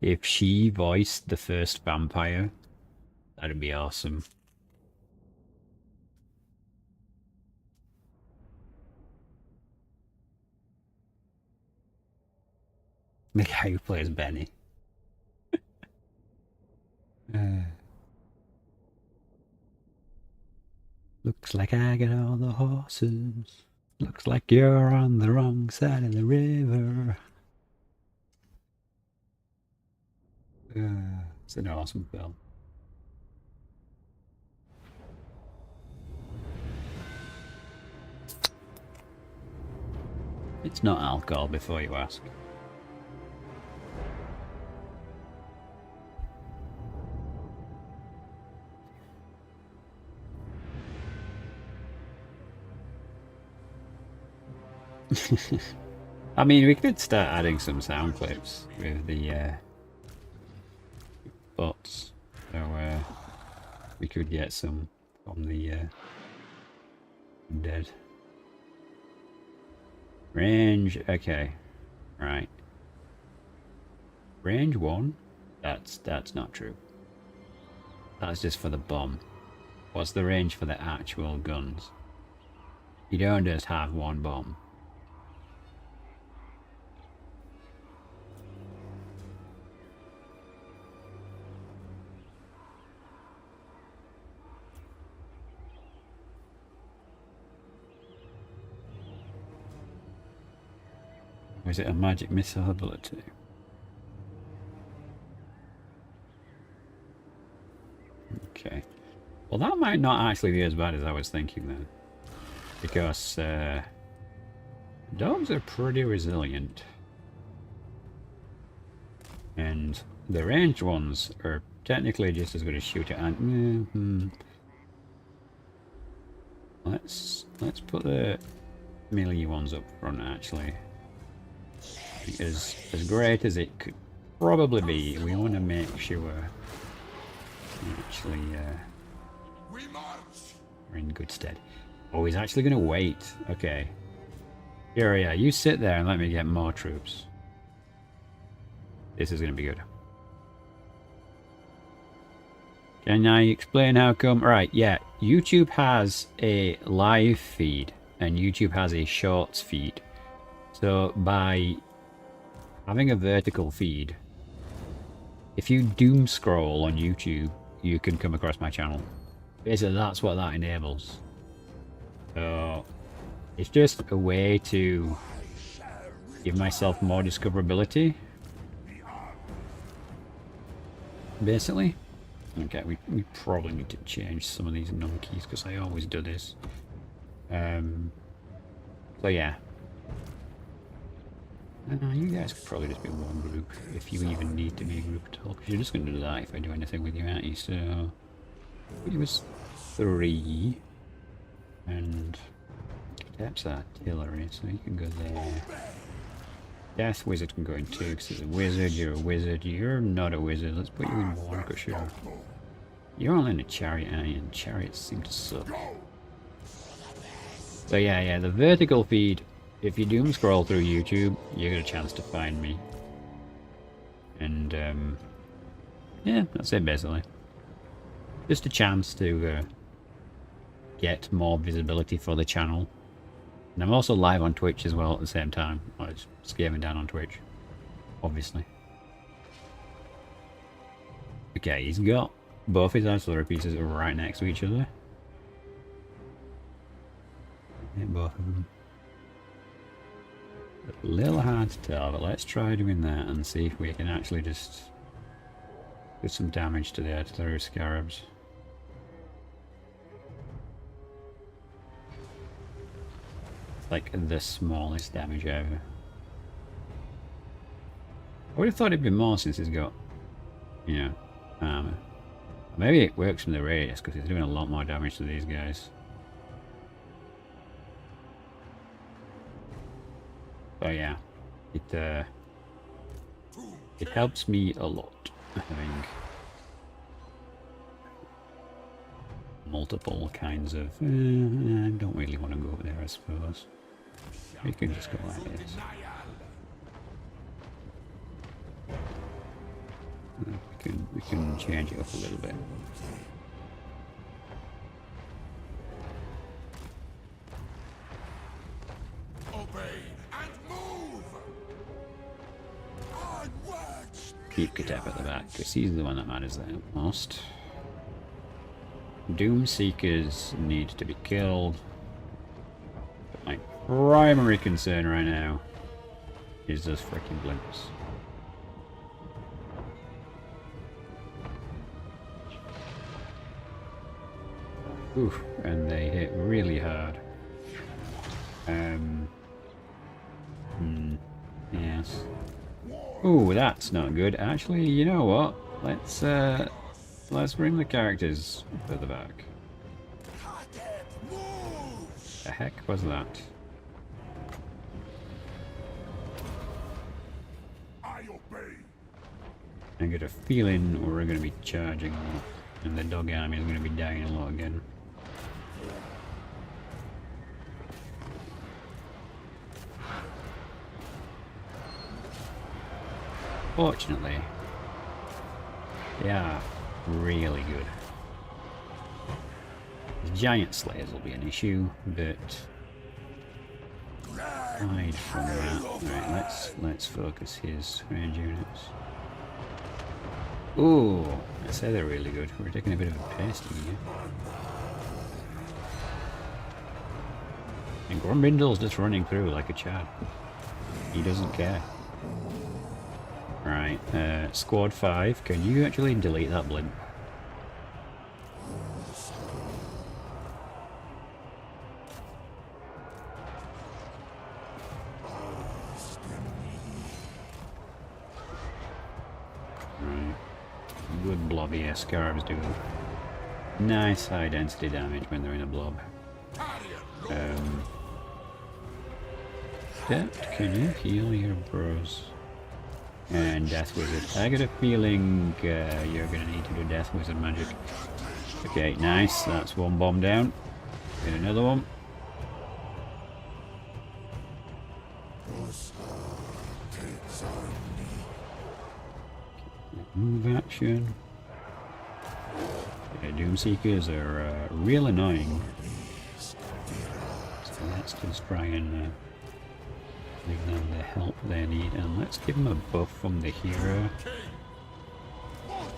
If she voiced the first vampire, that'd be awesome. The guy who plays Benny. Looks like I got all the horses. Looks like you're on the wrong side of the river. It's an awesome film. It's not alcohol, before you ask. I mean, we could start adding some sound clips with the bots, so we could get some from the dead. Range, okay, right. Range 1? That's not true. That's just for the bomb. What's the range for the actual guns? You don't just have one bomb. Or is it a magic missile ability? Okay. Well, that might not actually be as bad as I was thinking then. Because dogs are pretty resilient. And the ranged ones are technically just as good as shooter and let's put the melee ones up front actually. Because as great as it could probably be, we want to make sure we actually we're in good stead. Oh, he's actually going to wait. Okay. Yeah, you sit there and let me get more troops. This is going to be good. Can I explain how come? Right, yeah. YouTube has a live feed and YouTube has a shorts feed. So by having a vertical feed, if you doom scroll on YouTube, you can come across my channel. Basically, that's what that enables. So it's just a way to give myself more discoverability. Basically. Okay, we probably need to change some of these num keys because I always do this. So yeah. You guys could probably just be one group if you even need to be a group at all, because you're just going to do that if I do anything with you, aren't you? So it was 3, and Khatep's artillery, so you can go there. Death Wizard can go in 2 because he's a wizard. You're a wizard. You're not a wizard. Let's put you in 1 because you're only in a chariot, and chariots seem to suck. So yeah, the vertical feed. If you doom scroll through YouTube, you get a chance to find me. And yeah, that's it basically. Just a chance to get more visibility for the channel. And I'm also live on Twitch as well at the same time. I was scaling down on Twitch, obviously. Okay, he's got both his artillery pieces right next to each other. Hit both of them. A little hard to tell, but let's try doing that and see if we can actually just do some damage to the artillery scarabs. It's like the smallest damage ever. I would have thought it'd be more since he's got, you know, armor. Maybe it works from the radius because he's doing a lot more damage to these guys. So yeah, it helps me a lot, I think. multiple kinds of... I don't really want to go up there, I suppose. We can just go like this. We can change it up a little bit. Obey and move. Onwards. Keep Khatep at the back, because he's the one that matters the most. Doom Seekers need to be killed. But my primary concern right now is those freaking blimps. Oof, and they hit really hard. Yes. Ooh, that's not good. Actually, you know what? Let's bring the characters further back. Khatep moves. The heck was that? I obey. I get a feeling we're going to be charging, and the dog army is going to be dying a lot again. Fortunately, they are really good. The giant slayers will be an issue, but aside from that, right, let's focus his range units. Ooh, I say they're really good. We're taking a bit of a pasting here. And Grumbindle's just running through like a chad. He doesn't care. Right, squad 5, can you actually delete that blimp? Right, good blobby scarves do nice high density damage when they're in a blob. Depth, can you heal your bros? And Death Wizard. I get a feeling you're going to need to do Death Wizard magic. Okay, nice. That's one bomb down. Get another one. Move action. Yeah, Doomseekers are real annoying. So let's just try and give them the help they need, and let's give them a buff from the hero.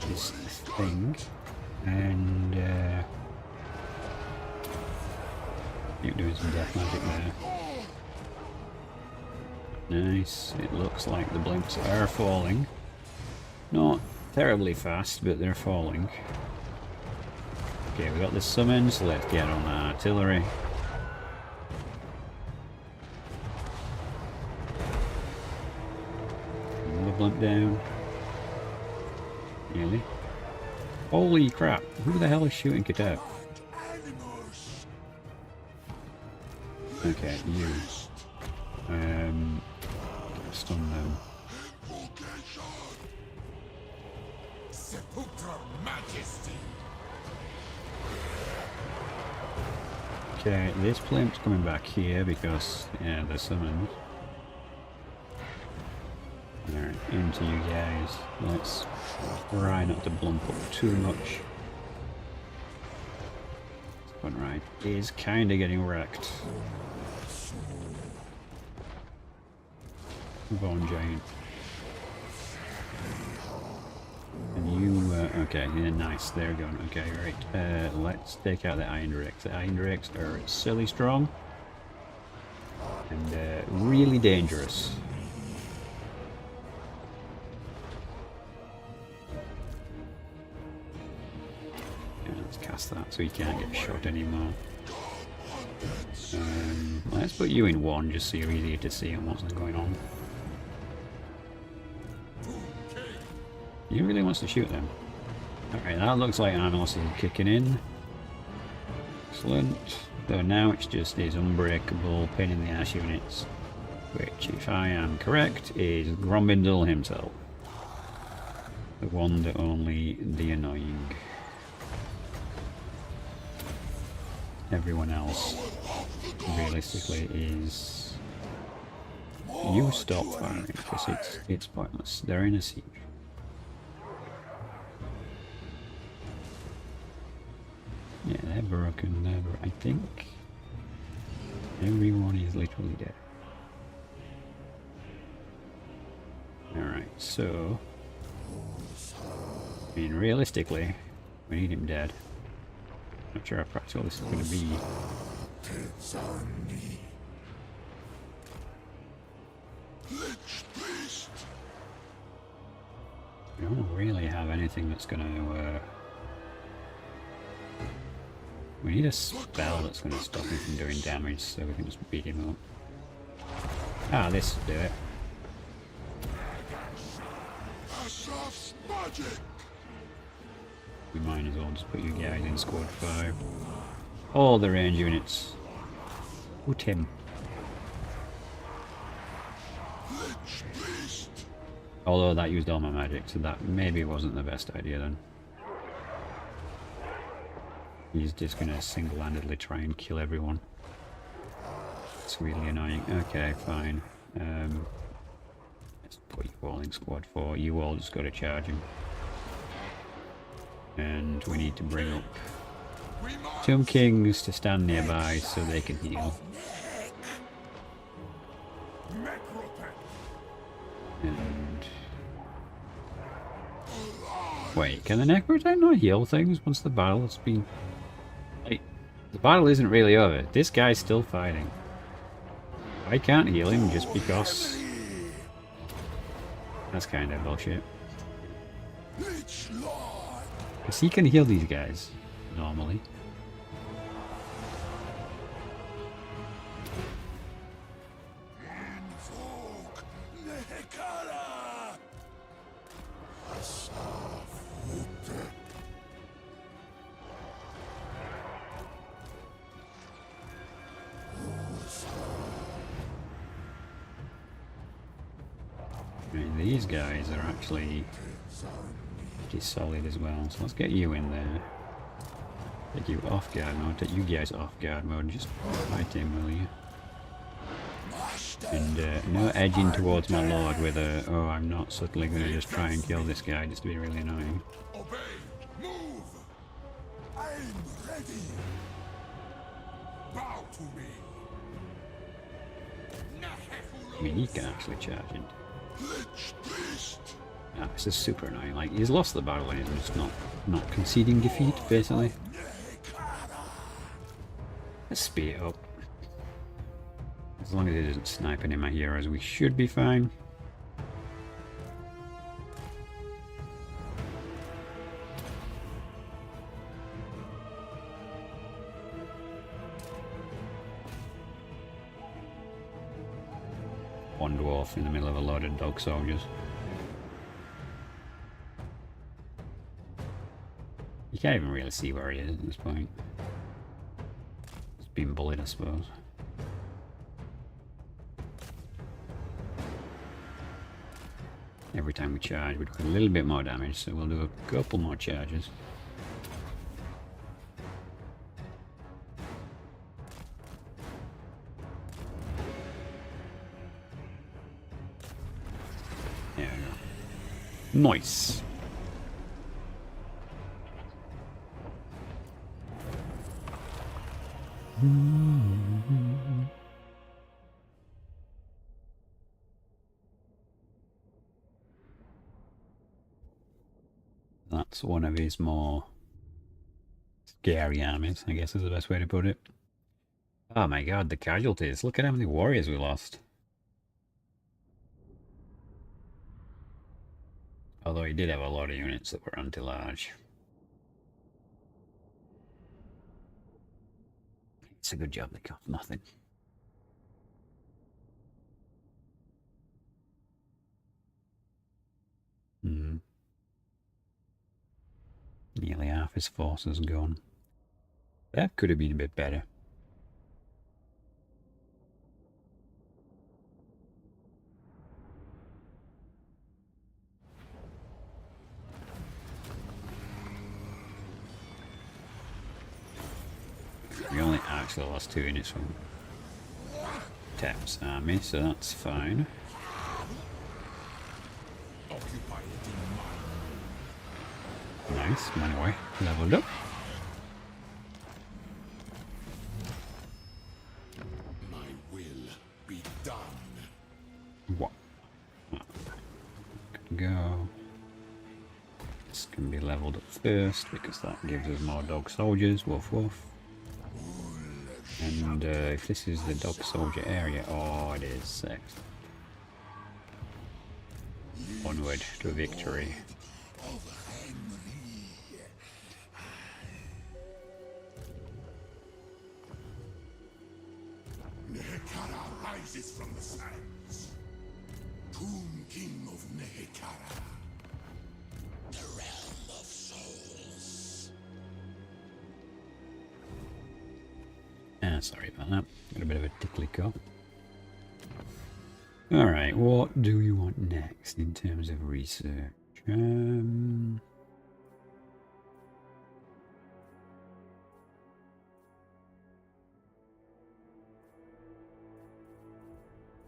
This thing, and keep doing some death magic there. Nice. It looks like the blimps are falling. Not terribly fast, but they're falling. Okay, we got this summon, so let's get on the artillery. Blimp down. Nearly. Holy crap, who the hell is shooting Khatep? Okay, you. Stun them. Okay, this blimp's coming back here because, yeah, they're summoned. Alright, into you guys. Let's try not to blump up too much. One right is kinda getting wrecked. Bone giant. And you, okay, yeah, nice, they're going, okay, right. Let's take out the Iron Drakes. The Iron Drakes are silly strong. And really dangerous. That so he can't get shot anymore. Let's put you in one just so you're easier to see and what's going on. He really wants to shoot them. Alright, that looks like Animals is kicking in. Excellent. So now it's just his unbreakable pain in the ass units, which, if I am correct, is Grumbindle himself. The one, the only, the annoying. everyone else realistically is you stop firing because it's pointless. They're in a siege. Yeah, they're broken. I think everyone is literally dead. Alright, so I mean, realistically, we need him dead. Not sure how practical this is going to be. We don't really have anything that's going to... we need a spell that's going to stop him from doing damage so we can just beat him up. Ah, this will do it. We might as well just put you guys in squad 5. All the range units. Put him. Although that used all my magic, so that maybe wasn't the best idea then. He's just gonna single-handedly try and kill everyone. It's really annoying. Okay, fine. Let's put you all in squad 4. You all just gotta charge him. And we need to bring up Tomb Kings to stand nearby so they can heal. And... wait, can the Necrotech not heal things once the battle has been... like, the battle isn't really over. This guy's still fighting. I can't heal him just because... that's kind of bullshit. Because he can heal these guys, normally. And these guys are actually pretty solid as well, so let's get you in there. Take you off guard mode, take you guys off guard mode, and just fight him, will you? And no edging towards my lord with a, oh, I'm not subtly going to just try and kill this guy just to be really annoying. Obey! Move! I'm ready! Bow to me! I mean, he can actually charge it. Ah, this is super annoying. Like, he's lost the battle and he's just not conceding defeat, basically. Let's speed it up. As long as it isn't sniping in my heroes, we should be fine. One dwarf in the middle of a load of dog soldiers. You can't even really see where he is at this point. He's being bullied, I suppose. Every time we charge, we do a little bit more damage, so we'll do a couple more charges. There we go. Nice. That's one of his more scary armies, I guess is the best way to put it. Oh my god, the casualties. Look at how many warriors we lost. Although he did have a lot of units that were anti-large. It's a good job they got nothing. Nearly half his force is gone. That could have been a bit better. We only actually lost 2 units from Khatep's army, so that's fine. Occupy it in Nice, Manway leveled up. my will be done. What? Go. This can be leveled up first because that gives us more dog soldiers. Woof woof. And if this is the dog soldier area, oh, it is. Excellent. Onward to victory. Nehekara rises from the sands. Tomb King of Nehekara. The realm of souls. Sorry about that. Got a bit of a tickly cough. Alright, what do you want next in terms of research?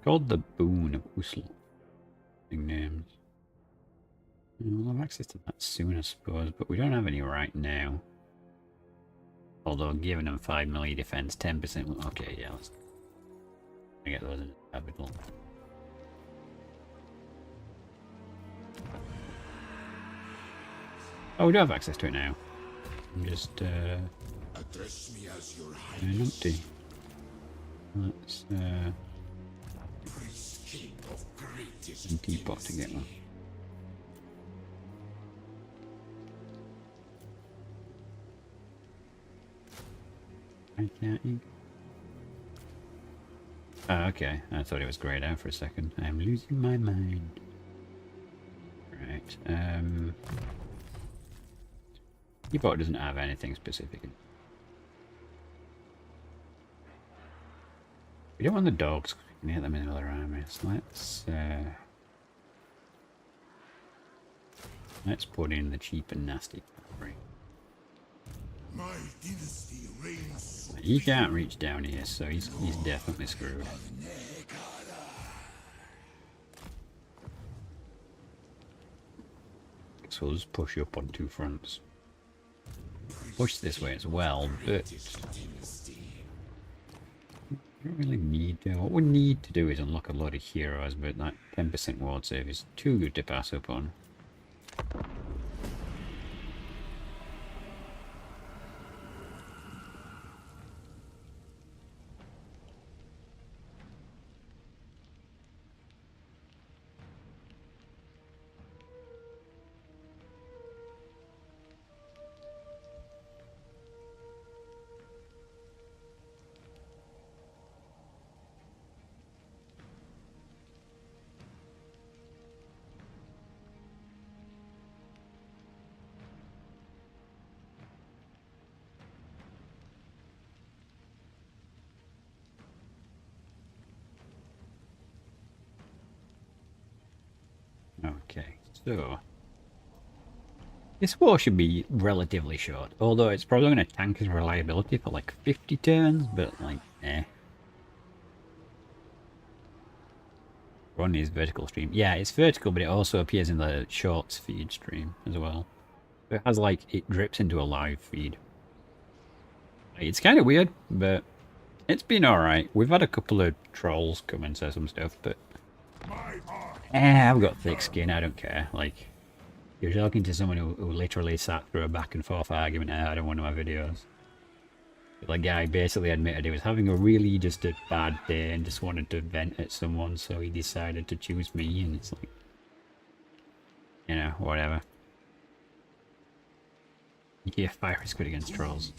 Called the Boon of Usl. Big names. We'll have access to that soon, I suppose, but we don't have any right now. Although giving them 5 melee defense, 10%. Okay, yeah, let's get those in the capital. Oh, we do have access to it now. I'm just Address me as your highness. empty. Let's Priest King of greatest some teapot to get one. I can't ink. Oh, okay. I thought it was greyed out for a second. I'm losing my mind. Right. Teapot doesn't have anything specific. We don't want the dogs. We can hit them in other armies. Let's put in the cheap and nasty cavalry. My dynasty reigns. He can't reach down here, so he's definitely screwed. So we'll just push up on 2 fronts. Push this way as well, but we don't really need to. What we need to do is unlock a lot of heroes, but that 10% ward save is too good to pass up on. Okay, so this war should be relatively short, although it's probably going to tank his reliability for like 50 turns, but like, eh. Run is vertical stream. Yeah, it's vertical, but it also appears in the shorts feed stream as well. So it has like, it drips into a live feed. It's kind of weird, but it's been alright. We've had a couple of trolls come and say some stuff, but I've got thick skin, I don't care. Like, you're talking to someone who literally sat through a back and forth argument out in one of my videos. The guy basically admitted he was having a really just a bad day and just wanted to vent at someone, so he decided to choose me, and it's like, you know, whatever. Yeah, fire is good against trolls.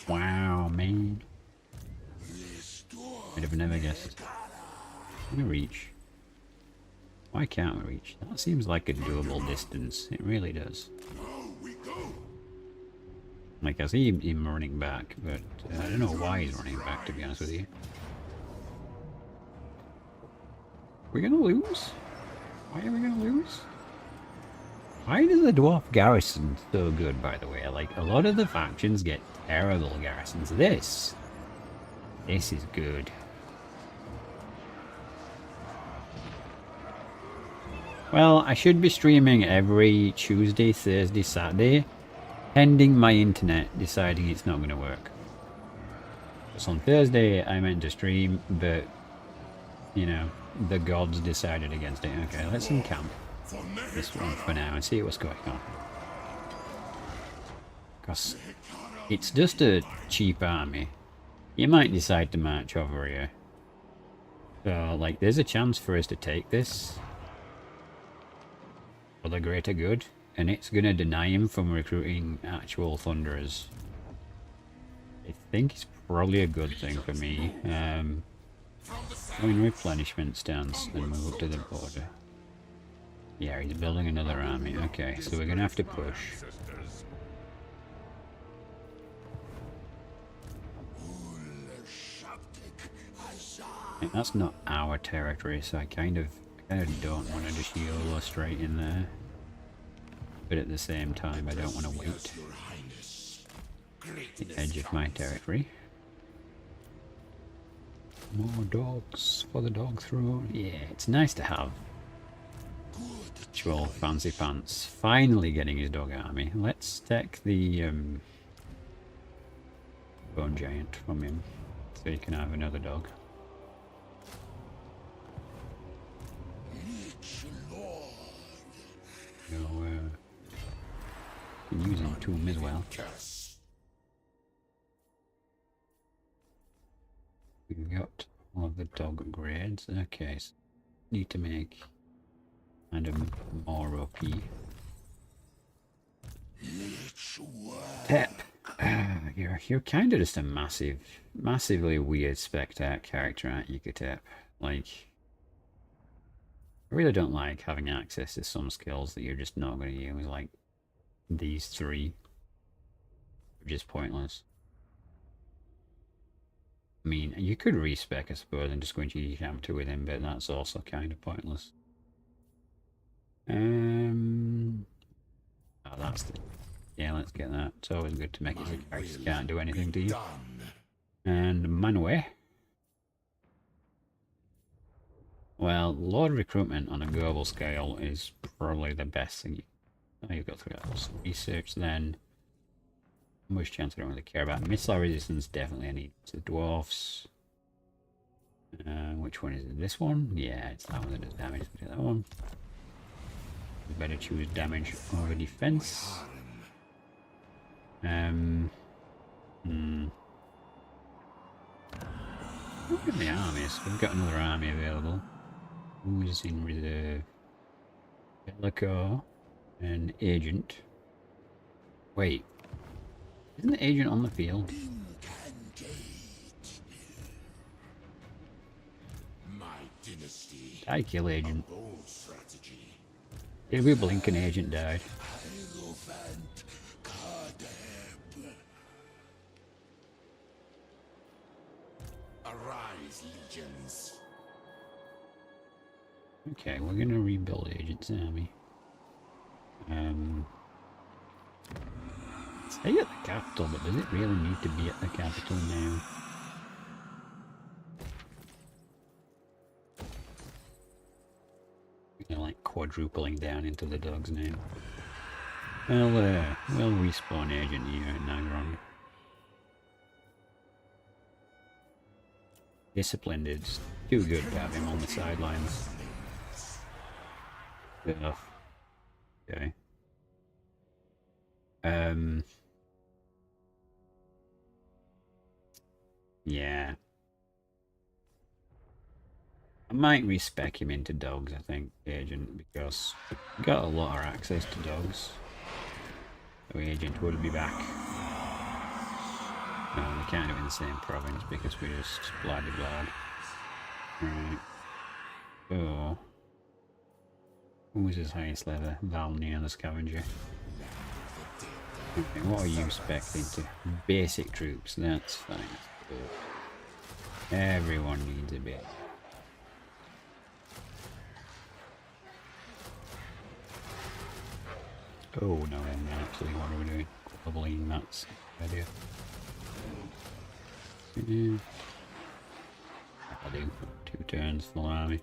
Wow, man. I'd have never guessed. I'm gonna reach. Why can't we reach? That seems like a doable distance. It really does. Like, I see him running back, but I don't know why he's running back, to be honest with you. We're gonna lose? Why are we gonna lose? Why is the dwarf garrison so good, by the way? Like, a lot of the factions get terrible garrisons. This is good. Well, I should be streaming every Tuesday, Thursday, Saturday, pending my internet deciding it's not going to work. So on Thursday, I meant to stream, but, you know, the gods decided against it. Okay, let's encamp this one for now and see what's going on. Because it's just a cheap army. You might decide to march over here. So, like, there's a chance for us to take this for the greater good, and it's going to deny him from recruiting actual Thunderers. I think it's probably a good thing for me. Go in replenishment stance and move up to the border. Yeah, he's building another army. Okay, so we're going to have to push. That's not our territory, so I kind of don't want to just YOLO straight in there. But at the same time, I don't want to wait the edge of my territory. More dogs for the dog throne. Yeah, it's nice to have actual fancy pants finally getting his dog army. Let's take the bone giant from him so he can have another dog. So, can use him tomb as well. We've got all of the dog grades. Okay, so need to make kind of more OP. Tep, you're kind of just a massively weird spectac character, aren't you, Khatep? Like, I really don't like having access to some skills that you're just not going to use, like these three. They're just pointless. I mean, you could respec, I suppose, and just go into Camp 2 with him, but that's also kind of pointless. Oh, that's the... Yeah, let's get that. It's always good to make it so characters can't do anything to you. And Manwë. Well, Lord Recruitment on a global scale is probably the best thing. You've got 3 levels. Research then. Much chance I don't really care about. Missile resistance, definitely I need the dwarfs. Which one is it? This one? Yeah, it's that one that does damage. We'll do that one. We better choose damage over defense. Look at the armies. We've got another army available. Who is in reserve? Bellico and Agent. Wait. Isn't the Agent on the field? Did I kill Agent? Did we blink and Agent died? Hierophant, Khatep. Arise, legions. Okay, we're gonna rebuild Agent's army. Stay at the capital, but does it really need to be at the capital now? They're like quadrupling down into the dogs now. Well, we'll respawn Agent here at Nagron. Disciplined is too good to have him on the sidelines. Good enough. Okay. Yeah. I might respec him into dogs, I think, Agent, because we got a lot of access to dogs. So Agent would be back. No, we can't do it in the same province because we're just bloody blood. Right. So, who was his highest level? Valnir the Scavenger. Okay, what are you spec'd into? Basic troops, that's fine. Everyone needs a bit. Oh no, actually, what are we doing? Bubbling, that's a good idea. Yeah. I'll do 2 turns full army.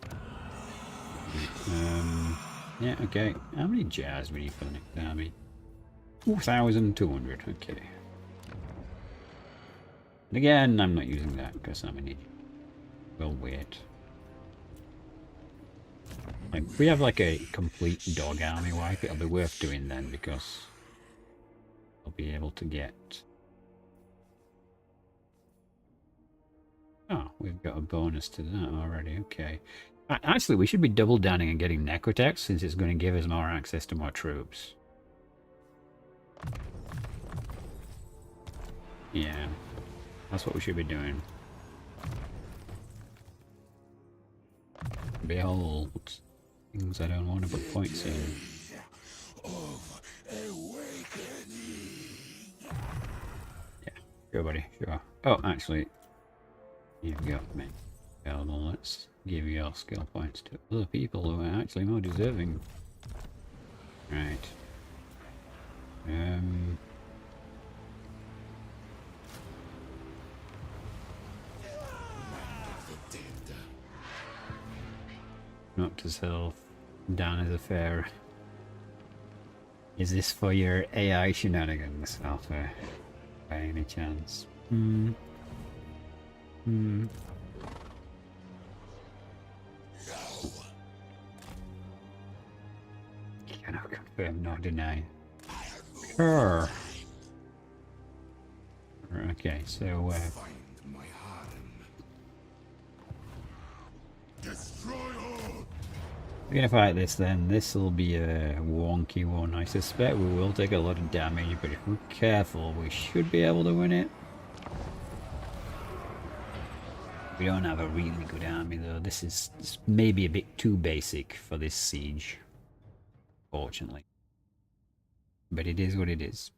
Yeah, okay. How many jars do we need for the next army? 2,200, okay. And again, I'm not using that because I'm an idiot. We'll wait. Like, if we have like a complete dog army wipe, it'll be worth doing then because I'll be able to get... Oh, we've got a bonus to that already, okay. Actually, we should be double downing and getting Necrotex since it's going to give us more access to more troops. Yeah, that's what we should be doing. Behold, things I don't want to put points in. Yeah, sure buddy, sure. Oh, actually, you've got me available. Let's give your skill points to other people who are actually more deserving. Right. Knocked himself down as a fair. Is this for your AI shenanigans, Alpha? By any chance? You cannot confirm nor deny. Sure. Okay, so we're gonna fight this then. This will be a wonky one. I suspect we will take a lot of damage, but if we're careful, we should be able to win it. We don't have a really good army though. This is maybe a bit too basic for this siege, fortunately. But it is what it is.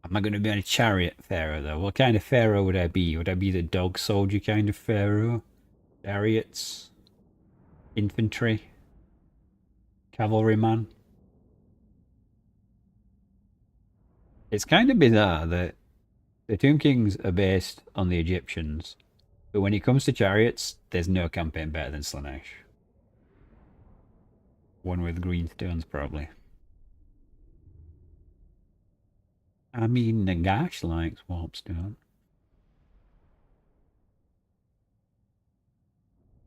Am I going to be on a chariot pharaoh though? What kind of pharaoh would I be? Would I be the dog soldier kind of pharaoh? Chariots? Infantry? Cavalryman? It's kind of bizarre that the Tomb Kings are based on the Egyptians, but when it comes to chariots, there's no campaign better than Slanesh. One with green stones, probably. I mean, Nagash likes warpstone.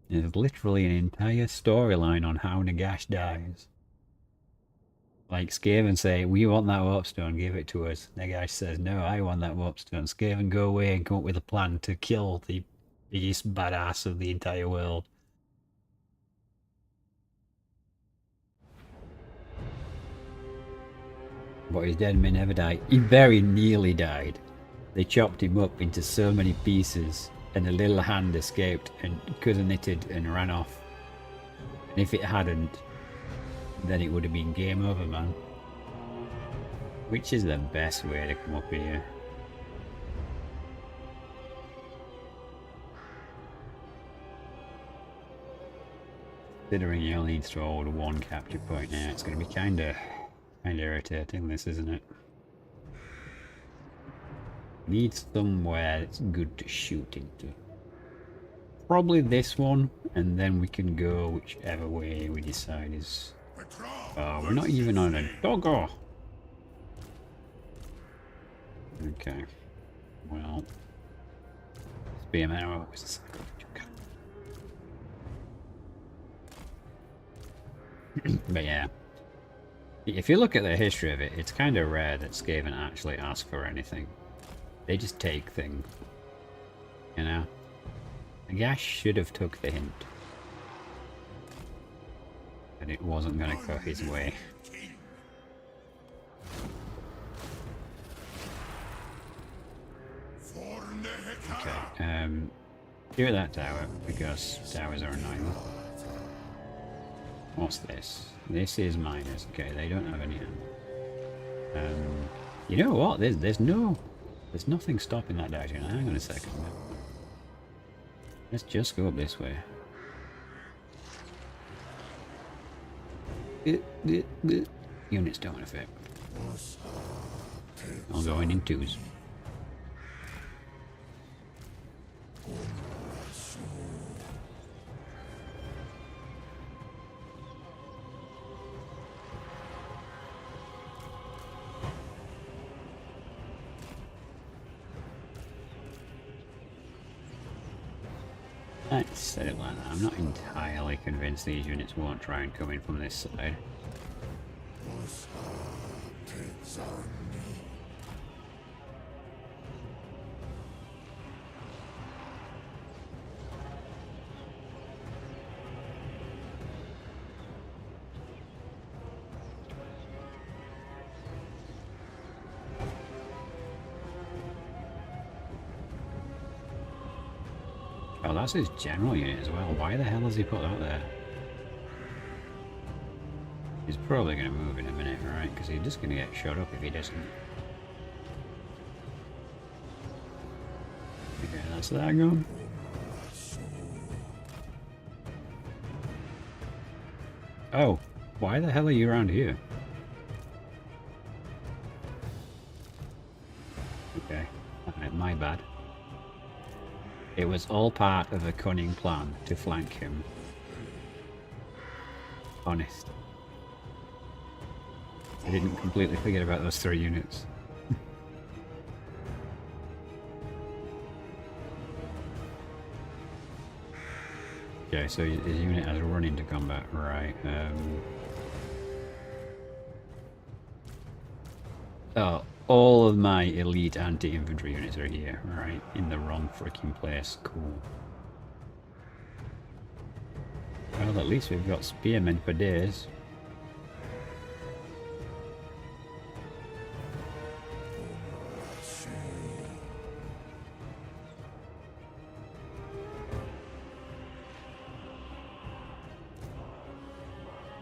There's literally an entire storyline on how Nagash dies. Like, Skaven say, we want that warpstone, give it to us. Nagash says, no, I want that warpstone. Skaven go away and come up with a plan to kill the biggest badass of the entire world. But his dead may never die. He very nearly died. They chopped him up into so many pieces, and a little hand escaped and could have knitted and ran off. And if it hadn't, then it would have been game over, man. Which is the best way to come up here? Considering you only need to hold 1 capture point now, it's going to be kind of irritating, this, isn't it? Need somewhere that's good to shoot into. Probably this one, and then we can go whichever way we decide is... Oh, we're not even on a doggo! Okay. Well... Spearman arrow was a second. But yeah. If you look at the history of it, it's kind of rare that Skaven actually ask for anything. They just take things. You know? Nagash should have took the hint. But it wasn't going to go his way. Okay, do that tower, because towers are annoying. What's this? This is miners. Okay, they don't have any hand. You know what? There's nothing stopping that direction. Hang on a second. Let's just go up this way. Units don't affect. I'll go in twos. Let's set it like that. I'm not entirely convinced these units won't try and come in from this side. Oh, that's his general unit as well. Why the hell has he put that there? He's probably going to move in a minute, right? Because he's just going to get shot up if he doesn't. Okay, that's that gone. Oh, why the hell are you around here? Okay, alright, my bad. It was all part of a cunning plan to flank him. Honest. I didn't completely forget about those 3 units. Okay, so his unit has run into combat, right. Oh, all of my elite anti-infantry units are here, right, in the wrong freaking place. Cool. Well, at least we've got spearmen for days.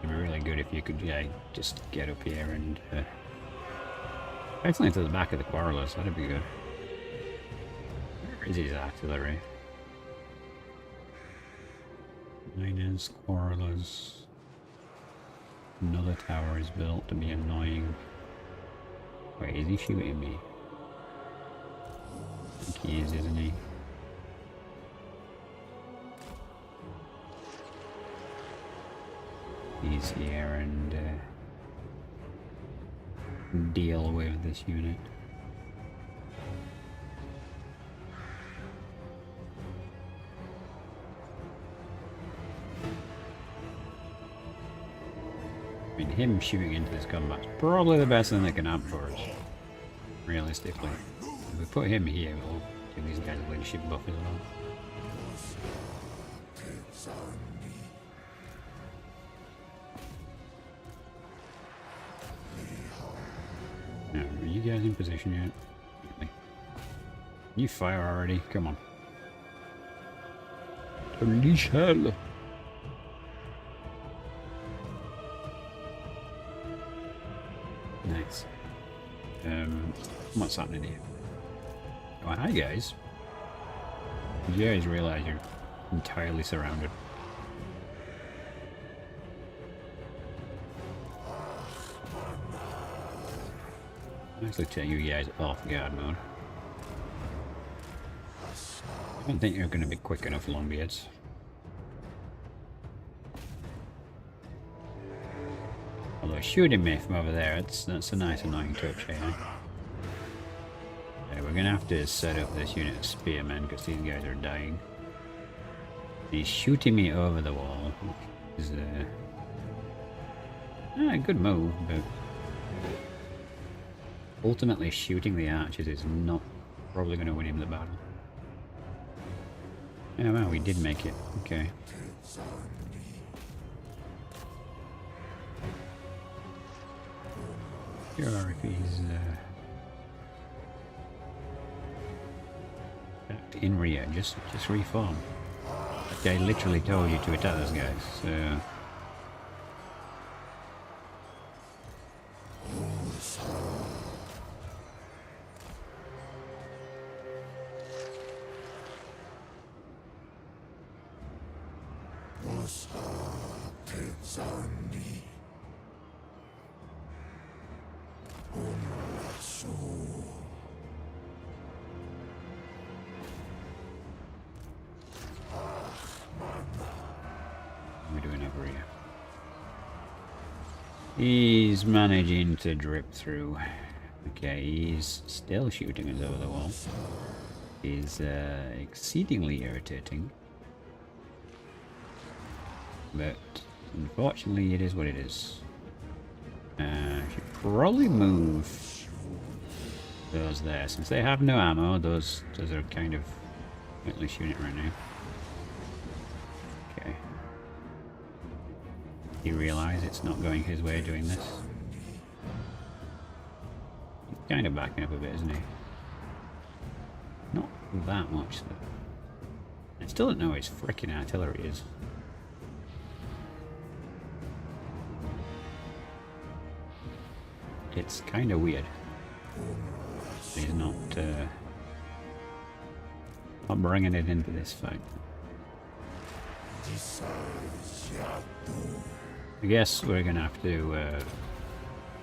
It'd be really good if you could, yeah, just get up here and excellent to the back of the quarrelers, that'd be good. Where is his artillery? Miners, quarrelers. Another tower is built to be annoying. Wait, is he shooting me? I think he is, isn't he? He's here and deal with this unit. I mean, him shooting into this combat's probably the best thing that can happen for us, realistically. If we put him here, we'll give these guys a leadership buff as well. Now, are you guys in position yet? Really? You fire already? Come on. Unleash hell! Nice. What's happening here? Oh, hi guys. Did you guys realize you're entirely surrounded? Actually take you guys off guard mode. I don't think you're going to be quick enough, Longbeards. Although shooting me from over there, that's a nice annoying touch, eh? Yeah, we're going to have to set up this unit of spearmen because these guys are dying. He's shooting me over the wall. Is a good move, but ultimately shooting the archers is not probably going to win him the battle. Yeah, well, we did make it. Okay. Sure, if he's back in rear, just reform. Okay, I literally told you to attack those guys, so He's managing to drip through. Okay, he's still shooting us over the wall. He's exceedingly irritating. But unfortunately it is what it is. I should probably move those there. Since they have no ammo, those are kind of pointless unit right now. Okay. He realize it's not going his way doing this. He's kind of backing up a bit, isn't he? Not that much though. I still don't know where his frickin' artillery is. It's kind of weird. He's not bringing it into this fight. I guess we're gonna have to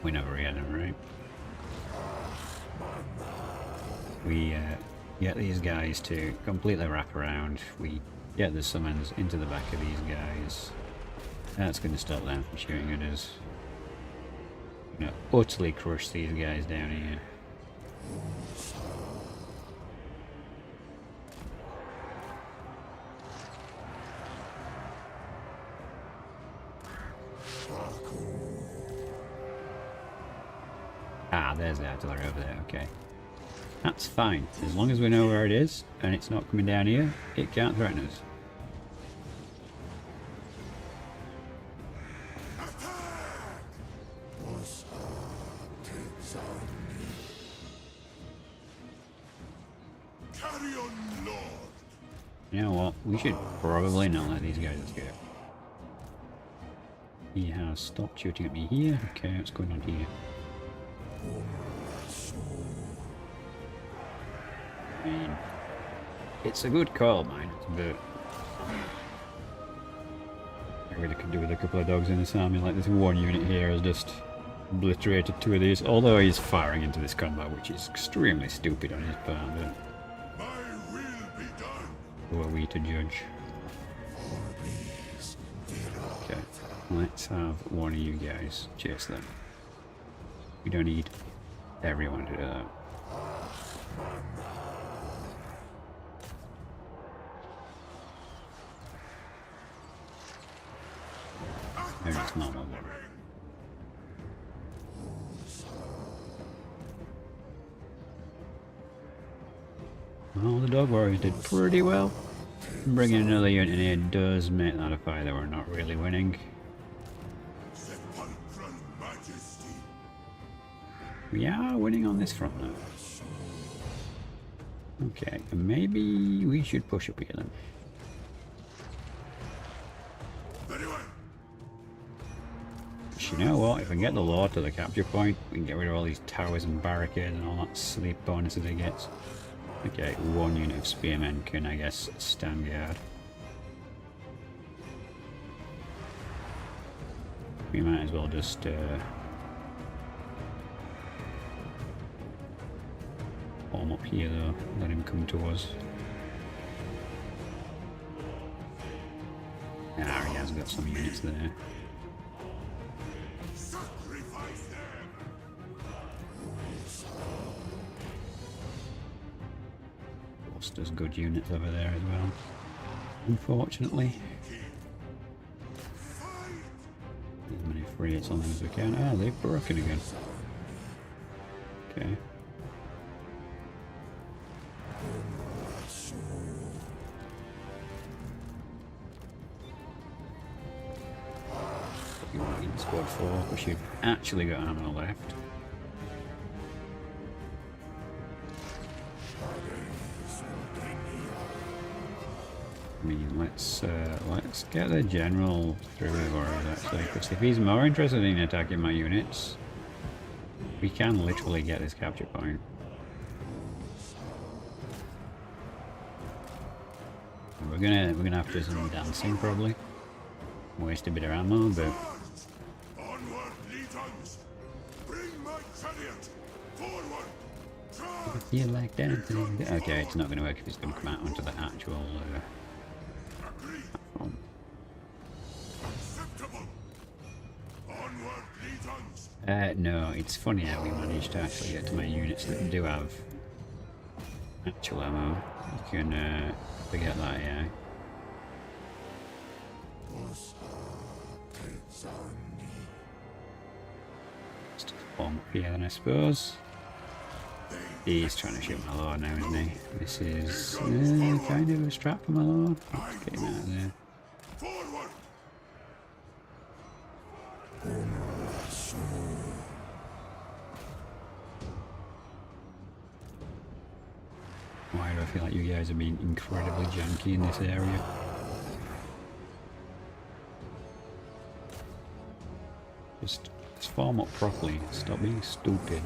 win over him, right? We get these guys to completely wrap around. We get the summons into the back of these guys. That's going to stop them from shooting at us. We're going to utterly crush these guys down here. Ah, there's the artillery over there, okay. That's fine. As long as we know where it is, and it's not coming down here, it can't threaten us. Carry on, Lord. You know what? We should probably not let these guys escape. He has stopped shooting at me here. Okay, what's going on here? I mean, it's a good call, mine, but I really could do with a couple of dogs in this army. Like this one unit here has just obliterated two of these. Although he's firing into this combat, which is extremely stupid on his part. But My will be done. who are we to judge? Okay, let's have one of you guys chase them. We don't need everyone to do that. They're just normal. Well, the dog warriors did pretty well. Bringing another unit in here does make that a fight that we're not really winning. Sepulchral majesty. We are winning on this front though. Okay, maybe we should push up here then. Very well. You know what, if we can get the Lord to the capture point, we can get rid of all these towers and barricades and all that sleep bonuses it gets. Okay, one unit of spearmen can, I guess, stand guard. We might as well just form up here though, let him come to us. Ah, he has got some units there. Sacrifice them. There's good units over there as well, unfortunately. As many free hits on them as we can. Ah, they've broken again. Okay. You want in squad 4, we should actually got ammo left. I mean, let's get the general through with ours actually, because if he's more interested in attacking my units, we can literally get this capture point. We're gonna have to do some dancing probably. Waste a bit of ammo, but Onward, Legions. Bring my chariot. Forward. Charge. you like dancing. Okay, it's not gonna work if he's gonna come out onto the actual Agree. platform. Acceptable. Onward, Legions. No, it's funny how we managed to actually get to my units that do have actual ammo. You can forget that, yeah. Just form up here then, I suppose. He's trying to shoot my lord now, isn't he? This is kind of a strap for my lord. Let's get him out of there. Forward! Why do I feel like you guys are being incredibly janky in this area? Just form up properly. Stop being stupid.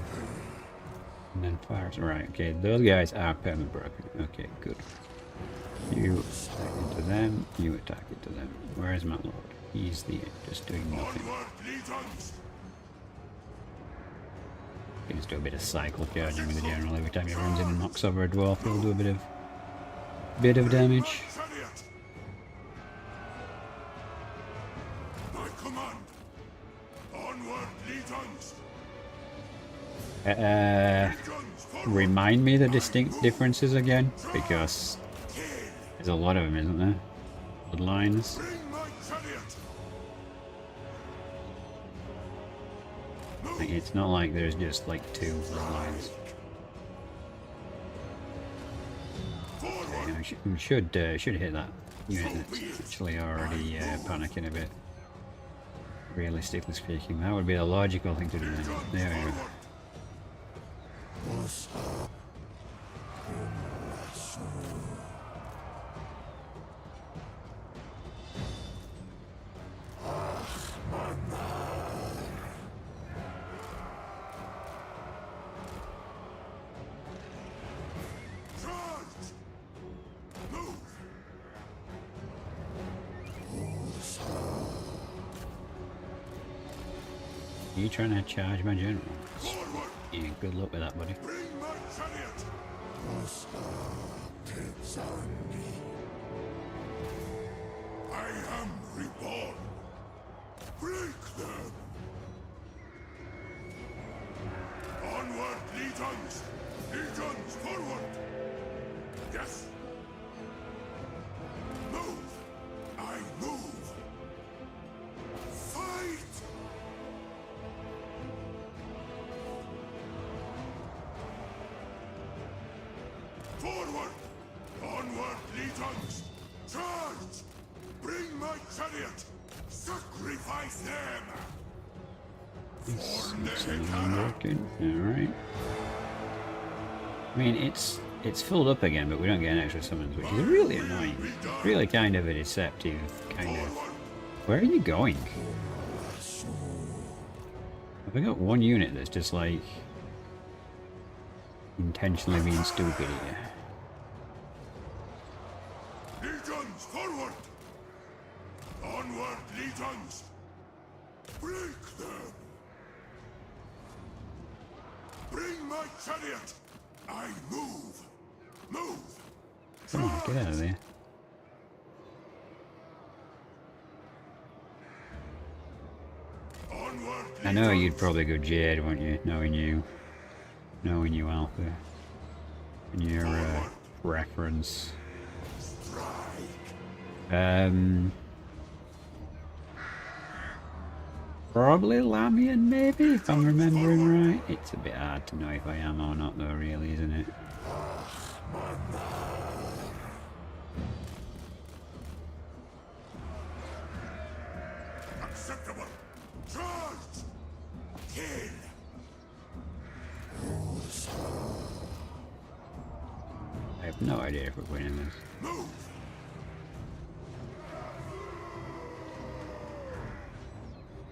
And then fire. Right, okay, those guys are permanent broken. Okay, good. You attack into them, you attack into them. Where is my lord? He's the just doing nothing. Onward, legions! You can just do a bit of cycle charging with the general. Every time he runs in and knocks over a dwarf, he'll do a bit of damage. Chariot! My command! Onward, legions! Legions, forward! Remind me the distinct differences again, because there's a lot of them, isn't there? Bloodlines. Bring my chariot! Like, it's not like there's just like two bloodlines. Forward! We should hit that unit that's actually already panicking a bit. Realistically speaking, that would be the logical thing to do. There we go. Charge! Move! Are you trying to charge my general? Forward! Yeah, good luck with that, buddy. Bring my chariot! I am reborn. Break them! Onward, legions! Legions, forward! Yes! Move! I move! Fight! Forward! Onward, legions! Charge! Bring my chariot! Sacrifice them! Form their attack! Working. Alright. I mean, it's filled up again, but we don't get an extra summons, which is really annoying. Really kind of a deceptive kind of... Where are you going? Have I got one unit that's just like... intentionally being stupid here? Legions, forward! Onward, legions! Break them! Bring my chariot! I move! Move! Come on, get out of there. Onward, I know legions! you'd probably go Jade, wouldn't you? Knowing you, Alpha, and your reference. Probably Lamian, maybe, if I'm remembering right. It's a bit hard to know if I am or not, though, really, isn't it? Acceptable! Charge! Kill! I have no idea if we're winning this. Move!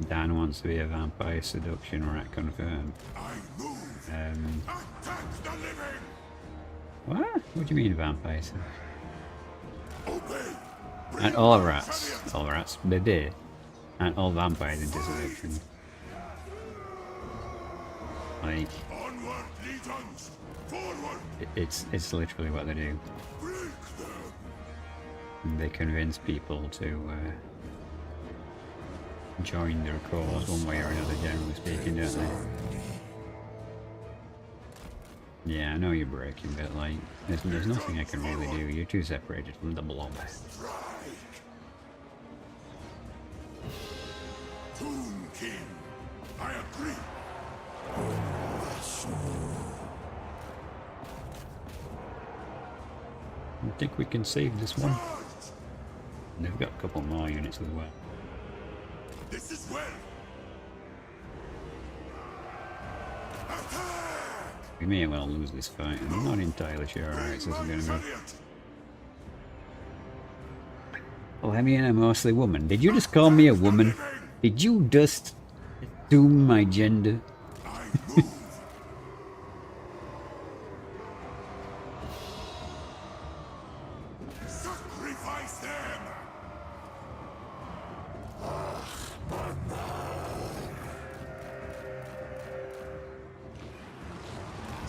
Dan wants to be a vampire seduction rat confirmed. I move! Attack the living! What? What do you mean vampire seduction? Obey! And all rats, baby. And all vampires into seduction. Like, Onward, legions! Forward! it's literally what they do. Break them! They convince people to join their cause one way or another, generally speaking, don't they? Yeah, I know you're breaking, but like, there's nothing I can really do. You're too separated from the blob. Tomb King, I agree. I think we can save this one. And they've got a couple more units as well. This is well. We may well lose this fight. I'm not entirely sure how this is going to go. Well, I mean, I'm mostly woman. Did you just call me a woman? Did you just assume my gender? Sacrifice them.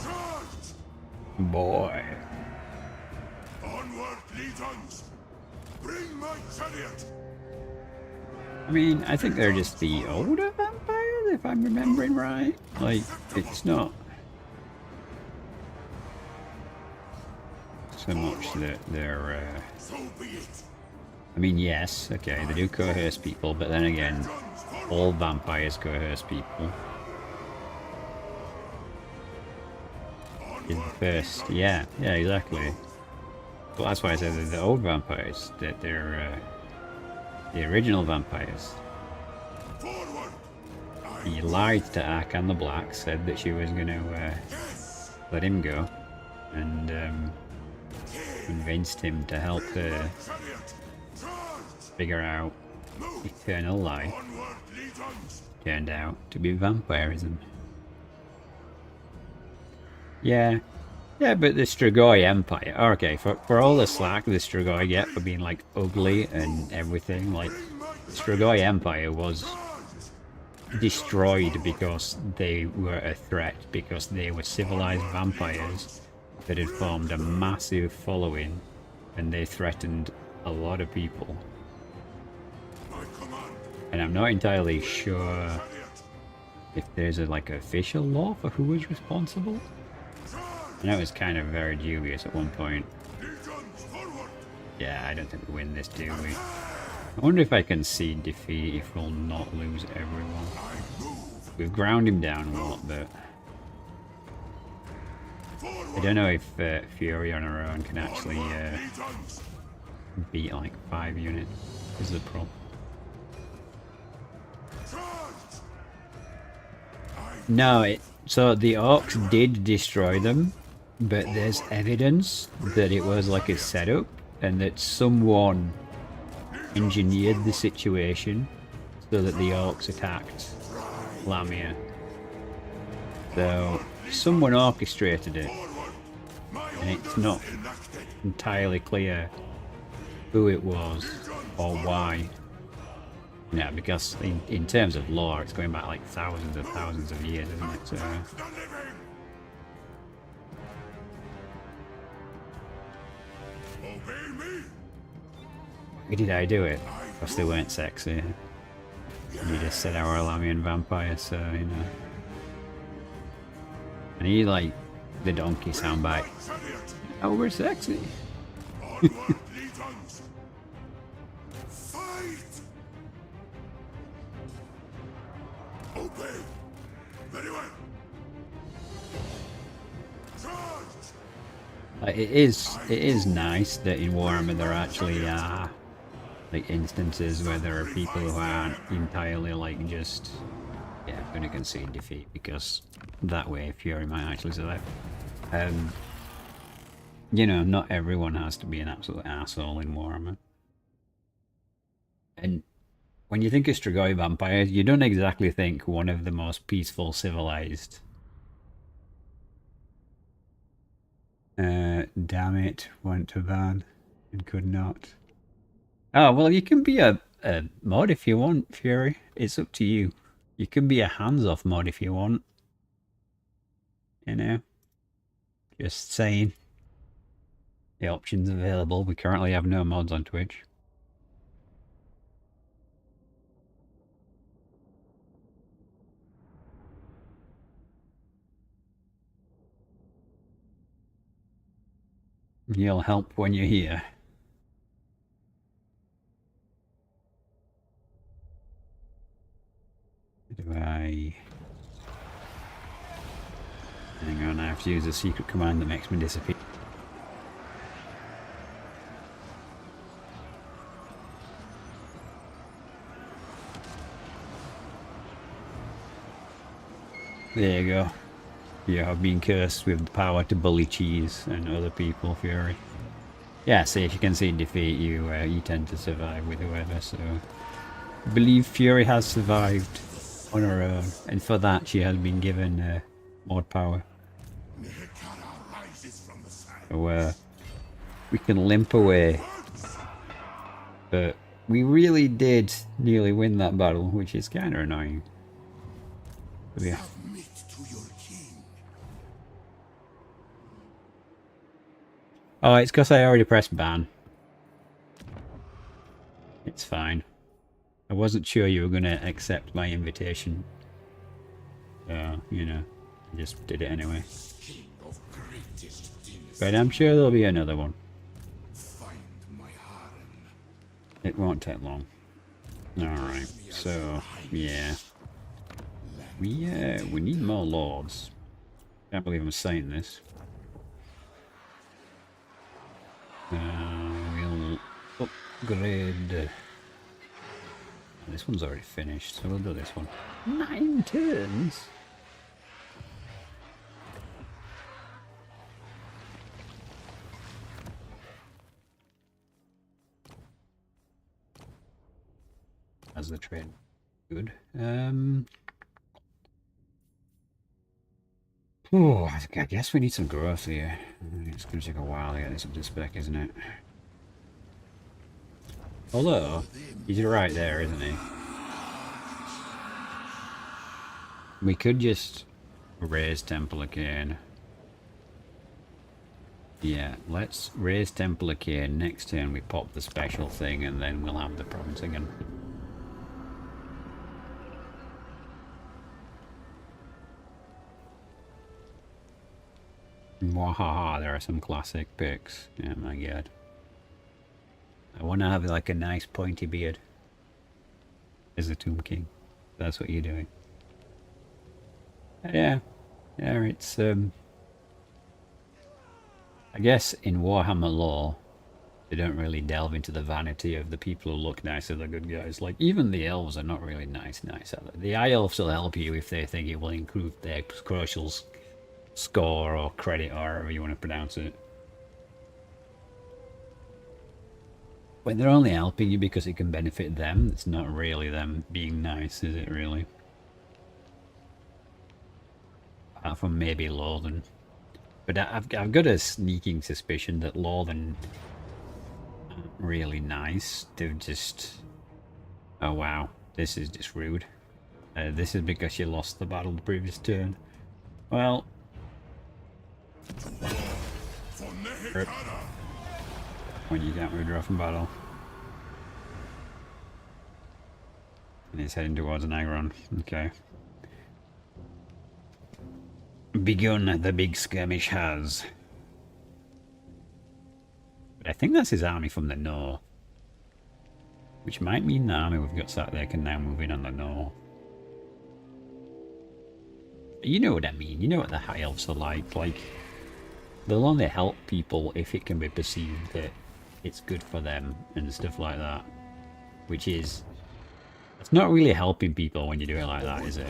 Charge! Boy. Onward, legions. Bring my chariot. I mean, I think they're just the older vampires, if I'm remembering right. Like, it's not so much that they're, So be it. I mean, yes, okay, they do coerce people, but then again, all vampires coerce people. In the first, yeah, exactly. Well, that's why I said they're the old vampires, that they're, the original vampires. Forward. He lied to Arkan the Black, said that she was going to let him go, and convinced him to help her Chariot. Charge. figure out eternal life. Onward, legions. Turned out to be vampirism. Yeah, but the Strigoi Empire, okay, for all the slack the Strigoi get for being like ugly and everything, like the Strigoi Empire was destroyed because they were a threat, because they were civilized vampires that had formed a massive following and they threatened a lot of people. My command. And I'm not entirely sure Chariot. if there's a like official law for who was responsible. I know it was kind of very dubious at one point. Legions forward. Yeah, I don't think we win this, do we? I wonder if I can concede defeat if we'll not lose everyone. I move. We've ground him down a lot, but I don't know if Fury on her own can actually Legions. beat like 5 units. Is the problem? Charge. No, so the orcs did destroy them, but there's evidence that it was like a setup and that someone engineered the situation so that the orcs attacked Lamia. So someone orchestrated it, and it's not entirely clear who it was or why. Yeah, because in terms of lore, it's going back like thousands of years, isn't it? So, The living. Obey me. why did I do it? Because they weren't sexy. And you just said our Lamian vampire, so, you know. And he like the donkey soundbite. Chariot. Oh, we're sexy. Onward, legions. Fight. Obey. Very well. Charge. It is nice that in Warhammer there actually are like instances where there are people who aren't entirely like just going to concede defeat, because that way Fury might actually survive. You know, not everyone has to be an absolute asshole in Warhammer. And when you think of Strigoi vampires, you don't exactly think one of the most peaceful, civilized. Damn it, went to ban and could not. Oh, well, you can be a mod if you want, Fury. It's up to you. You can be a hands-off mod if you want. You know? Just saying. The option's available. We currently have no mods on Twitch. You'll help when you're here. Do I... Hang on, I have to use a secret command that makes me disappear. There you go. You have been cursed with the power to bully cheese and other people, Fury. Yeah, see, if you can see defeat, you tend to survive with whoever, so... I believe Fury has survived on her own, and for that she has been given more power. So, we can limp away. But we really did nearly win that battle, which is kind of annoying. But yeah. Oh, it's because I already pressed ban. It's fine. I wasn't sure you were going to accept my invitation. So, you know, I just did it anyway. But I'm sure there'll be another one. It won't take long. Alright, so, yeah. We need more lords. Can't believe I'm saying this. We'll upgrade... This one's already finished, so we'll do this one. 9 turns? As the trade. Good. Oh, I guess we need some growth here. It's going to take a while to get this up to spec, isn't it? Although, he's right there, isn't he? We could just raise Temple again. Yeah, let's raise Temple again. Next turn we pop the special thing and then we'll have the province again. Wahaha, there are some classic picks. Yeah, my god. I want to have like a nice pointy beard as the Tomb King. That's what you're doing. Yeah. Yeah, it's I guess in Warhammer lore they don't really delve into the vanity of the people who look nice as the good guys. Like even the elves are not really nice are they? The high elves will help you if they think it will improve their crucial score or credit or however you want to pronounce it. When they're only helping you because it can benefit them, it's not really them being nice, is it really? Apart from maybe Lothan. But I've got a sneaking suspicion that Lothan aren't really nice. They're just... Oh wow, this is just rude. This is because you lost the battle the previous turn. Well... When you can't withdraw from battle. And he's heading towards an Agron. Okay. Begun the big skirmish has. But I think that's his army from the north. Which might mean the army we've got sat there can now move in on the north. You know what I mean. You know what the High Elves are like. Like, they'll only help people if it can be perceived that it's good for them and stuff like that. Which is... It's not really helping people when you do it like that, is it?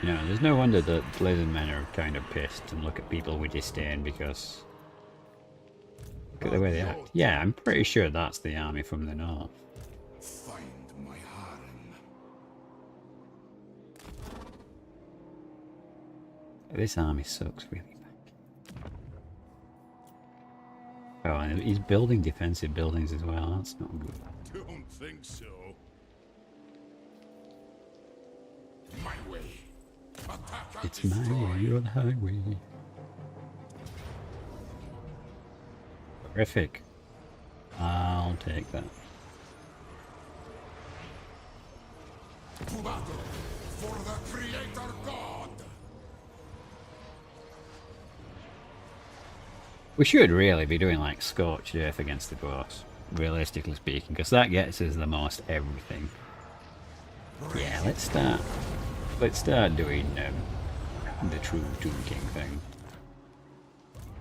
You know, there's no wonder that Lizard Men are kind of pissed and look at people with disdain because... Look at the way they act. Yeah, I'm pretty sure that's the army from the north. This army sucks really bad. Oh, and he's building defensive buildings as well. That's not good. Don't think so. My way. It's my way or the highway. Terrific. I'll take that. To battle for the Creator God! We should really be doing like Scorched Earth against the Ghosts, realistically speaking, because that gets us the most everything. Yeah, let's start. Let's start doing the true Tomb King thing.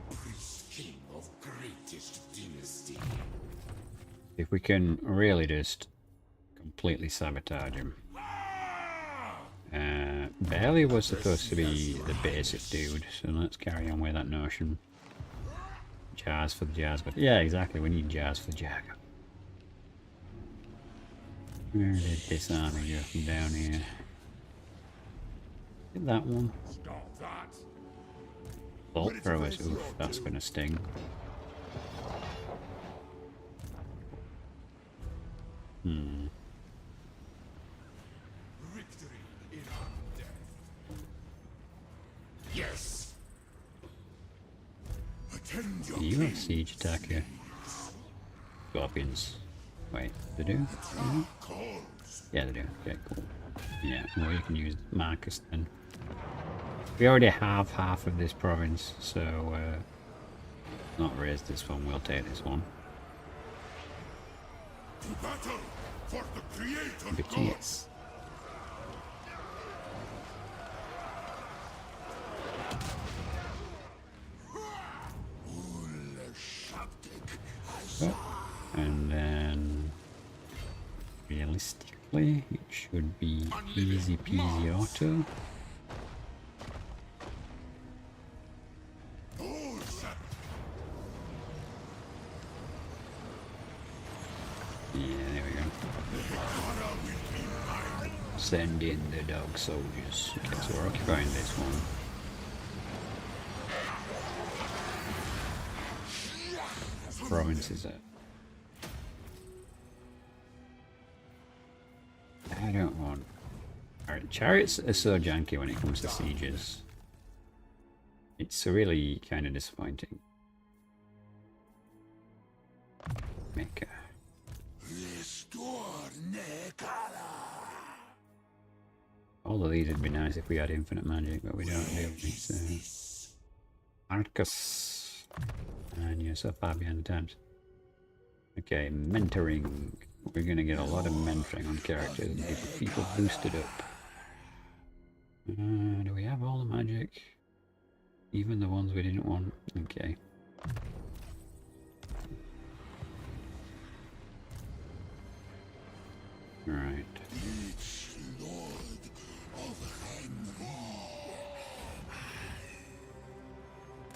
Priest King of greatest dynasty. If we can really just completely sabotage him. Bailey was supposed to be the basic dude, so let's carry on with that notion. Jars for the jars, but yeah, exactly, we need jars for Jag. Where did this army go from down here? Hit that one. Stop that! Bolt throwers, oof, that's gonna sting. Victory in our death. Yes! Attend your You have siege attacker. Scorpions. Wait, they do? calls. Yeah, they do. Okay, cool. Yeah, well, you can use Marcus then. We already have half of this province, so not raise this one, we'll take this one. To battle for the Creator But God! yes. And then realistically it should be easy peasy auto. Yeah, there we go. Send in the dog soldiers. Okay, so we're occupying this one. Province is it? I don't want... Alright, chariots are so janky when it comes to sieges. It's really kind of disappointing. Mecha. All of these would be nice if we had infinite magic, but we don't do it. So. Marcus. And you're so far behind the times. Okay, mentoring. We're going to get a lot of mentoring on characters and get people boosted up. Do we have all the magic? Even the ones we didn't want? Okay. Right.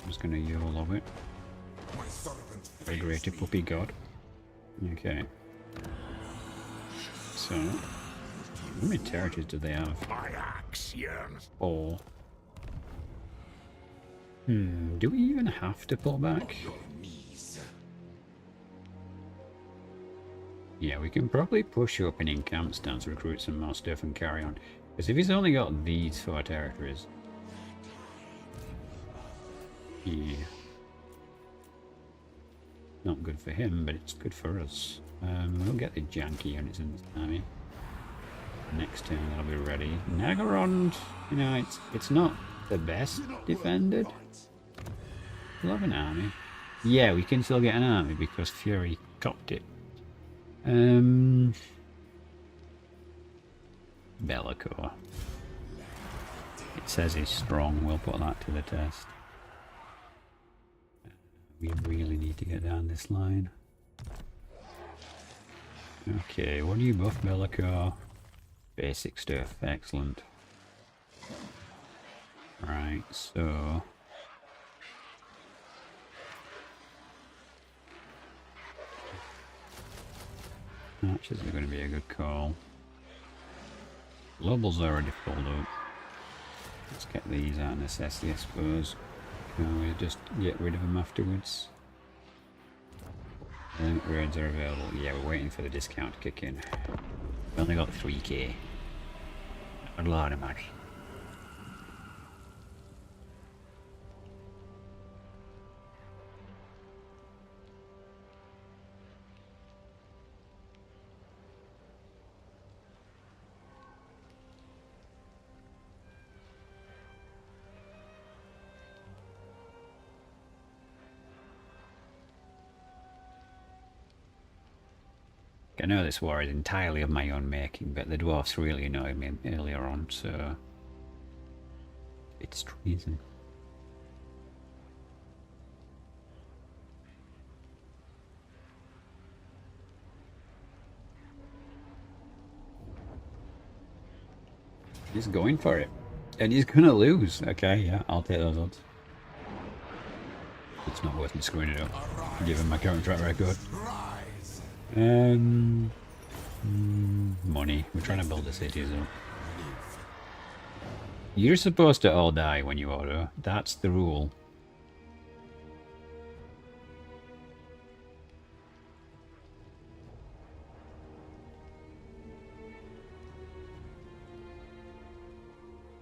I'm just going to YOLO it. Federated Puppy God. Okay. So, how many territories do they have? My axe yearns. 4. Do we even have to pull back? Yeah, we can probably push up an encamp stance, recruit some more stuff and carry on. Because if he's only got these 4 territories... Yeah. Not good for him, but it's good for us. We'll get the janky units in this army. Next turn they'll be ready. Nagarond, you know, it's not the best defended. We'll have an army. Yeah, we can still get an army because Fury copped it. Bellicor. It says he's strong, we'll put that to the test. We really need to get down this line. Okay, what do you buff, Bellicor? Basic stuff, excellent. Right, so... Archers are going to be a good call. Globals already pulled up. Let's get these out of necessity, I suppose. Can we just get rid of them afterwards? Limit raids are available. Yeah, we're waiting for the discount to kick in. We only got 3k. Not a lot of money. I know this war is entirely of my own making, but the dwarfs really annoyed me earlier on, so it's treason. He's going for it. And he's gonna lose. Okay, yeah, I'll take those odds. It's not worth me screwing it up, given my current track record. Money. We're trying to build a city, so. You're supposed to all die when you auto. That's the rule.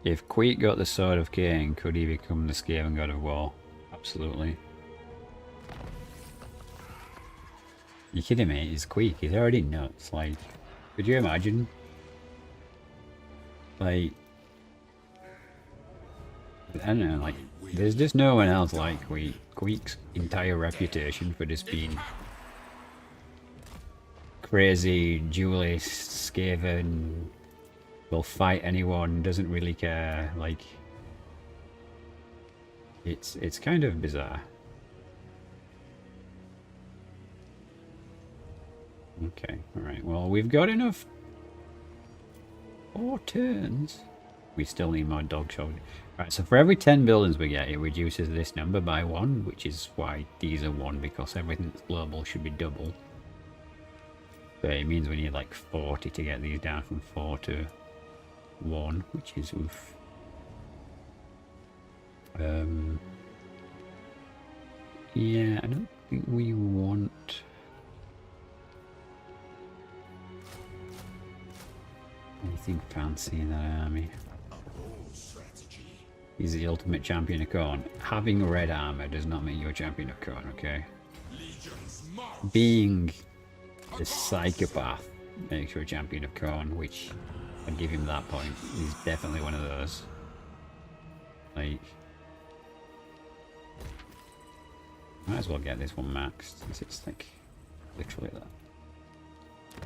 If Queek got the Sword of Cain, could he become the Skaven God of War? Absolutely. You kidding me? He's Queek. He's already nuts. Like, could you imagine? Like, I don't know, like, there's just no one else like Queek. Queek's entire reputation for just being crazy, duelist, Skaven, will fight anyone, doesn't really care, like, it's kind of bizarre. Okay, alright, well, we've got enough 4 turns. We still need more dog show. Right, so for every 10 buildings we get, it reduces this number by 1, which is why these are 1, because everything that's global should be double. But it means we need like 40 to get these down from 4 to 1, which is oof. Yeah, I don't think we want anything fancy in that army. He's the ultimate champion of Khorne. Having red armor does not make you a champion of Khorne, okay? Being a psychopath makes you a champion of Khorne, which I'd give him that point. He's definitely one of those. Like, might as well get this one maxed, since it's like literally that.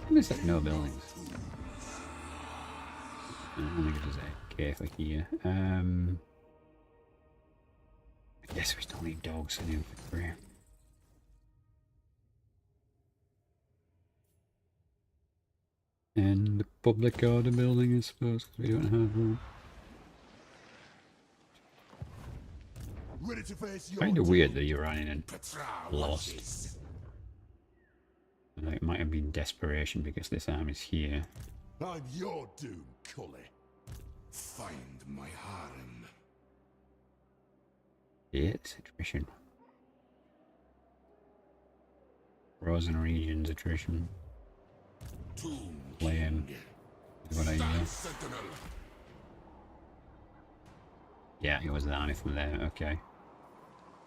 I guess there's no buildings. I think it is a cave for here. I guess we still need dogs in infantry. And the public order building, I suppose, because we don't have room. Kind of weird that you're running and lost. It might have been desperation because this army's here. I'm your doom, Cully. Find my harem. It's attrition. Frozen regions attrition. Flame. What I use. Yeah, it was the army from there. Okay.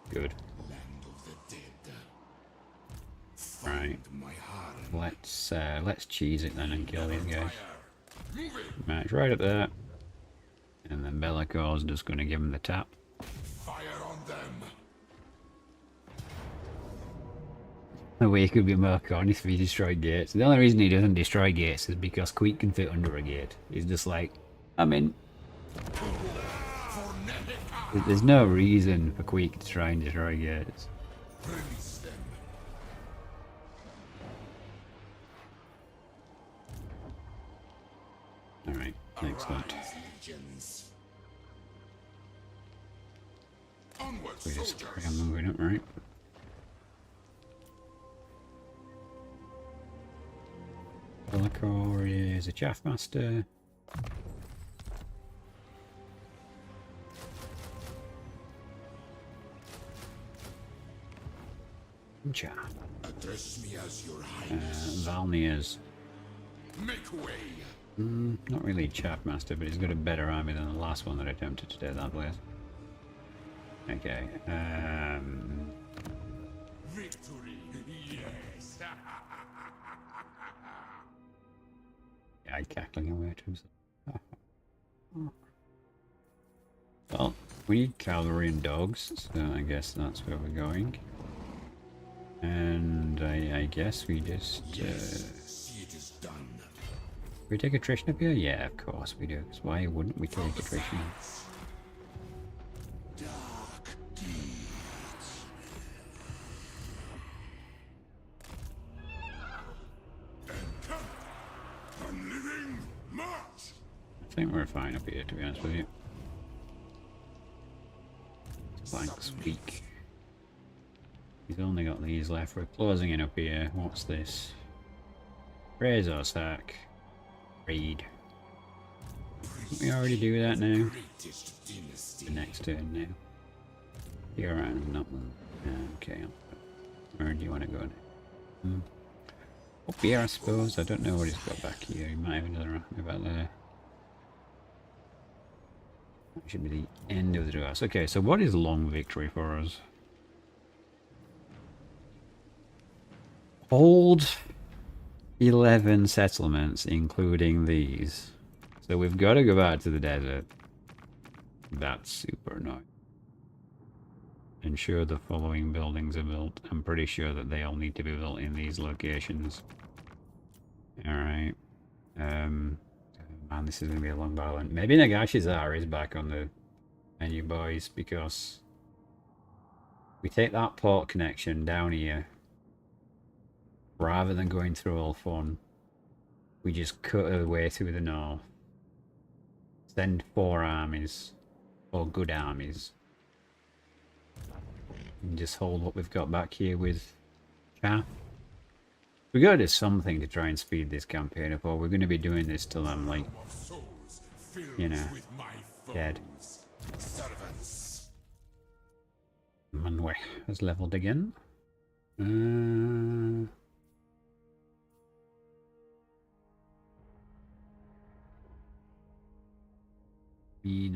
Good. Right. Let's cheese it then and kill these guys. Match right up there. And then Bellacor's just going to give him the tap. Fire on them. The way he could be more cornish if he destroyed gates. The only reason he doesn't destroy gates is because Queek can fit under a gate. He's just like, I'm in. There's no reason for Queek to try and destroy gates. Alright, excellent. We just carry on moving up, right? Bellicor is a chaff master. Chaff. Address me as your highness. Valnier's Make way. not really a chaff master, but he's got a better army than the last one that attempted to take that place. Okay. Victory. Yes. Yeah, cackling away to himself. Well, we need cavalry and dogs, so I guess that's where we're going. And I guess we just We take attrition up here? Yeah, of course we do. 'Cause why wouldn't we take attrition? Dark deeds. Enter. Unliving march. I think we're fine up here, to be honest with you. Flanks weak. He's only got these left. We're closing in up here. What's this? Razor sack. Raid. We already do that now. Greatest dynasty. The next turn now. You're around, not move. Okay. Where do you want to go now? Up here, I suppose. I don't know what he's got back here. He might have another army back there. That should be the end of the draft. Okay, so what is long victory for us? Hold 11 settlements, including these. So we've got to go back to the desert. That's super annoying. Ensure the following buildings are built. I'm pretty sure that they all need to be built in these locations. Alright. Man, this is going to be a long battle. Maybe Nagashizar is back on the menu, boys, because we take that port connection down here. Rather than going through all fun, we just cut our way through the north. Send 4 armies, or good armies. And just hold what we've got back here with Chaff. We gotta do something to try and speed this campaign up, or we're gonna be doing this till I'm like, you know, dead. Servants. Manwë has leveled again.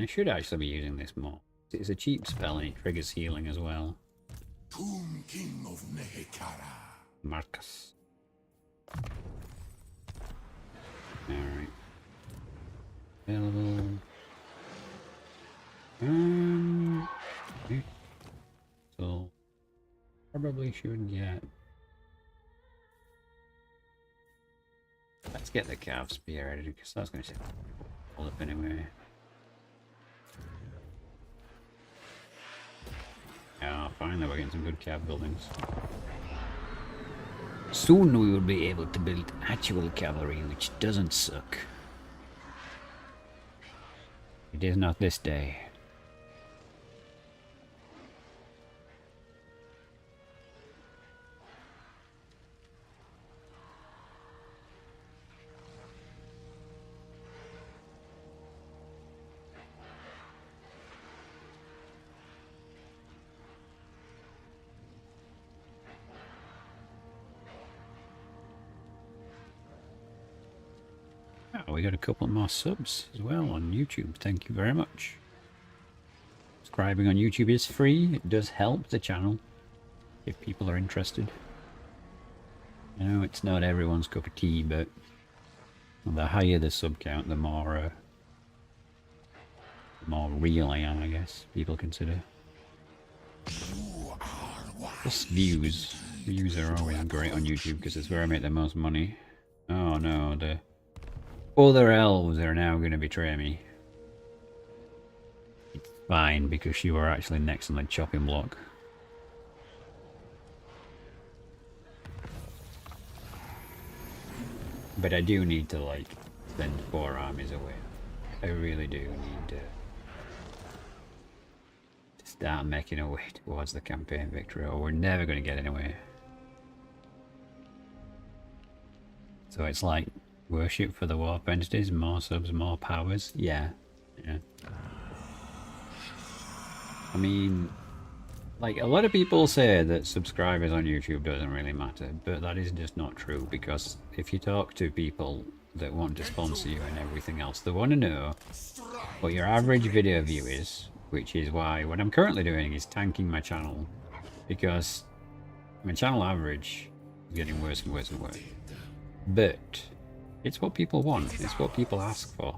I should actually be using this more. It's a cheap spell and it triggers healing as well. Tomb King of Nehekara. Marcus. Alright. Available. Okay. So probably should get. Let's get the calf spear ready because that's going to pull up anyway. Yeah, finally we're getting some good cab buildings. Soon we will be able to build actual cavalry which doesn't suck. It is not this day. Oh, we got a couple more subs as well on YouTube. Thank you very much. Subscribing on YouTube is free. It does help the channel if people are interested. I know it's not everyone's cup of tea, but the higher the sub count, the more real I am, I guess people consider. Plus views. Views are always great on YouTube because it's where I make the most money. Oh no, the other elves are now going to betray me. It's fine because you are actually next on the chopping block. But I do need to like send 4 armies away. I really do need to start making our way towards the campaign victory, or we're never going to get anywhere. So it's like worship for the warp entities, more subs, more powers. Yeah. I mean, like a lot of people say that subscribers on YouTube doesn't really matter, but that is just not true, because if you talk to people that want to sponsor you and everything else, they want to know what your average video view is, which is why what I'm currently doing is tanking my channel, because my channel average is getting worse and worse and worse. But it's what people want. It's what people ask for.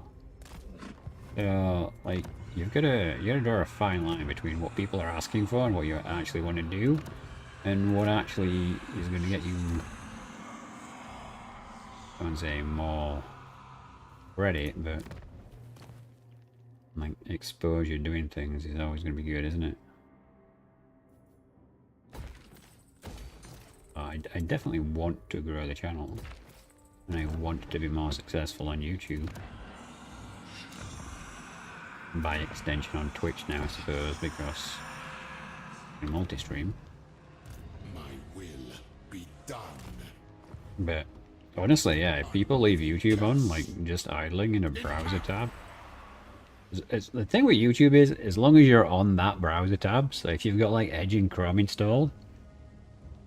So, like, you gotta draw a fine line between what people are asking for and what you actually want to do, and what actually is going to get you, I would say, more credit, but like exposure doing things is always going to be good, isn't it? I definitely want to grow the channel, and I want to be more successful on YouTube. By extension on Twitch now, I suppose, because I multi-stream. My will be done. But honestly, yeah, if people leave YouTube on, like just idling in a browser tab, the thing with YouTube is, as long as you're on that browser tab, so if you've got like Edge and Chrome installed,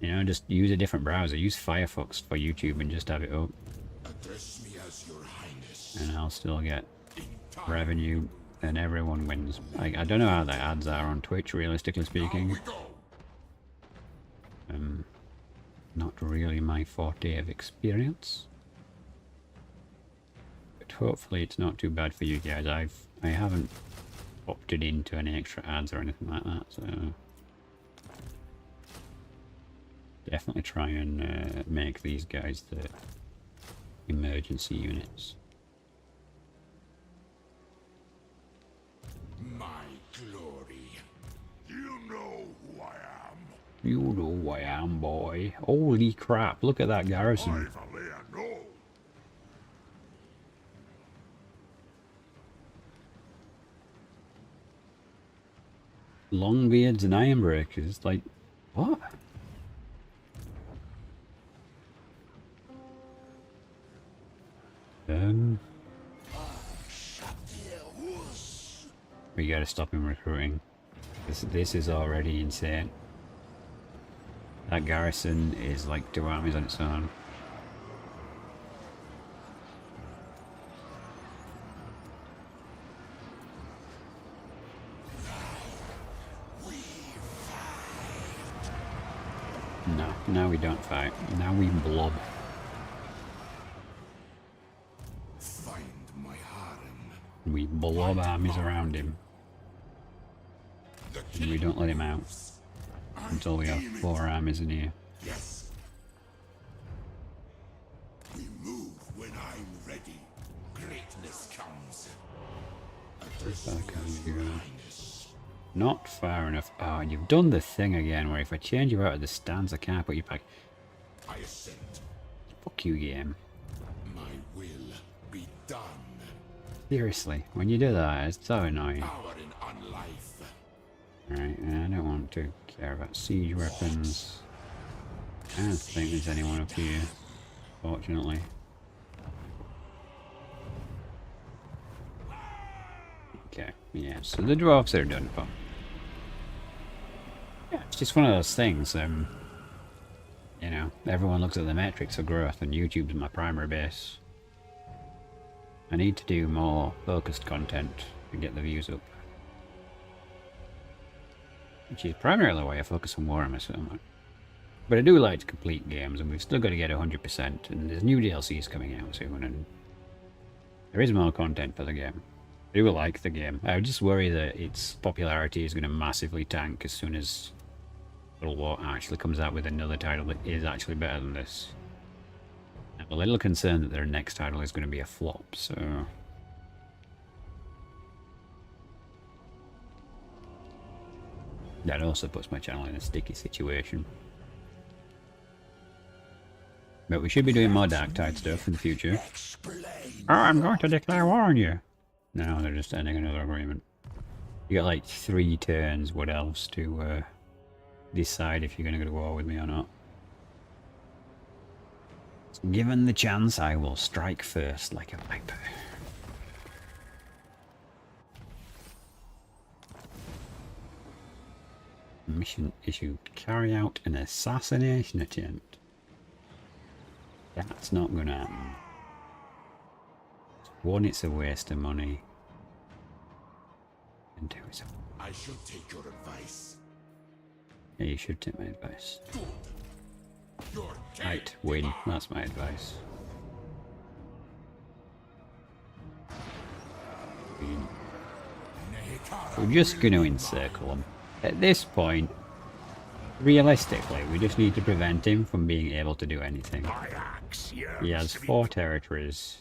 you know, just use a different browser. Use Firefox for YouTube and just have it up. Address me as your highness. And I'll still get revenue and everyone wins. I don't know how the ads are on Twitch, realistically speaking. Not really my forte of experience. But hopefully it's not too bad for you guys. I haven't opted into any extra ads or anything like that, so definitely try and make these guys the emergency units. My glory. You know who I am. You know who I am, boy. Holy crap, look at that garrison. No. Longbeards and Ironbreakers, like, what? We gotta stop him recruiting. This is already insane. That garrison is like 2 armies on its own. No, now we don't fight. Now we blob. Find my harem. We blob armies around him. And we don't let him out until we have 4 armies in here. Yes. We move when I'm ready. Greatness comes. Address me as your highness. Not far enough. Oh, you've done the thing again where if I change you out of the stance, I can't put you back. I assent. Fuck you, game. My will be done. Seriously, when you do that, it's so annoying. Power in unlife. Alright, I don't want to care about siege weapons. I don't think there's anyone up here, fortunately. Okay, yeah, so the dwarves are done for. Yeah, it's just one of those things, you know, everyone looks at the metrics of growth and YouTube's my primary base. I need to do more focused content to get the views up. Which is primarily why I focus on Warhammer so much. But I do like to complete games, and we've still got to get 100%, and there's new DLCs coming out soon, and there is more content for the game. I do like the game. I just worry that its popularity is going to massively tank as soon as Total War actually comes out with another title that is actually better than this. I'm a little concerned that their next title is going to be a flop, so... That also puts my channel in a sticky situation. But we should be doing more Dark Tide stuff in the future. Oh, I'm going to declare war on you! No, they're just ending another agreement. You got like 3 turns, what else, to decide if you're going to go to war with me or not. Given the chance, I will strike first like a viper. Mission issue. Carry out an assassination attempt. That's not gonna happen. One, it's a waste of money. And 2, it's a... I should take your advice. Yeah, you should take my advice. Good. You're dead. Right, win. That's my advice. Win. We're just gonna encircle him. At this point, realistically, we just need to prevent him from being able to do anything. My axe, He has 4 territories.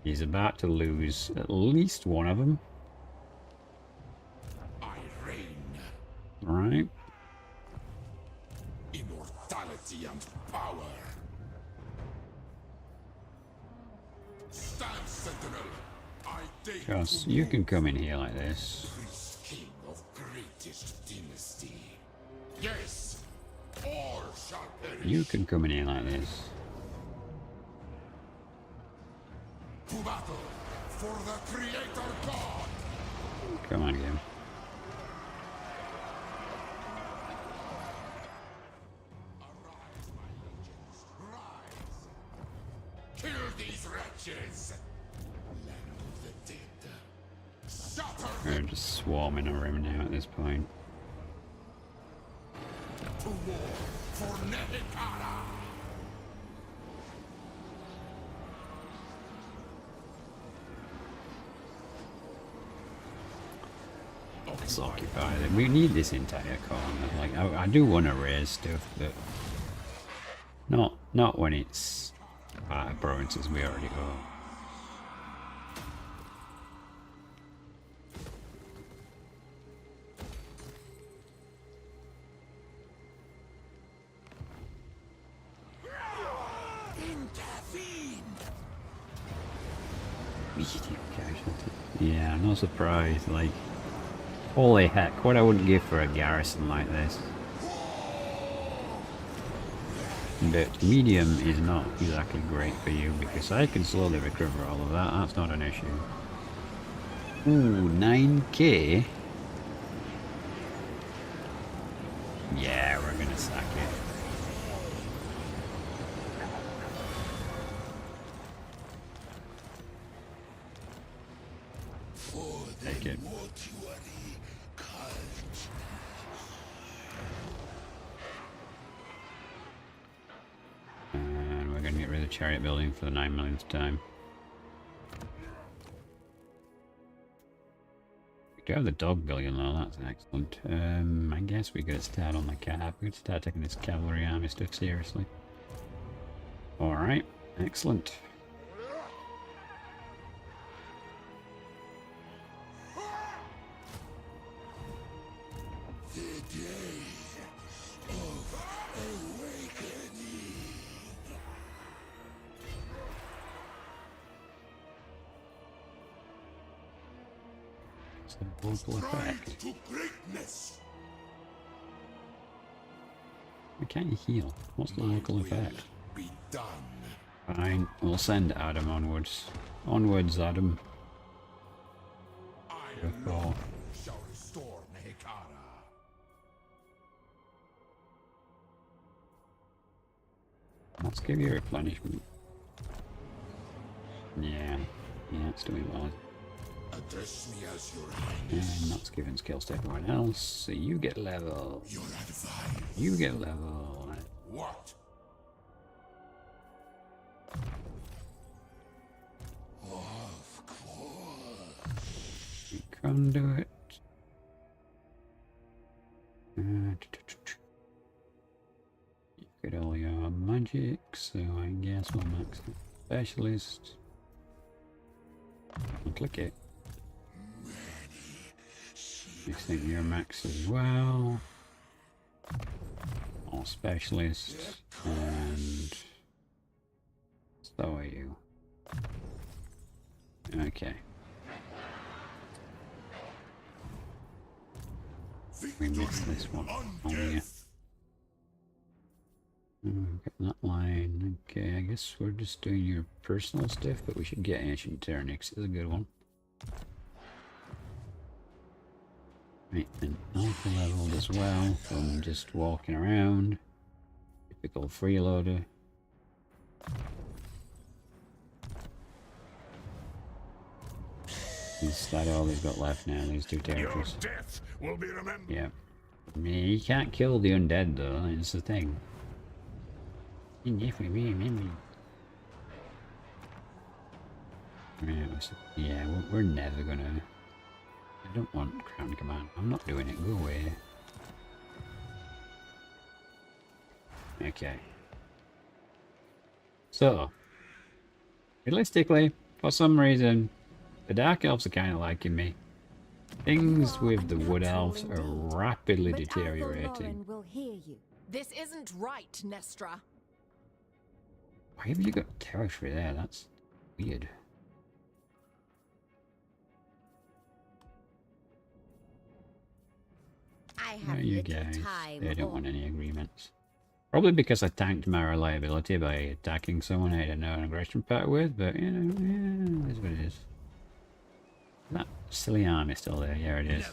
He's about to lose at least one of them. I reign. Right. Immortality and power. Stand, sentinel. I dare Because you can come in here like this. This king of greatest dynasty. Yes, all shall perish. You can come in here like this. To battle for the Creator God. Come on, game. Arise, my legions, rise. Kill these wretches. Land of the dead. Shatter We're them just swarming around now at this point. to war for Nehekara. Let's occupy them. We need this entire corner. Like, I do want to raise stuff, but not when it's part of provinces we already own. Intervene. Yeah, I'm not surprised. Like, holy heck, what I wouldn't give for a garrison like this. But medium is not exactly great for you because I can slowly recover all of that. That's not an issue. Ooh, 9k? Yeah, we're gonna sack it. Take it. And we're gonna get rid of the chariot building for the 9 millionth time. We do have the dog building though, that's excellent. I guess we could start on the cap. We could start taking this cavalry army stuff seriously. Alright, excellent. Local effect. To greatness. We can't heal. What's the local effect? Be done. Fine, we'll send Adam onwards. Onwards, Adam. I Go. alone shall restore Nehekara. Let's give you replenishment. Yeah, it's doing well. Address me as your highness. And that's giving skills to everyone else, so you get level. Your advice. You get level. What? Of course. You conduit. You get all your magic, so I guess we'll max it. Specialist. I'll click it. Next thing you're max as well. All specialists. And so are you. Okay. We missed this one. Oh yeah. Get that line. Okay, I guess we're just doing your personal stuff, but we should get Ancient Tyrannix. It's a good one. Right, and alpha leveled as well from just walking around. Typical freeloader. Is that all they've got left now, these two territories? Your death will be remembered. Yeah. I mean, you can't kill the undead though, it's the thing. You definitely be remembered. Yeah, we're never gonna... I don't want Crown Command. I'm not doing it. Go away. Okay. So, realistically, For some reason, the Dark Elves are kind of liking me. Things with the Wood Elves are rapidly deteriorating. Will hear you. This isn't right, Nestra. Why have you got territory there? That's weird. I have You little guys, time. they don't want any agreements. Probably because I tanked my reliability by attacking someone I had no aggression pact with, but you know, yeah, it is what it is. That silly army still there, yeah it is.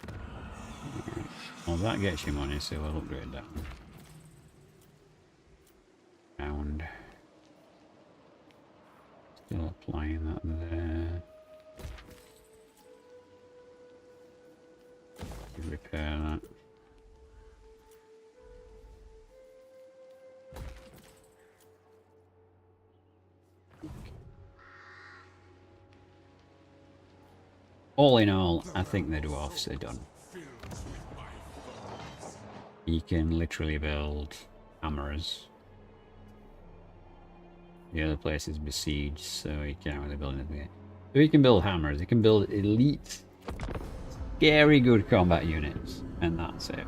Never. Right. Well, that gets you money, so we'll upgrade that one. Round. Still applying that there. Repair that. All in all, I think the dwarfs are done. You can literally build hammers. The other place is besieged, so you can't really build anything. So you can build hammers, you can build elite, scary good combat units, and that's it.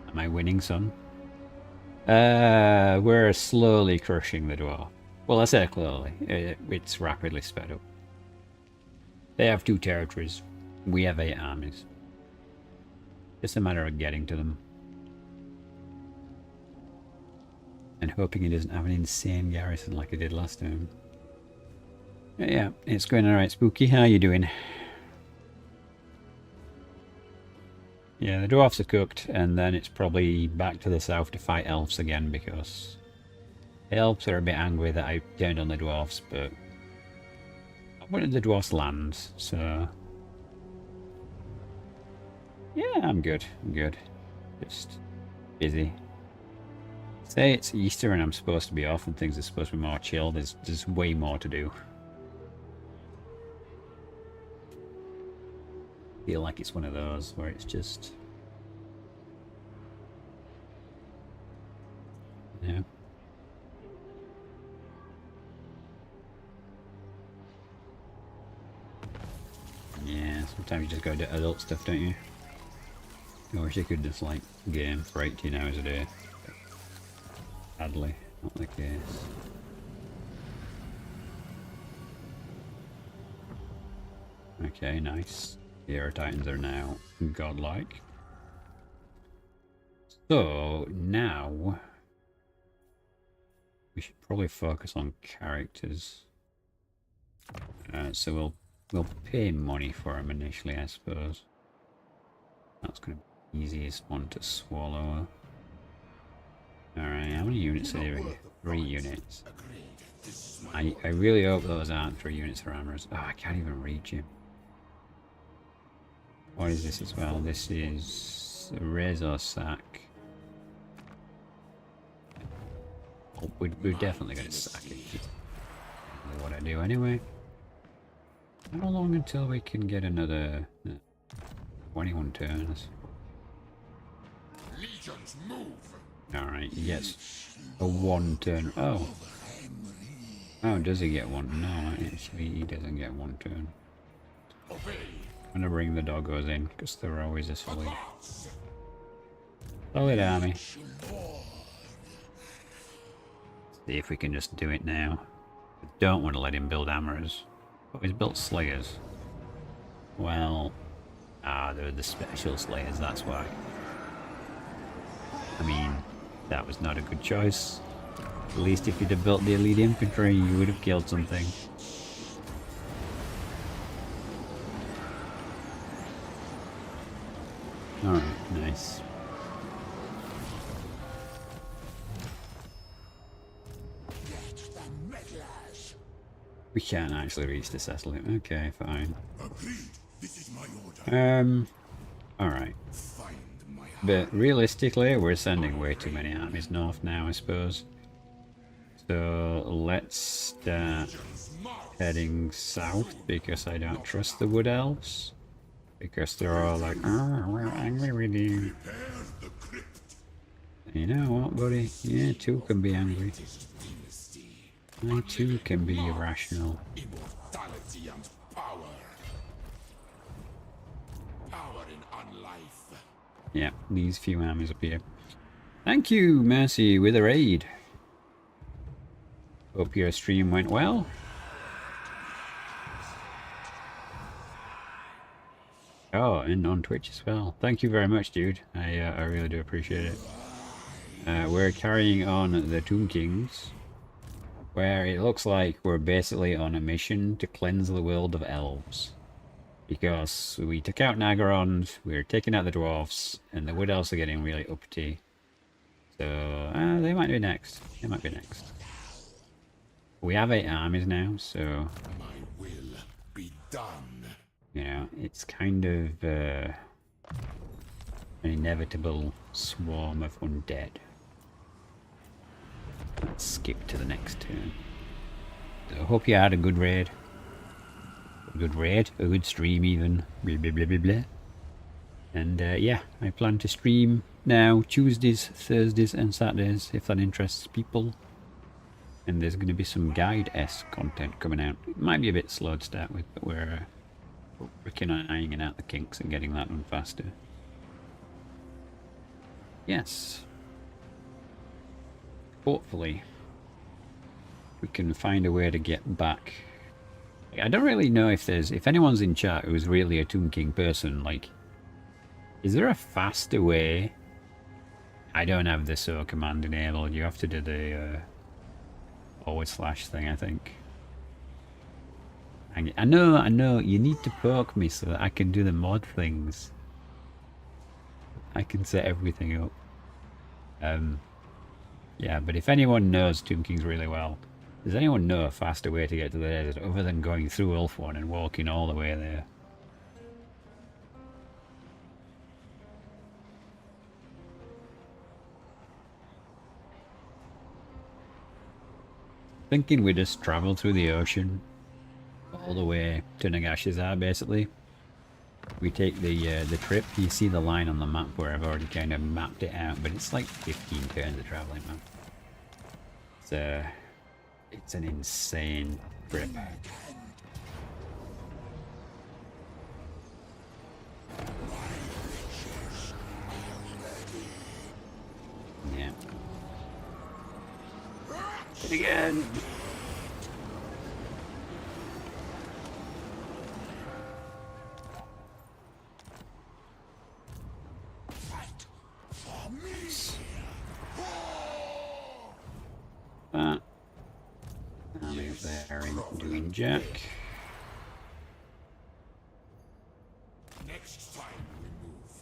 Am I winning some? We're slowly crushing the dwarf. Well, I say slowly, it's rapidly sped up. They have 2 territories. We have 8 armies. Just a matter of getting to them. And hoping he doesn't have an insane garrison like he did last time. Yeah, it's going alright, Spooky. How are you doing? Yeah, the dwarfs are cooked, and then it's probably back to the south to fight elves again, because the elves are a bit angry that I turned on the dwarfs, but I wanted the dwarfs land, so yeah, I'm good. I'm good. Just busy. Say it's Easter and I'm supposed to be off and things are supposed to be more chill. There's way more to do. Feel like it's one of those where it's just, yeah. Yeah, sometimes you just gotta do adult stuff, don't you? I wish you could just like game for 18 hours a day. Sadly, not the case. Okay, nice. The Air Titans are now godlike. So now we should probably focus on characters. So we'll pay money for them initially, I suppose. That's going to be the easiest one to swallow. Alright, how many units are there? 3 units. I really hope those aren't 3 units for hammers. Oh, I can't even reach him. What is this as well? This is a razor sack. Oh, we're definitely going to sack it. That's what I do anyway. How long until we can get another 21 turns? Legions move. Alright, he gets a 1 turn. Oh. Oh, does he get 1? No, actually he doesn't get 1 turn. I'm gonna bring the doggos in, because they're always asleep. Solid army. See if we can just do it now. I don't want to let him build hammers. But he's built slayers. Well, they're the special slayers, that's why. I mean, that was not a good choice. At least if you'd have built the elite infantry, you would have killed something. Alright, nice. We can't actually reach the settlement. Okay, fine. Agreed. This is my order. Alright. Find my But realistically, we're sending way too many armies north now, I suppose. So let's start heading south, because I don't trust the Wood Elves. Because they're all like, oh, we're angry with you. Prepare the crypt. You know what, buddy? Yeah, 2 can be angry. Dynasty. I too can be irrational. Immortality and power. Power in unlife. Yeah, these few armies up here. Thank you, Mercy, with a raid. Hope your stream went well. Oh, and on Twitch as well. Thank you very much, dude. I really do appreciate it. We're carrying on the Tomb Kings, where it looks like we're basically on a mission to cleanse the world of elves. Because we took out Nagarond, we're taking out the dwarves, and the Wood Elves are getting really uppity. So, they might be next. They might be next. We have 8 armies now, so... My will be done. You know, it's kind of an inevitable swarm of undead. Let's skip to the next turn. So I hope you had a good raid. A good raid, a good stream even. Blah, blah, blah, blah, blah. And yeah, I plan to stream now Tuesdays, Thursdays and Saturdays if that interests people. And there's going to be some guide-esque content coming out. It might be a bit slow to start with, but we're working on ironing out the kinks and getting that done faster. Yes. Hopefully we can find a way to get back. I don't really know if anyone's in chat who's really a Tomb King person, like, is there a faster way? I don't have the SO command enabled. You have to do the / thing, I think. I know, you need to poke me so that I can do the mod things. I can set everything up. Yeah, but if anyone knows Tomb Kings really well, does anyone know a faster way to get to the desert other than going through Ulthuan and walking all the way there? Thinking we just travel through the ocean all the way to Nagashizar, basically. We take the trip. You see the line on the map where I've already kind of mapped it out, but it's like 15 turns of traveling, man. It's an insane trip. Yeah. Hit again. That. I'll leave there and doing Jack. Next time we move.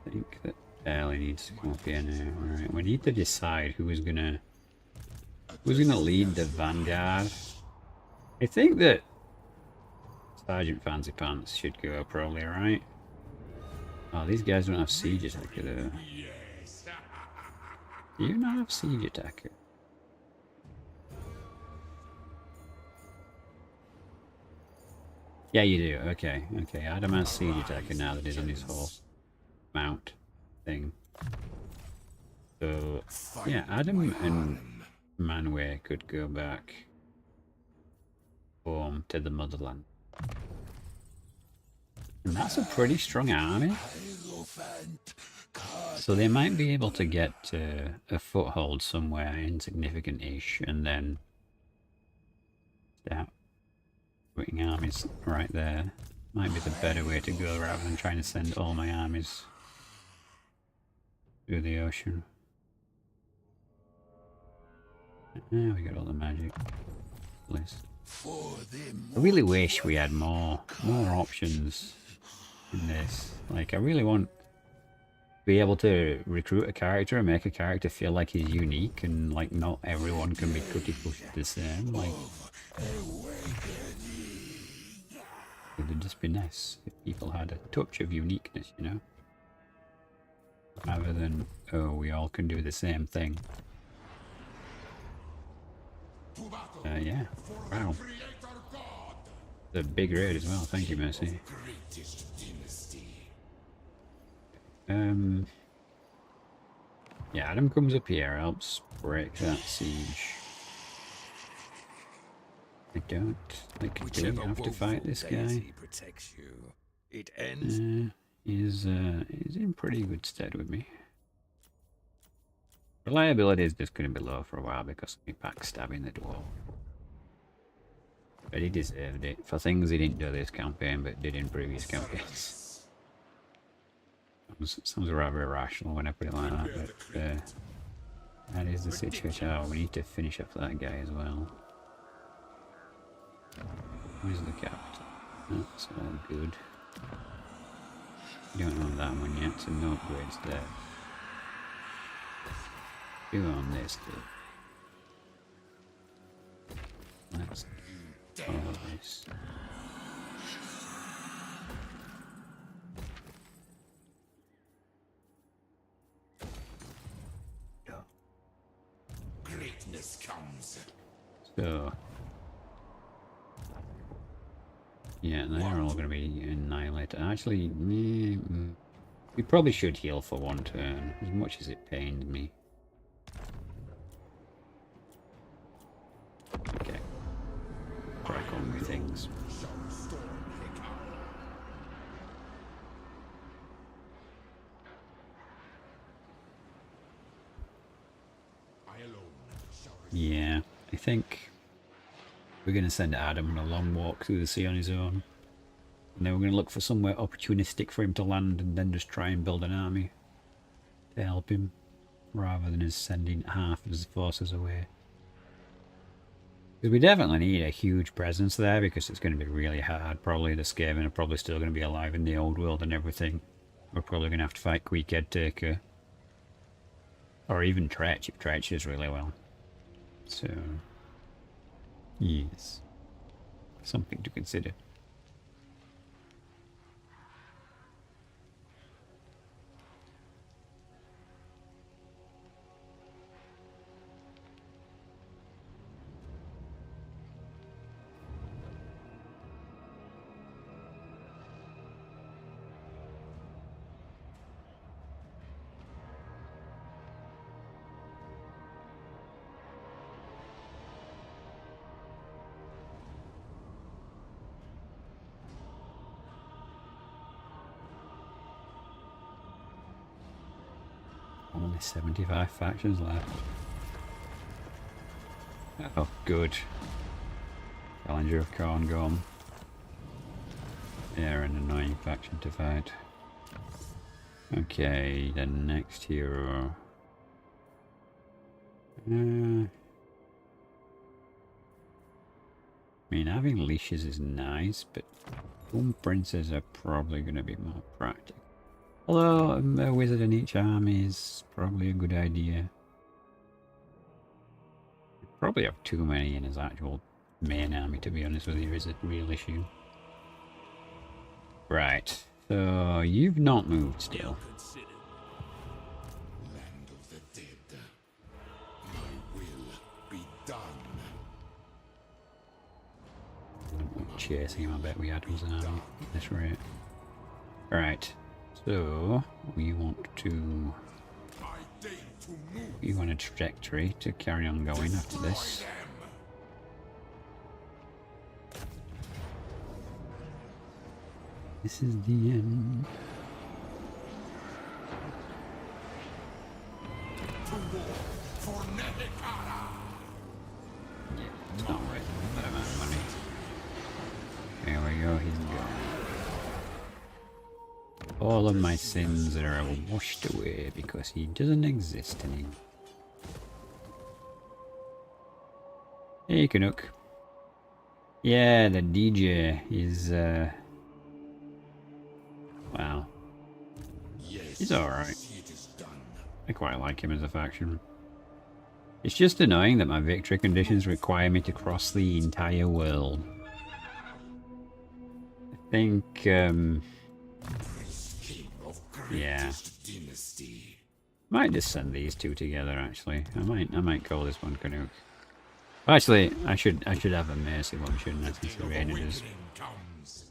I think that Ellie needs to come up here now. Alright, we need to decide who's gonna lead the vanguard. I think that Sergeant Fancy Pants should go probably, right? Oh, these guys don't have siege attacker though. Yes. Do you not have siege attacker? Yeah, you do. Okay, okay. Adam has siege attacker now that he's on his whole mount thing. So, yeah, Adam and Manway could go back home to the motherland. And that's a pretty strong army. So they might be able to get a foothold somewhere insignificant-ish and then start putting armies right there. Might be the better way to go rather than trying to send all my armies through the ocean. Yeah, we got all the magic list. I really wish we had more options in this. Like, I really want to be able to recruit a character and make a character feel like he's unique and like not everyone can be cookie pushed the same. Like, it would just be nice if people had a touch of uniqueness, you know? Rather than, oh, we all can do the same thing. Yeah. Wow. The big raid as well. Thank you, Mercy. Yeah, Adam comes up here, helps break that siege. I don't like do we have to fight this guy? Protects you. It ends. He's in pretty good stead with me. Reliability is just going to be low for a while because of me backstabbing the dwarf. But he deserved it for things he didn't do this campaign but did in previous campaigns. Sounds rather irrational when I put it like that, but that is the situation. Oh, we need to finish up that guy as well. Where's the capital? That's all good. You don't own that one yet, so no upgrades there. You own this, dude. Let's follow this. Greatness comes. So, yeah, they're all going to be annihilated. Actually, we probably should heal for one turn, as much as it pained me. Okay. Crack on with things. Yeah, I think we're going to send Adam on a long walk through the sea on his own. And then we're going to look for somewhere opportunistic for him to land and then just try and build an army to help him, rather than us sending half of his forces away. Because we definitely need a huge presence there, because it's going to be really hard. Probably the Skaven are probably still going to be alive in the old world and everything. We're probably going to have to fight Quick Head Taker. Or even Tretch, if Tretch does really well. So, yes. Something to consider. Only 75 factions left. Oh, good. Challenger of Khorne gone. They're an annoying faction to fight. Okay, the next hero. I mean, having leashes is nice, but Boom Princes are probably going to be more practical. Although a wizard in each army is probably a good idea. Probably have too many in his actual main army, to be honest with you, is a real issue. Right, so you've not moved still. Land of the dead. My will be done. I'm chasing him, I bet we Adam's army at this rate. Right. So, we want to... We want a trajectory to carry on going after this. This is the end. Yeah, it's not worth that amount of money. There we go, he's gone. All of my sins are washed away because he doesn't exist anymore. Hey, Canuck. Yeah, the DJ is, wow. He's alright. I quite like him as a faction. It's just annoying that my victory conditions require me to cross the entire world. I think, yeah. Might just send these two together. Actually, I might call this one Canuck. Actually, I should have a Mercy one, shouldn't I? Since the rain is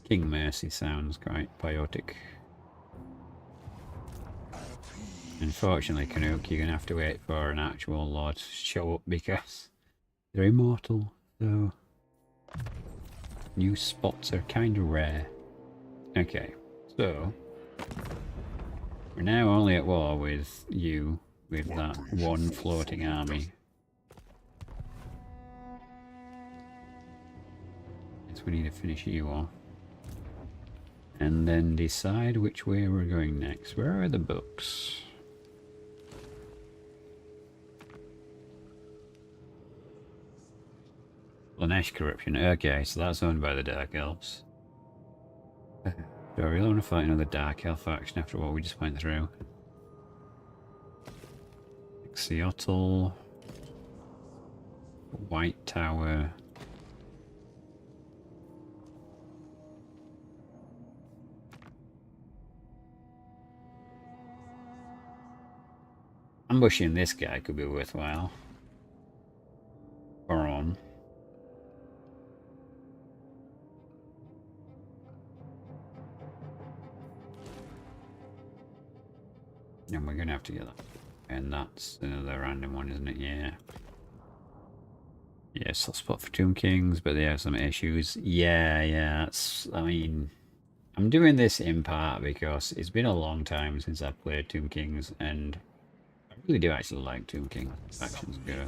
King Mercy sounds quite poetic. Unfortunately, Canuck, you're going to have to wait for an actual lord to show up because they're immortal, so new spots are kind of rare. Okay, so we're now only at war with you, with that one floating army. Guess we need to finish you off. And then decide which way we're going next. Where are the books? Lanesh Corruption. Okay, so that's owned by the Dark Elves. Do I really want to fight another Dark Elf faction after what we just went through? Seattle. White Tower. Ambushing this guy could be worthwhile. Or on. And we're gonna have to get that. And that's another random one, isn't it? Yeah. Yes, I'll spot for Tomb Kings, but they have some issues. Yeah, it's, I mean, I'm doing this in part because it's been a long time since I've played Tomb Kings, and I really do actually like Tomb King factions go.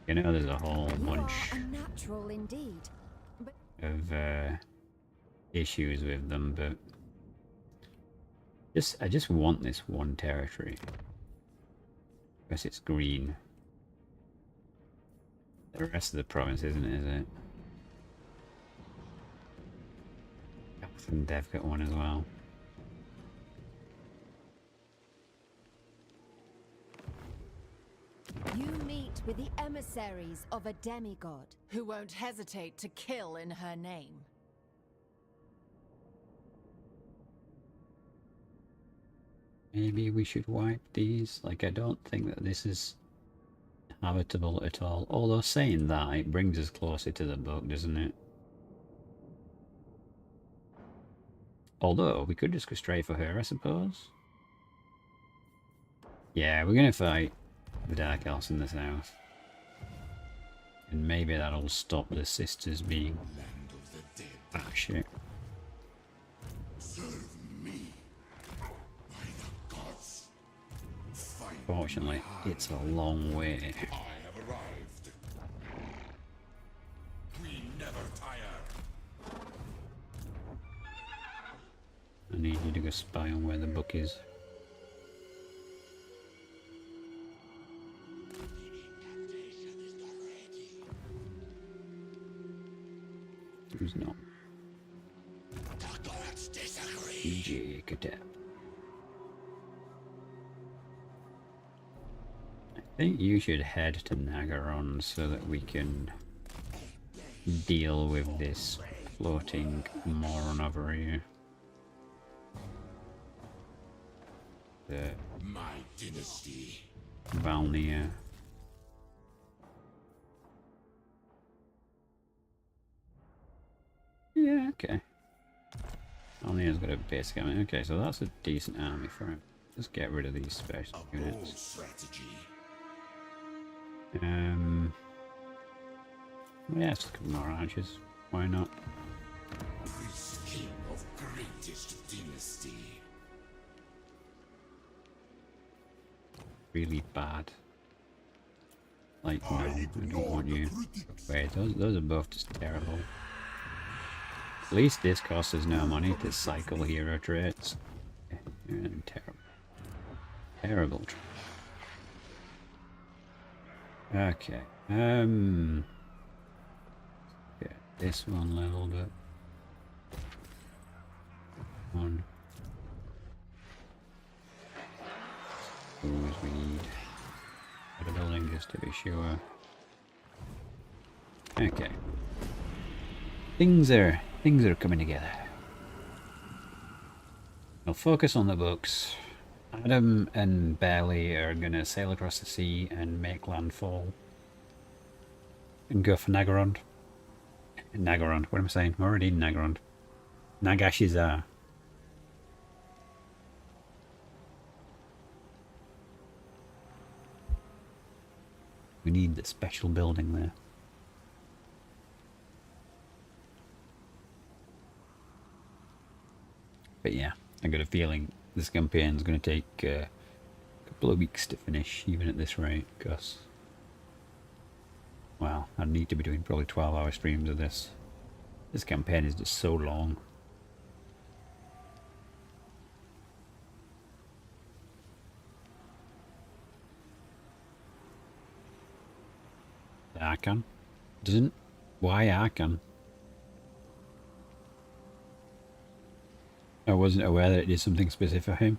You know, there's a whole bunch Unnatural indeed. But of issues with them, but I just want this one territory because it's green. The rest of the province isn't, is it? Goth and Dev got one as well. you meet with the emissaries of a demigod who won't hesitate to kill in her name. Maybe we should wipe these. Like, I don't think that this is habitable at all. Although saying that, it brings us closer to the book, doesn't it? Although, we could just go straight for her, I suppose. Yeah, we're gonna fight the Dark Elves in the south. And maybe that'll stop the sisters being... Land of the dead. Ah, shit. Serve me. By the gods. Find Fortunately, it's a long way. I have arrived. We never tire. I need you to go spy on where the book is. Who's not? The gods disagree. DJ Khatep. I think you should head to Nagaron so that we can deal with this floating moron over here. The My dynasty. Valnir. Yeah, okay. Valnir's got a basic army. Okay, so that's a decent army for him. Let's get rid of these special A bold units. strategy. Yeah, let's look at more archers. Why not? This king of greatest dynasty. Really bad. Like, no, I don't want you. Wait, those are both just terrible. At least this costs us no money to cycle hero traits. Terrible. Terrible. Okay. Get this one leveled up. One. As we need for the building just to be sure. Okay. Things are coming together. I'll focus on the books. Adam and Bailey are gonna sail across the sea and make landfall. And go for Nagaron. Nagaron, what am I saying? I'm already in Nagaron. Nagashizar. We need the special building there. But yeah, I got a feeling this campaign's going to take a couple of weeks to finish, even at this rate, because, well, I'd need to be doing probably 12-hour streams of this. This campaign is just so long. Archon? Doesn't... Why Archon? I wasn't aware that it did something specific for him.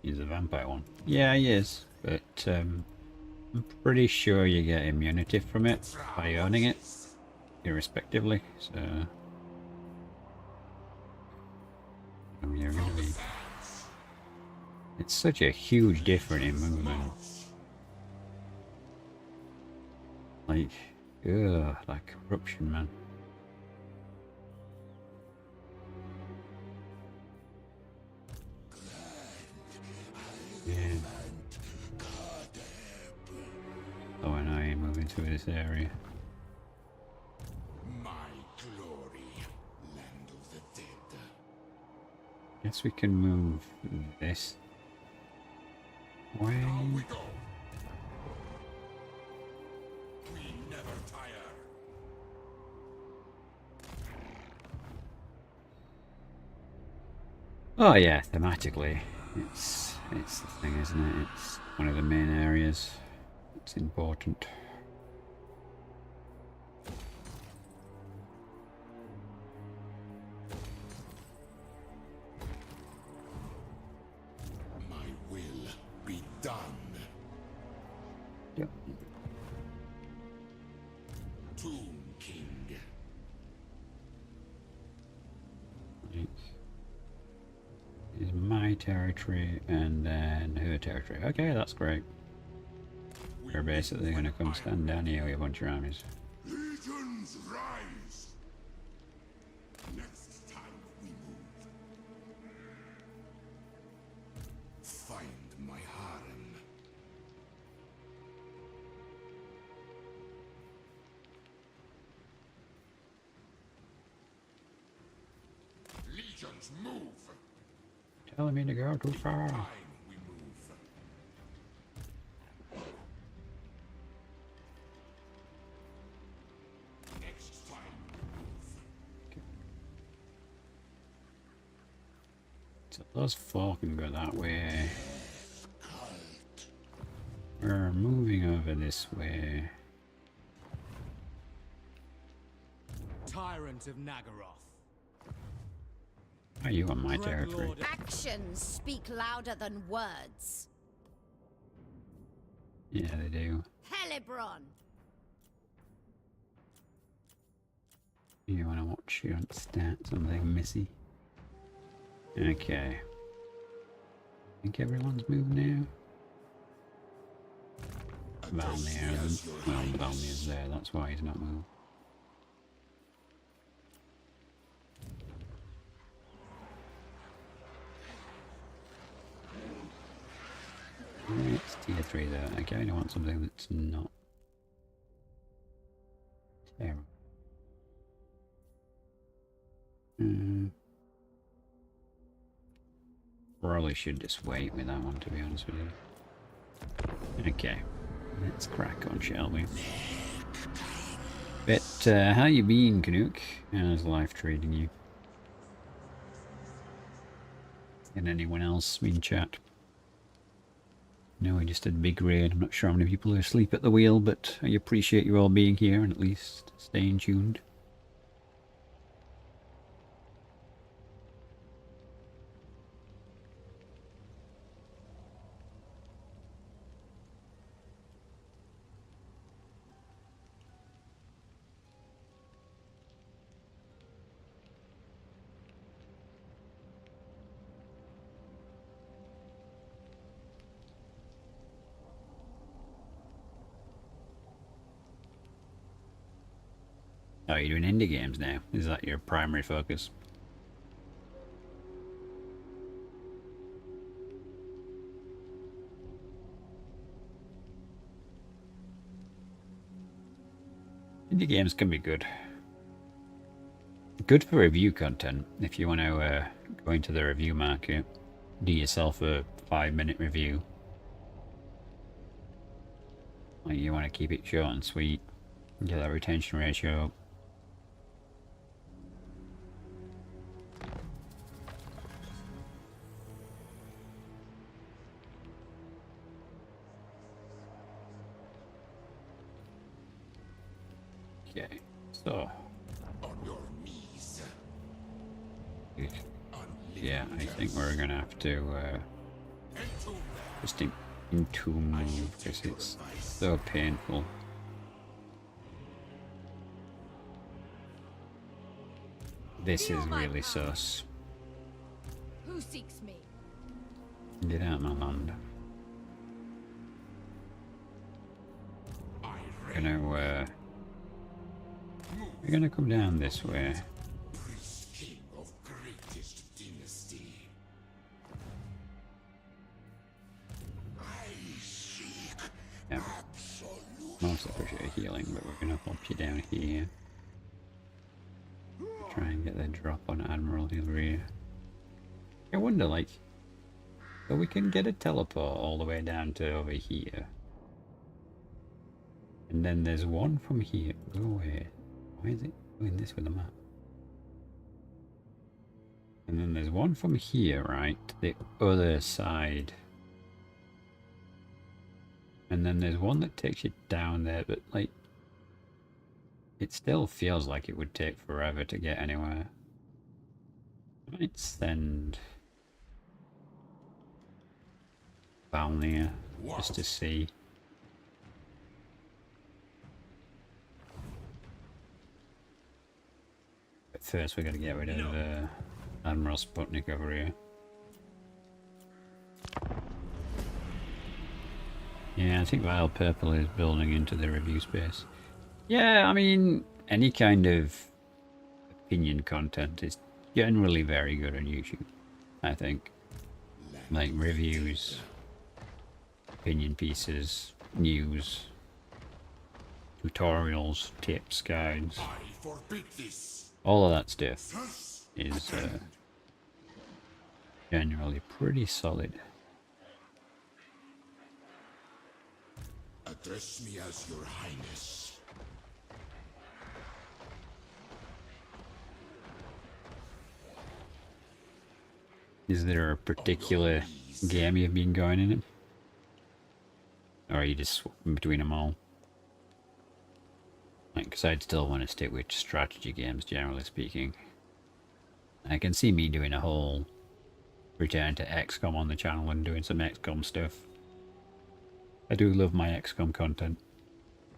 He's a vampire one. Yeah, he is. But I'm pretty sure you get immunity from it by owning it, irrespectively. So you're gonna be... It's such a huge difference in movement. Like, ugh, like corruption, man. Yeah. Oh, and I am moving through this area. My glory, land of the dead. Guess we can move this way. Down we go. We never tire. Oh yeah, thematically, it's the thing, isn't it? It's one of the main areas. It's important. My will be done. Yep. Tomb King. Is my territory and then her territory. Okay, that's great. We're basically going to come stand down here with a bunch of armies. Legions rise. Next time we move, find my harem. Legions move. Telling me to go too far. Time we move. Next time we move. So those four can go that way. We're moving over this way. Tyrant of Nagaroth. Are you on my territory? Lord- Actions speak louder than words. Yeah, they do. Helibron. You want to watch your stats, something missy? Okay. I think everyone's moved now. Valmir, well, Valmir's there, that's why he's not moved. It's tier 3 there. Okay, I want something that's not terrible. Probably should just wait with that one, to be honest with you. Okay, let's crack on, shall we? But how you been, Canuck? How's life treating you? And anyone else in chat? No, we just had a big raid. I'm not sure how many people are asleep at the wheel, but I appreciate you all being here and at least staying tuned. Oh, you're doing indie games now? Is that your primary focus? Indie games can be good. Good for review content. If you want to go into the review market, do yourself a 5-minute review. Like you want to keep it short and sweet. Get that retention ratio up. Okay, so On your knees. yeah, I think we're gonna have to just entomb because it's so painful. This is really sus. Who seeks me? Get out of my land. We're gonna come down this way. Priest king of greatest dynasty. I seek Yeah. absolute. Most appreciate healing, but we're gonna pop you down here. Try and get the drop on Admiral Hilary. I wonder, like, so we can get a teleport all the way down to over here. And then there's one from here. Go away. Why is it doing this with the map? And then there's one from here, right? The other side. And then there's one that takes you down there, but like, it still feels like it would take forever to get anywhere. I might send Valnir just to see. But first we gotta get rid of Admiral Sputnik over here. Yeah, I think Vile Purple is building into the review space. Yeah, I mean, any kind of opinion content is generally very good on YouTube, I think. Like reviews, opinion pieces, news, tutorials, tips, guides. I forbid this. All of that stuff Thus is generally pretty solid. address me as your highness. Is there a particular game you've been going in it? Or are you just swapping between them all? Like, because I'd still want to stick with strategy games, generally speaking. I can see me doing a whole return to XCOM on the channel and doing some XCOM stuff. I do love my XCOM content.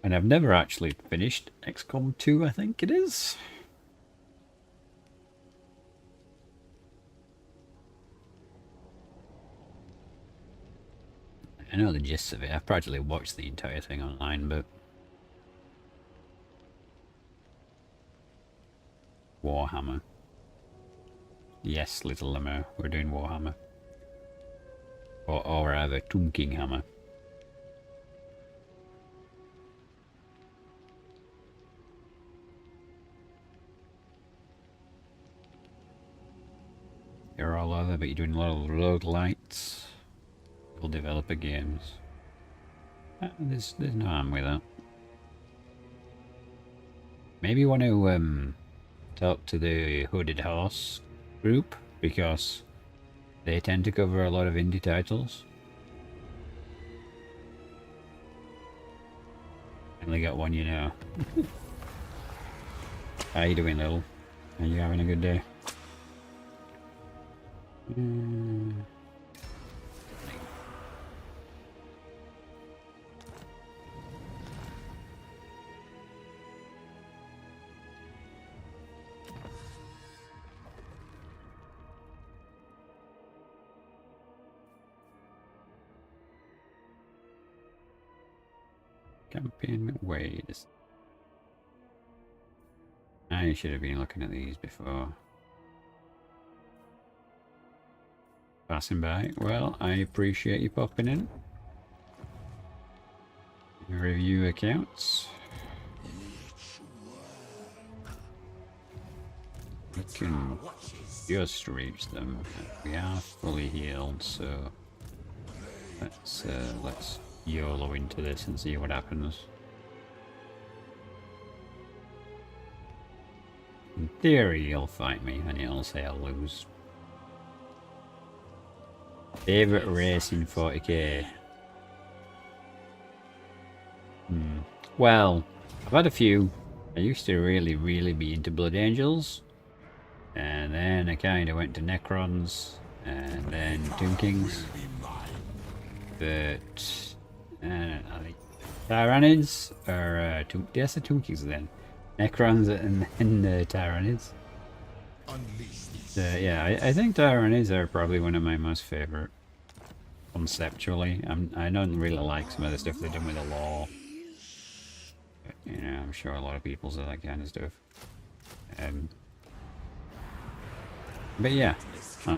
And I've never actually finished XCOM 2, I think it is. I know the gist of it. I've practically watched the entire thing online, but... Warhammer. Yes, Little Lemur, we're doing Warhammer. Or rather, Tomb King Hammer. You're all over, but you're doing a lot of roguelites. Developer games. There's no harm with that. Maybe you want to talk to the Hooded Horse group, because they tend to cover a lot of indie titles. Only got one, you know. How you doing, Lil? Are you having a good day? Campaign wait. I should have been looking at these before. Passing by. Well, I appreciate you popping in. Review accounts. We can just reach them. We are fully healed, so let's YOLO into this and see what happens. In theory, he'll fight me, and he'll say I'll lose. Favorite race in 40k? Well, I've had a few. I used to really be into Blood Angels. And then I kind of went to Necrons. And then Tomb Kings. But I think Tyrannids are yes, the Tomb Kings then. Necrons and then Tyrannids. Yeah, I think Tyrannids are probably one of my most favourite. Conceptually, I don't really like some of the stuff they've done with the law. But, you know, I'm sure a lot of people say that kind of stuff. But yeah,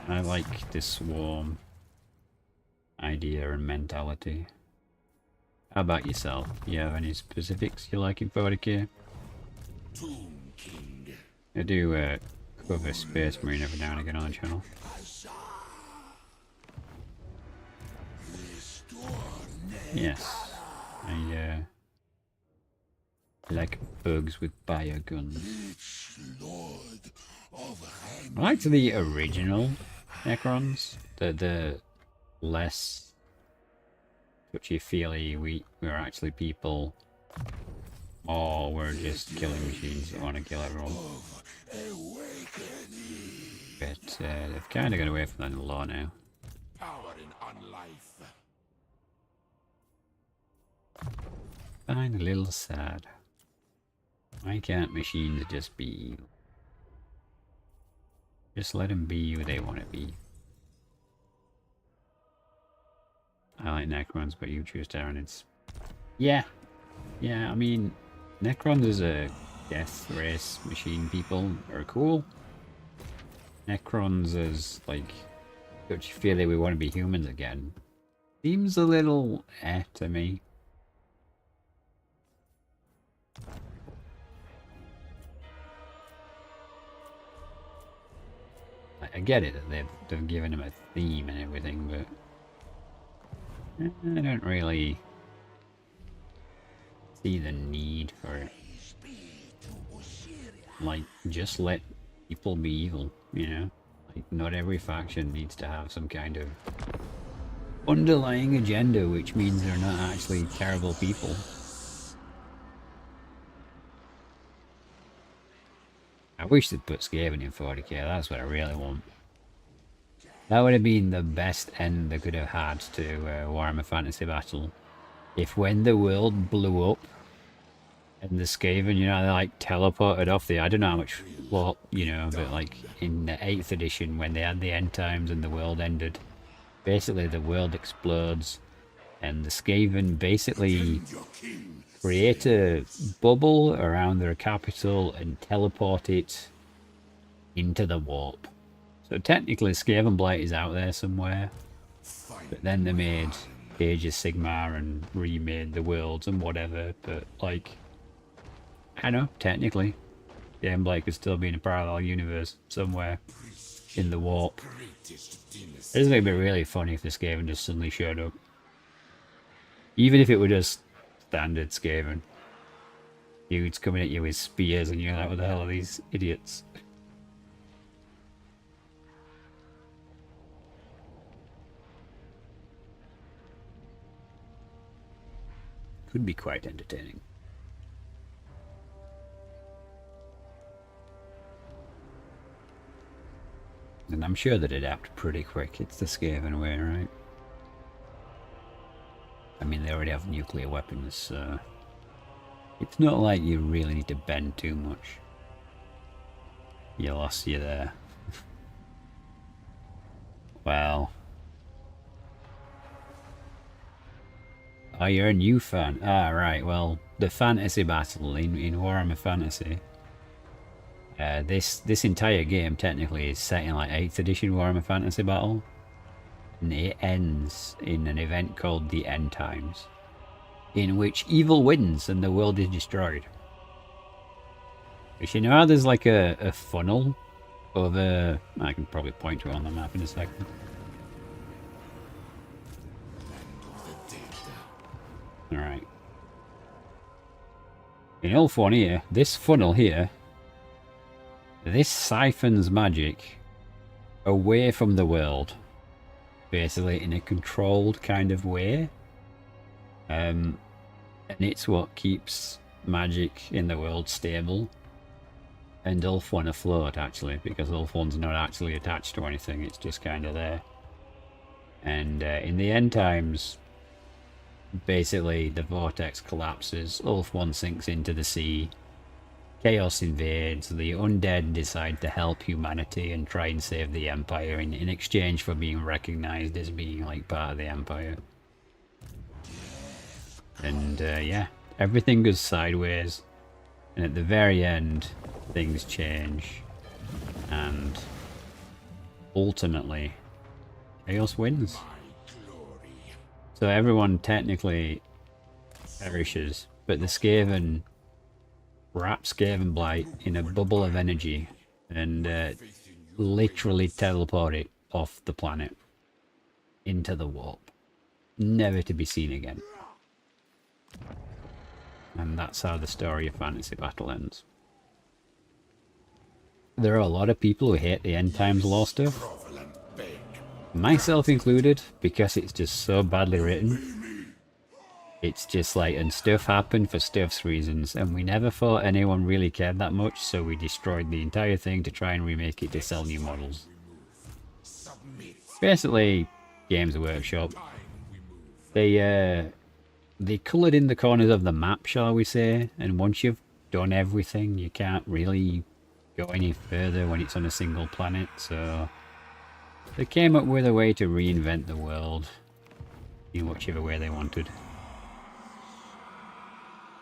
I like this swarm idea and mentality. How about yourself? You have any specifics you like in 40k? I do cover Space Marine every now and again on the channel. Yes, I like bugs with bio guns. I liked the original Necrons, the less touchy-feely, we were actually people, or we're just killing machines that want to kill everyone. But they've kind of got away from that in the law now. Find a little sad. Why can't machines just be evil? Just let them be who they want to be. I like Necrons, but you choose Tyranids. Yeah. Yeah, I mean, Necrons as a death race machine people are cool. Necrons as, like, touchy-feely we want to be humans again. Seems a little to me. I get it that they've given him a theme and everything, but I don't really see the need for it. Like, just let people be evil, you know? Like, not every faction needs to have some kind of underlying agenda, which means they're not actually terrible people. I wish they'd put Skaven in 40k, that's what I really want. That would have been the best end they could have had to Warhammer Fantasy Battle. If when the world blew up, and the Skaven, you know, they like teleported off I don't know how much, well, you know, but like in the 8th edition when they had the end times and the world ended, basically the world explodes, and the Skaven basically create a bubble around their capital and teleport it into the warp. So technically Skaven Blight is out there somewhere, but then they made Age of Sigmar and remade the worlds and whatever, but like, I know, technically Skaven Blight could still be in a parallel universe somewhere in the warp. Isn't it be really funny if the Skaven just suddenly showed up? Even if it were just standard Skaven. Dudes coming at you with spears and you're like, what the hell are these idiots? Could be quite entertaining. And I'm sure they'd adapt pretty quick. It's the Skaven way, right? I mean, they already have nuclear weapons, so it's not like you really need to bend too much. You lost you there. Well. Oh, you're a new fan. Ah, right. Well, the fantasy battle in Warhammer Fantasy. This entire game technically is set in like 8th edition Warhammer Fantasy Battle, and it ends in an event called the End Times, in which evil wins and the world is destroyed. Which, you know how there's like a funnel over... I can probably point to it on the map in a second. Alright. In Ulf 1 here, this funnel here, this siphons magic away from the world, basically in a controlled kind of way. And it's what keeps magic in the world stable. And Ulf 1 afloat, actually, because Ulf 1's not actually attached to anything, it's just kind of there. And in the end times, basically the vortex collapses, Ulf 1 sinks into the sea, chaos invades, the undead decide to help humanity and try and save the Empire in exchange for being recognized as being like part of the Empire. And yeah, everything goes sideways, and at the very end things change, and ultimately chaos wins. So everyone technically perishes, but the Skaven wrap Skaven Blight in a bubble of energy and literally teleport it off the planet into the warp, never to be seen again. And that's how the story of Fantasy Battle ends. There are a lot of people who hate the End Times lore stuff, myself included, because it's just so badly written. It's just like, and stuff happened for stuff's reasons, and we never thought anyone really cared that much, so we destroyed the entire thing to try and remake it to sell new models. Basically, Games Workshop. They coloured in the corners of the map, shall we say, and once you've done everything, you can't really go any further when it's on a single planet, so they came up with a way to reinvent the world in whichever way they wanted.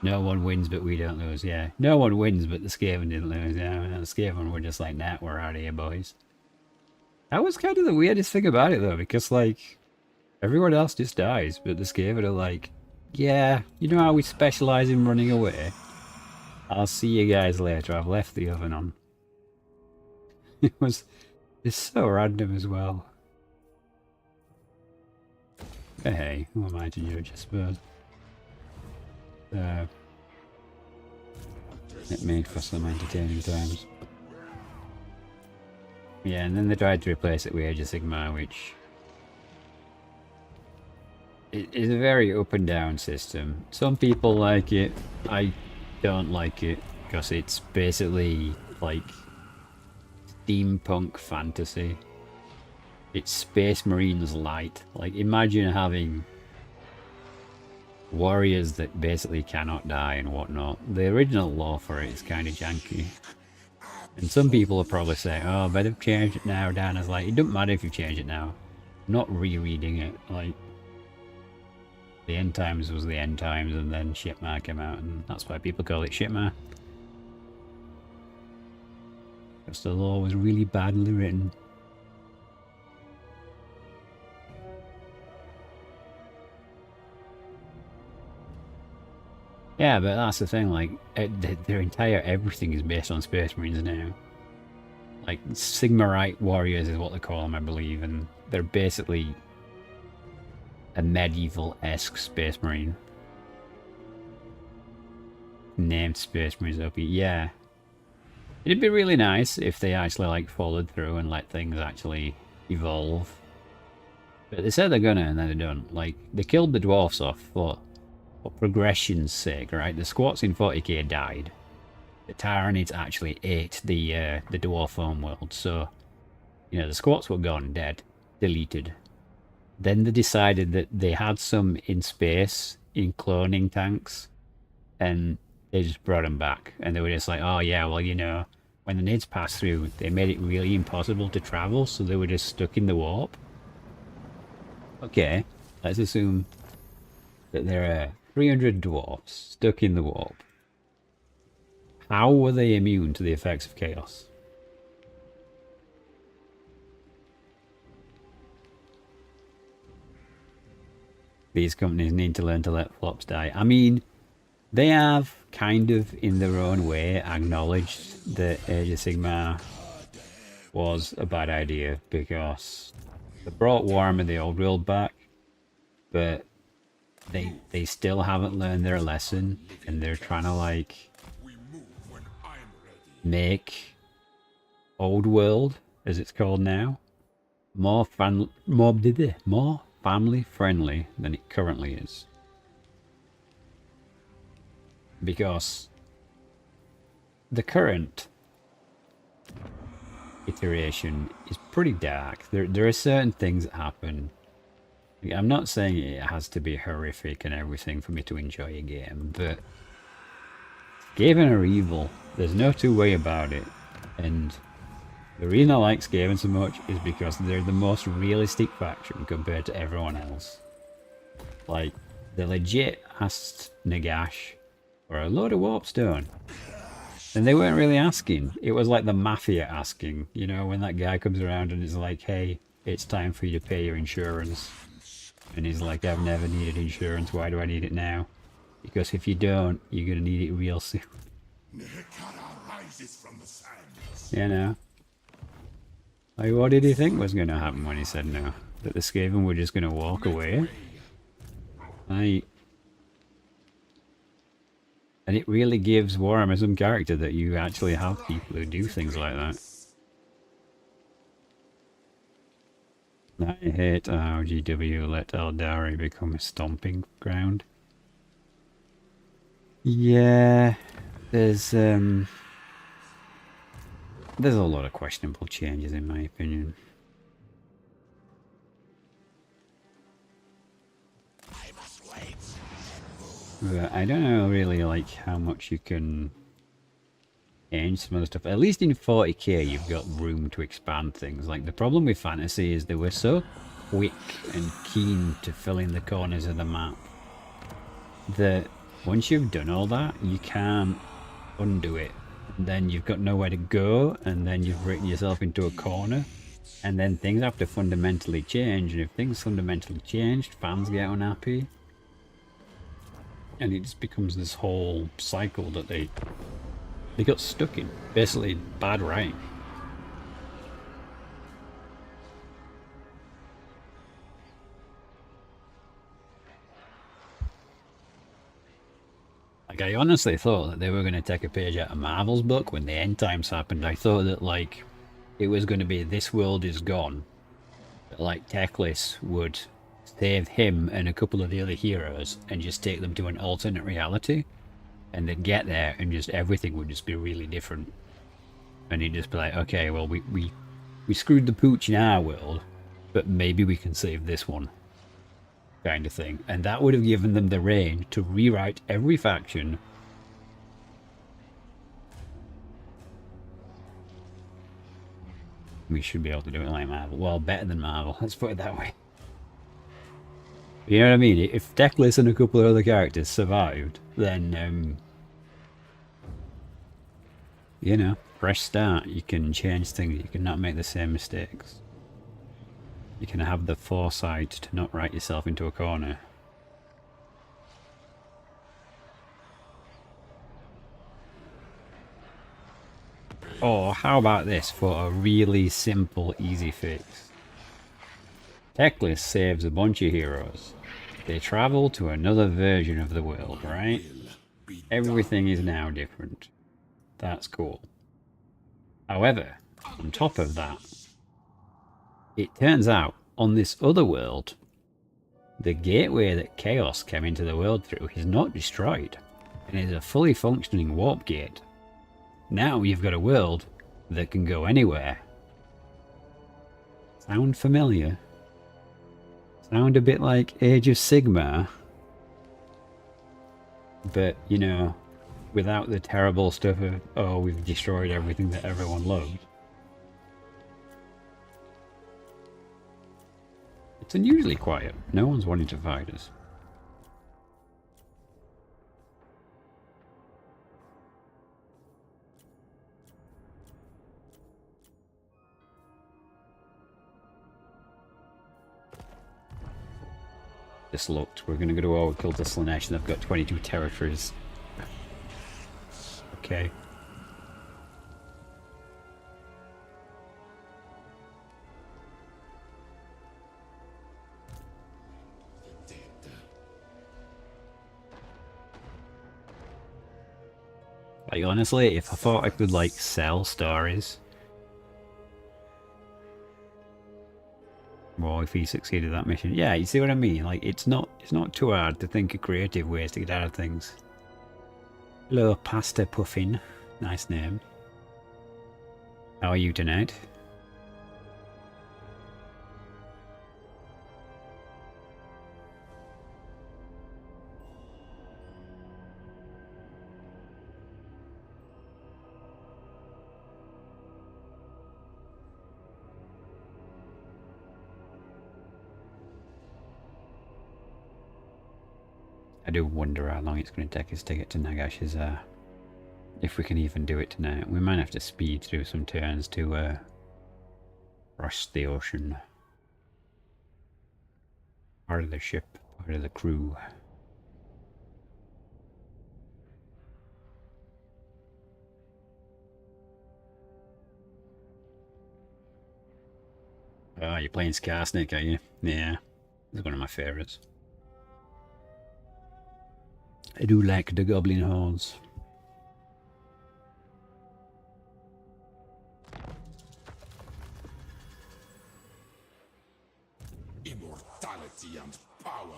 No one wins, but we don't lose, yeah. No one wins, but the Skaven didn't lose, yeah. And the Skaven were just like, nah, we're out of here, boys. That was kind of the weirdest thing about it, though, because, like, everyone else just dies, but the Skaven are like, yeah, you know how we specialise in running away? I'll see you guys later, I've left the oven on. It's so random as well. But hey, who am I to judge, I suppose? It made for some entertaining times. Yeah, and then they tried to replace it with Age of Sigmar, which is a very up and down system. Some people like it, I don't like it, because it's basically like steampunk fantasy. It's Space Marines light. Like, imagine having warriors that basically cannot die and whatnot. The original lore for it is kind of janky. And some people will probably say, oh, but they've changed it now. Dan is like, it doesn't matter if you change it now. I'm not rereading it. Like, the End Times was the End Times, and then Shitmar came out, and that's why people call it Shitmar. Because the lore was really badly written. Yeah, but that's the thing, like, their entire everything is based on Space Marines now. Like, Sigmarite warriors is what they call them, I believe, and they're basically a medieval-esque Space Marine. Named Space Marines OP, yeah. It'd be really nice if they actually, like, followed through and let things actually evolve. But they said they're gonna, and then they don't. Like, they killed the dwarfs off for progression's sake, right? The squats in 40k died. The Tyranids actually ate the dwarf homeworld, so, you know, the squats were gone, dead, deleted. Then they decided that they had some in space, in cloning tanks, and they just brought them back. And they were just like, oh yeah, well, you know, when the Nids passed through, they made it really impossible to travel, so they were just stuck in the warp. Okay, let's assume that there are 300 dwarfs stuck in the warp. How were they immune to the effects of chaos? These companies need to learn to let flops die. I mean, they have kind of, in their own way, acknowledged that Age of Sigmar was a bad idea because they brought Warhammer the old world back, but they still haven't learned their lesson, and they're trying to like make old world, as it's called now, more family friendly than it currently is. Because the current iteration is pretty dark. There are certain things that happen. I'm not saying it has to be horrific and everything for me to enjoy a game, but Skaven are evil. There's no two way about it. And the reason I like Skaven so much is because they're the most realistic faction compared to everyone else. Like, they legit asked Nagash for a load of warpstone. And they weren't really asking. It was like the Mafia asking. You know, when that guy comes around and is like, hey, it's time for you to pay your insurance. And he's like, I've never needed insurance, why do I need it now? Because if you don't, you're going to need it real soon. You know? Like, what did he think was going to happen when he said no? That the Skaven were just going to walk away? And it really gives Warhammer some character that you actually have people who do things like that. I hate how GW let Eldari become a stomping ground. Yeah, there's a lot of questionable changes in my opinion. But I don't know really like how much you can change some of the stuff. At least in 40k you've got room to expand things. Like the problem with fantasy is they were so quick and keen to fill in the corners of the map that once you've done all that you can't undo it. And then you've got nowhere to go, and then you've written yourself into a corner, and then things have to fundamentally change, and if things fundamentally changed, fans get unhappy. And it just becomes this whole cycle that they got stuck in. Basically, bad writing. Like, I honestly thought that they were going to take a page out of Marvel's book when the end times happened. I thought that, like, it was going to be this world is gone. But, like, Teclis would save him and a couple of the other heroes and just take them to an alternate reality. And they'd get there and just everything would just be really different. And he'd just be like, okay, well, we screwed the pooch in our world, but maybe we can save this one. Kind of thing. And that would have given them the reign to rewrite every faction. We should be able to do it like Marvel. Well, better than Marvel, let's put it that way. You know what I mean? If Teclis and a couple of other characters survived, then, you know, fresh start. You can change things. You can not make the same mistakes. You can have the foresight to not write yourself into a corner. Or how about this for a really simple, easy fix? Teclis saves a bunch of heroes. They travel to another version of the world, right? Everything is now different. That's cool. However, on top of that, it turns out, on this other world, the gateway that Chaos came into the world through is not destroyed, and is a fully functioning warp gate. Now you've got a world that can go anywhere. Sound familiar? Sound a bit like Age of Sigmar, but, you know, without the terrible stuff of, oh, we've destroyed everything that everyone loved. It's unusually quiet. No one's wanting to fight us. this looked. We're gonna go to overkill to Slanesh and I've got 22 territories. Okay. Like, honestly, if I thought I could, like, sell stories... Well, if he succeeded that mission... Yeah, you see what I mean? Like, it's not too hard to think of creative ways to get out of things. Hello, Pasta Puffin. Nice name. How are you tonight? I do wonder how long it's going to take us to get to Nagash's, if we can even do it tonight. We might have to speed through some turns to cross the ocean. Part of the ship, part of the crew. Oh, you're playing Skarsnik, are you? Yeah, it's one of my favourites. I do like the Goblin Hordes. Immortality and power.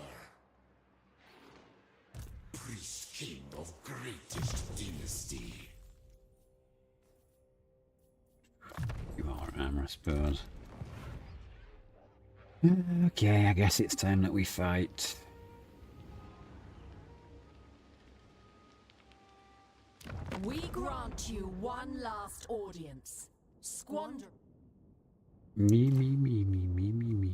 Priest king of greatest dynasty. You are armor, I suppose. Okay, I guess it's time that we fight. We grant you one last audience. Squander. Me, me, me, me, me, me, me.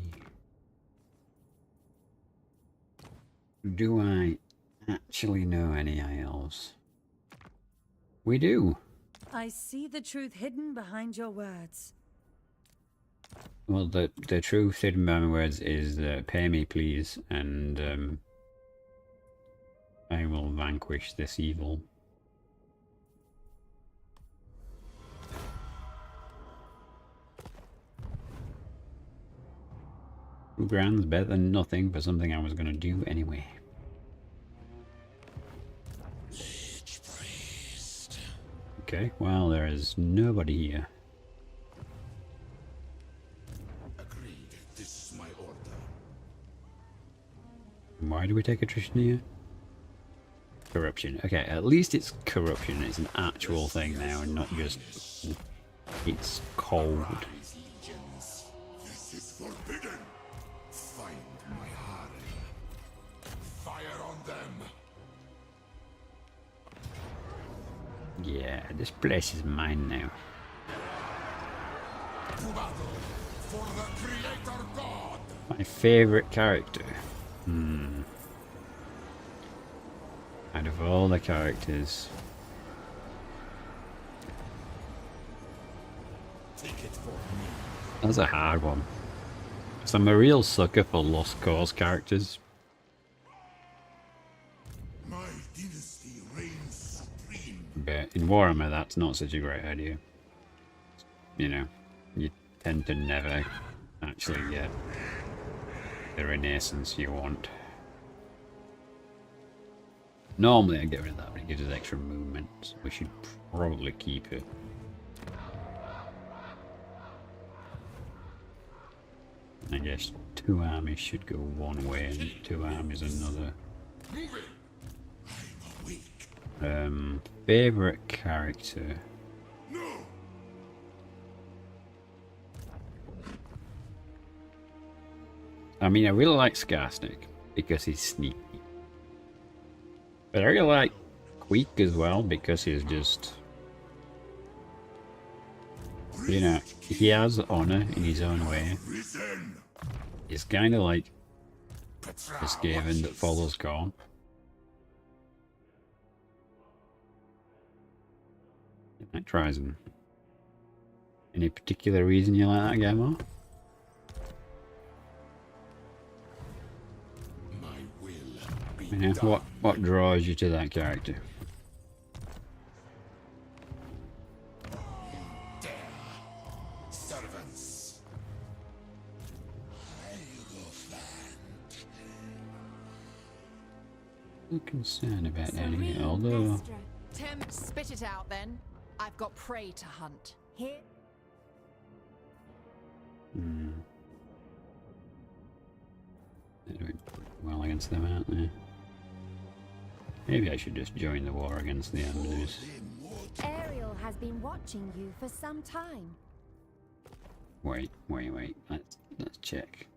Do I actually know any elves? We do. I see the truth hidden behind your words. Well, the truth hidden behind my words is pay me, please, and I will vanquish this evil. $2,000's better than nothing for something I was going to do anyway. Okay, well, there is nobody here. Agreed. This is my order. Why do we take attrition here? Corruption. Okay, at least it's corruption. It's an actual thing now and not just... It's cold. Rise, legions. This is forbidden. Find my harem. Fire on them. Yeah, this place is mine now. To battle for the Creator God. My favourite character. Out of all the characters. Take it for me. That's a hard one. So I'm a real sucker for Lost Cause characters. My dynasty reigns supreme. But in Warhammer, that's not such a great idea. You know, you tend to never actually get the renaissance you want. Normally I get rid of that, but it gives us extra movement, so we should probably keep it. I guess 2 armies should go one way and 2 armies another. Move it. I'm awake. Favourite character. No. I mean, I really like Skarsnik because he's sneaky. But I really like Queek as well because he's just... You know, he has honour in his own way. Risen. He's kind of like Petra the Skaven that follows Gorn. You like Tryson. Any particular reason you like that guy more? My Yeah, what draws you to that character? Servants. Hierophant. No concern about any, Serene although Vestra. Tim, spit it out then. I've got prey to hunt. Here. they're doing well against them, aren't they? Maybe I should just join the war against the Embers. Ariel has been watching you for some time. Wait. Let's check.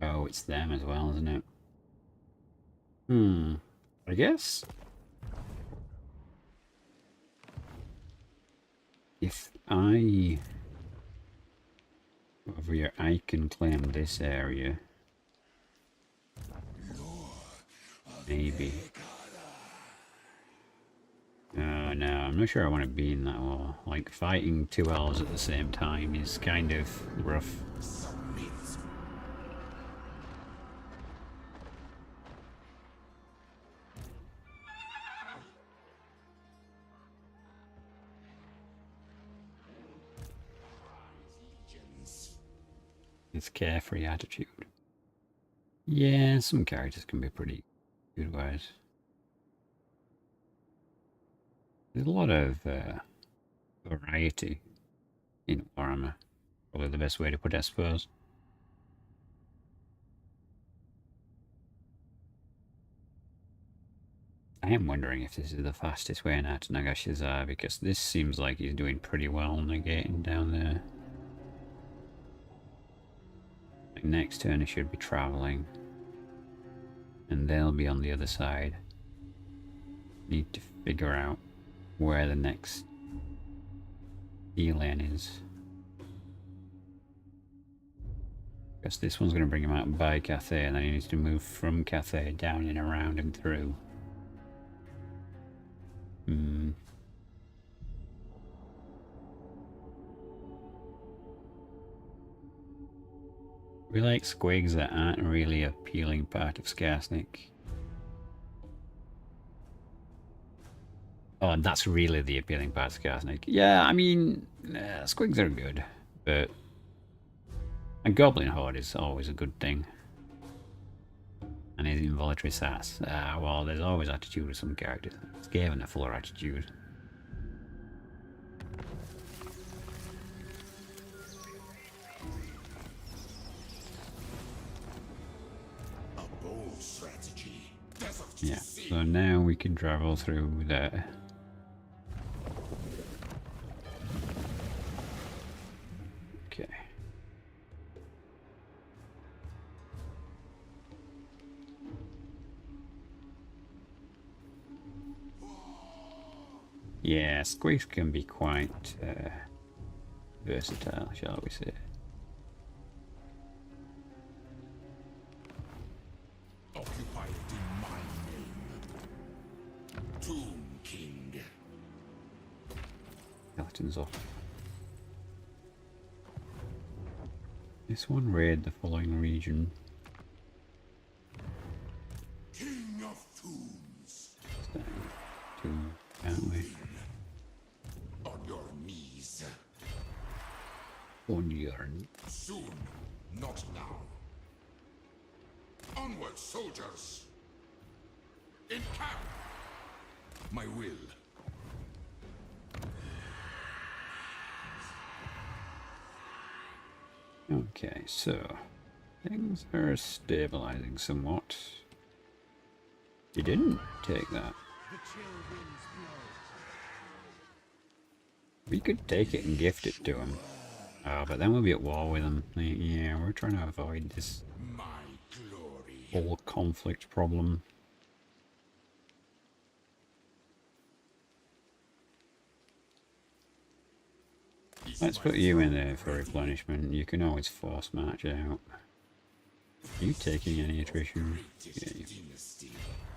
Oh, it's them as well, isn't it? I guess if I over here, I can claim this area. Maybe. Oh no, I'm not sure I want to be in that war. Like, fighting two elves at the same time is kind of rough. It's carefree attitude. Yeah, some characters can be pretty good ways. There's a lot of variety in Warhammer. Probably the best way to put it, I suppose. I am wondering if this is the fastest way out to Nagashizar, because this seems like he's doing pretty well negating down there. Like next turn he should be travelling. And they'll be on the other side. Need to figure out where the next E-lane is. Because this one's going to bring him out by Khatep, and then he needs to move from Khatep down and around and through. We like squigs that aren't really a appealing part of Skarsnik. Oh, and that's really the appealing part of Skarsnik. Yeah, I mean, squigs are good, but a Goblin Horde is always a good thing. And his involuntary sass. Well, there's always attitude with some characters. It's given a fuller attitude. A bold strategy. Yeah, so now we can travel through there. Okay. Yeah, squigs can be quite versatile, shall we say. Occupy it in my name. Tomb King. Skeletons off. This one raid the following region. King of Tombs. Two, can't we? On your knees. On your Soon, not now. Onward, soldiers! In camp! My will. Okay, so things are stabilizing somewhat. He didn't take that. We could take it and gift it to him. Oh, but then we'll be at war with him. Yeah, we're trying to avoid this My glory. whole conflict problem. Let's put you in there for replenishment. You can always force march out. Are you taking any attrition? Yeah, Dynasty.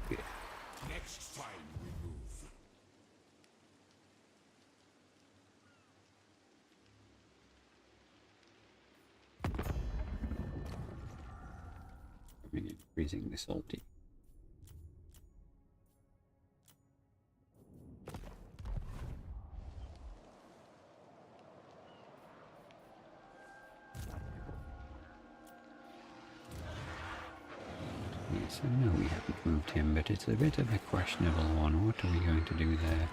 yeah. Next time we move. Freezingly salty. Yes, I know we haven't moved him, but it's a bit of a questionable one. What are we going to do there?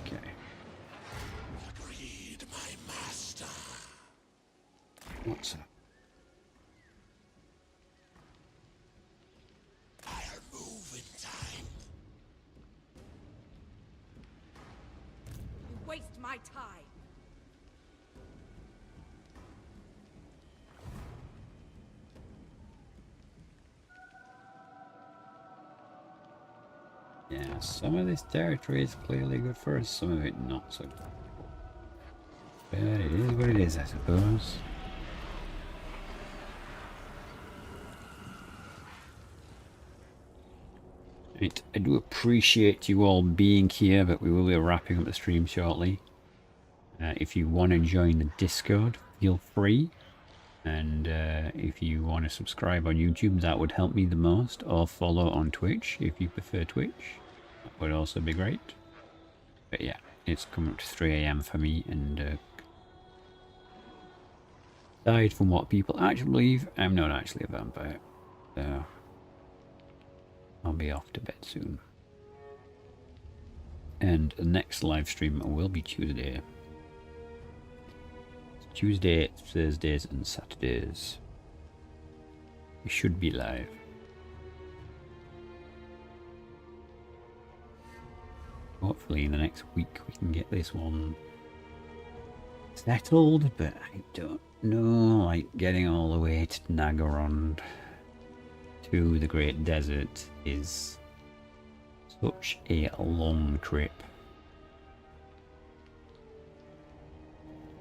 Okay. Read my master. What's up? I'll move in time. You waste my time. Yeah, some of this territory is clearly good for us, some of it not so good. But it is what it is, I suppose. Right, I do appreciate you all being here, but we will be wrapping up the stream shortly. If you want to join the Discord, feel free. And if you want to subscribe on YouTube, that would help me the most. Or follow on Twitch, if you prefer Twitch. That would also be great. But yeah, it's coming up to 3 AM for me, and aside from what people actually believe, I'm not actually a vampire. So I'll be off to bed soon. And the next live stream will be Tuesday. Tuesday, Thursdays and Saturdays. We should be live. Hopefully in the next week we can get this one settled, but I don't know, like getting all the way to Nagaron to the Great Desert is such a long trip.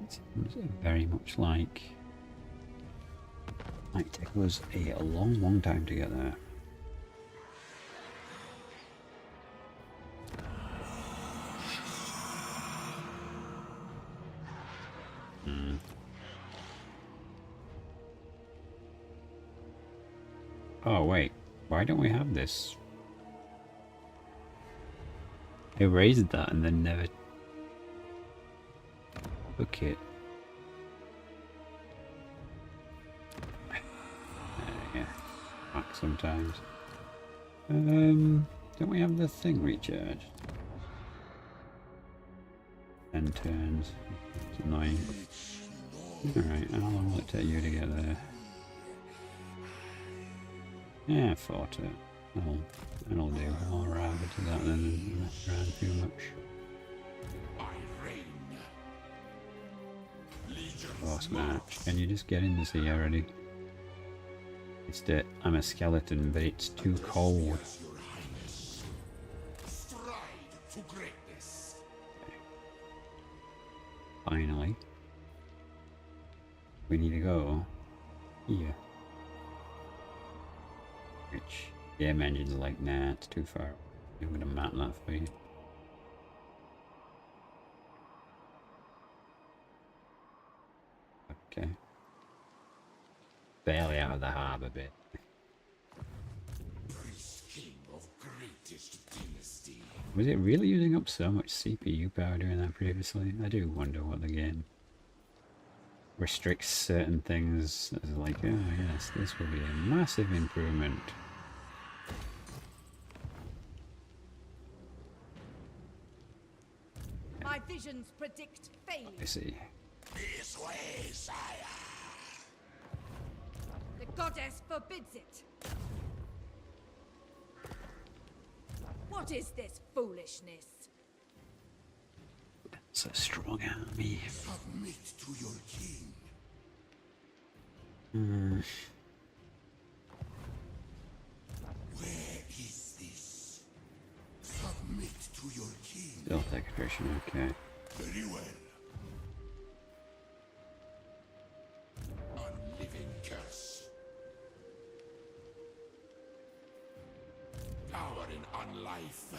It seems very much like it might take us a long time to get there. Oh wait, why don't we have this? I raised that and then never took it. Yeah, fuck sometimes. Don't we have the thing recharged? 10 turns. It's annoying. Alright, how long will it take you to get there? Yeah, 40. That'll do. I'll arrive to that then and not around too much. Boss match. Can you just get in the sea already? It's that I'm a skeleton, but it's too cold. Finally. We need to go here. Which, game engine's like, nah, it's too far. I'm gonna map that for you. Okay. Barely out of the harbour bit. Was it really using up so much CPU power doing that previously? I do wonder what the game restricts certain things as like, oh yes, this will be a massive improvement. My visions predict failure. I see. This way, sire. The goddess forbids it. What is this foolishness? That's a strong army. Submit to your king. Where is this? Submit to Stealth expression, okay. Very well. Unliving curse. Power in unlife.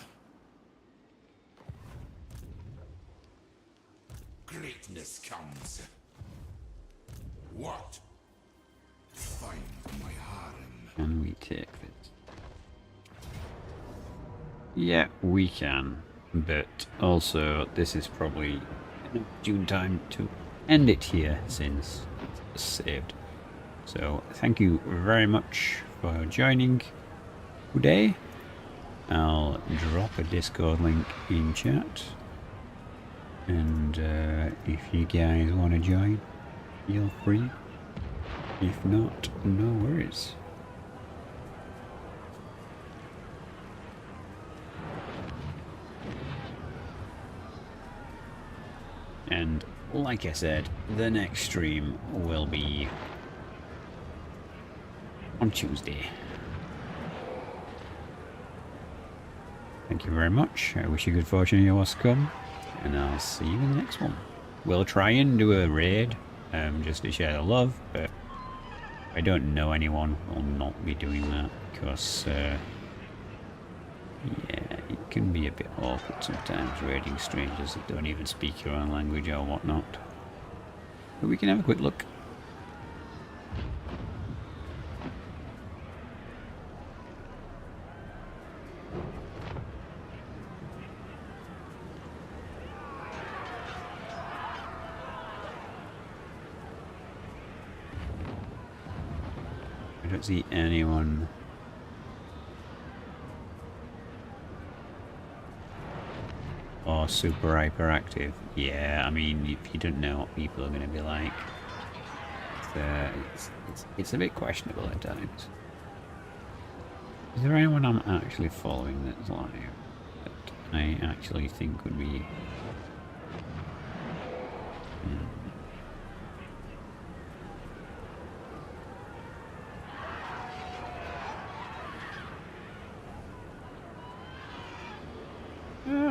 Greatness comes. What? Find my harem. Can we take this? Yeah, we can. But also, this is probably June time to end it here since it's saved. So, thank you very much for joining today. I'll drop a Discord link in chat. And if you guys want to join, feel free. If not, no worries. And like I said, the next stream will be on Tuesday. Thank you very much. I wish you good fortune in your what's to come, and I'll see you in the next one. We'll try and do a raid, just to share the love, but if I don't know anyone, we'll not be doing that, because, yeah, it can be a bit awkward sometimes raiding strangers that don't even speak your own language or whatnot. But we can have a quick look. I don't see anyone. Or super hyperactive. Yeah, I mean, if you don't know what people are going to be like, it's a bit questionable at times. Is there anyone I'm actually following that's live that I actually think would be...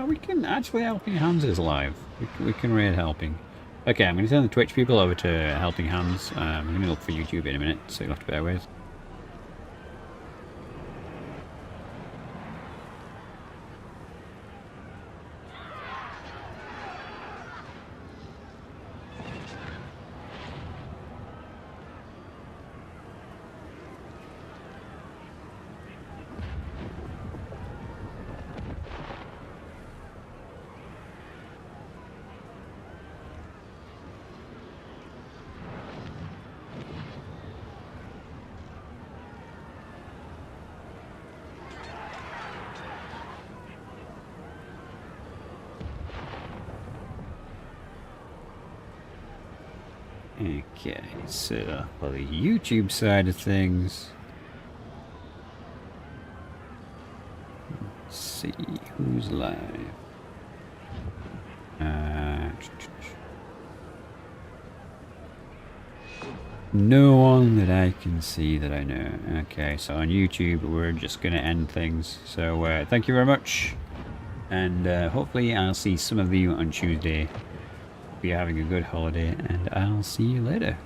we can actually Helping Hands is live. We can raid helping. Okay, I'm going to send the Twitch people over to Helping Hands. I'm going to look for YouTube in a minute, so you'll have to bear with. Okay, so for the YouTube side of things, let's see who's live. No one that I can see that I know. Okay, so on YouTube we're just going to end things. So thank you very much, and hopefully I'll see some of you on Tuesday. Hope you're having a good holiday, and I'll see you later.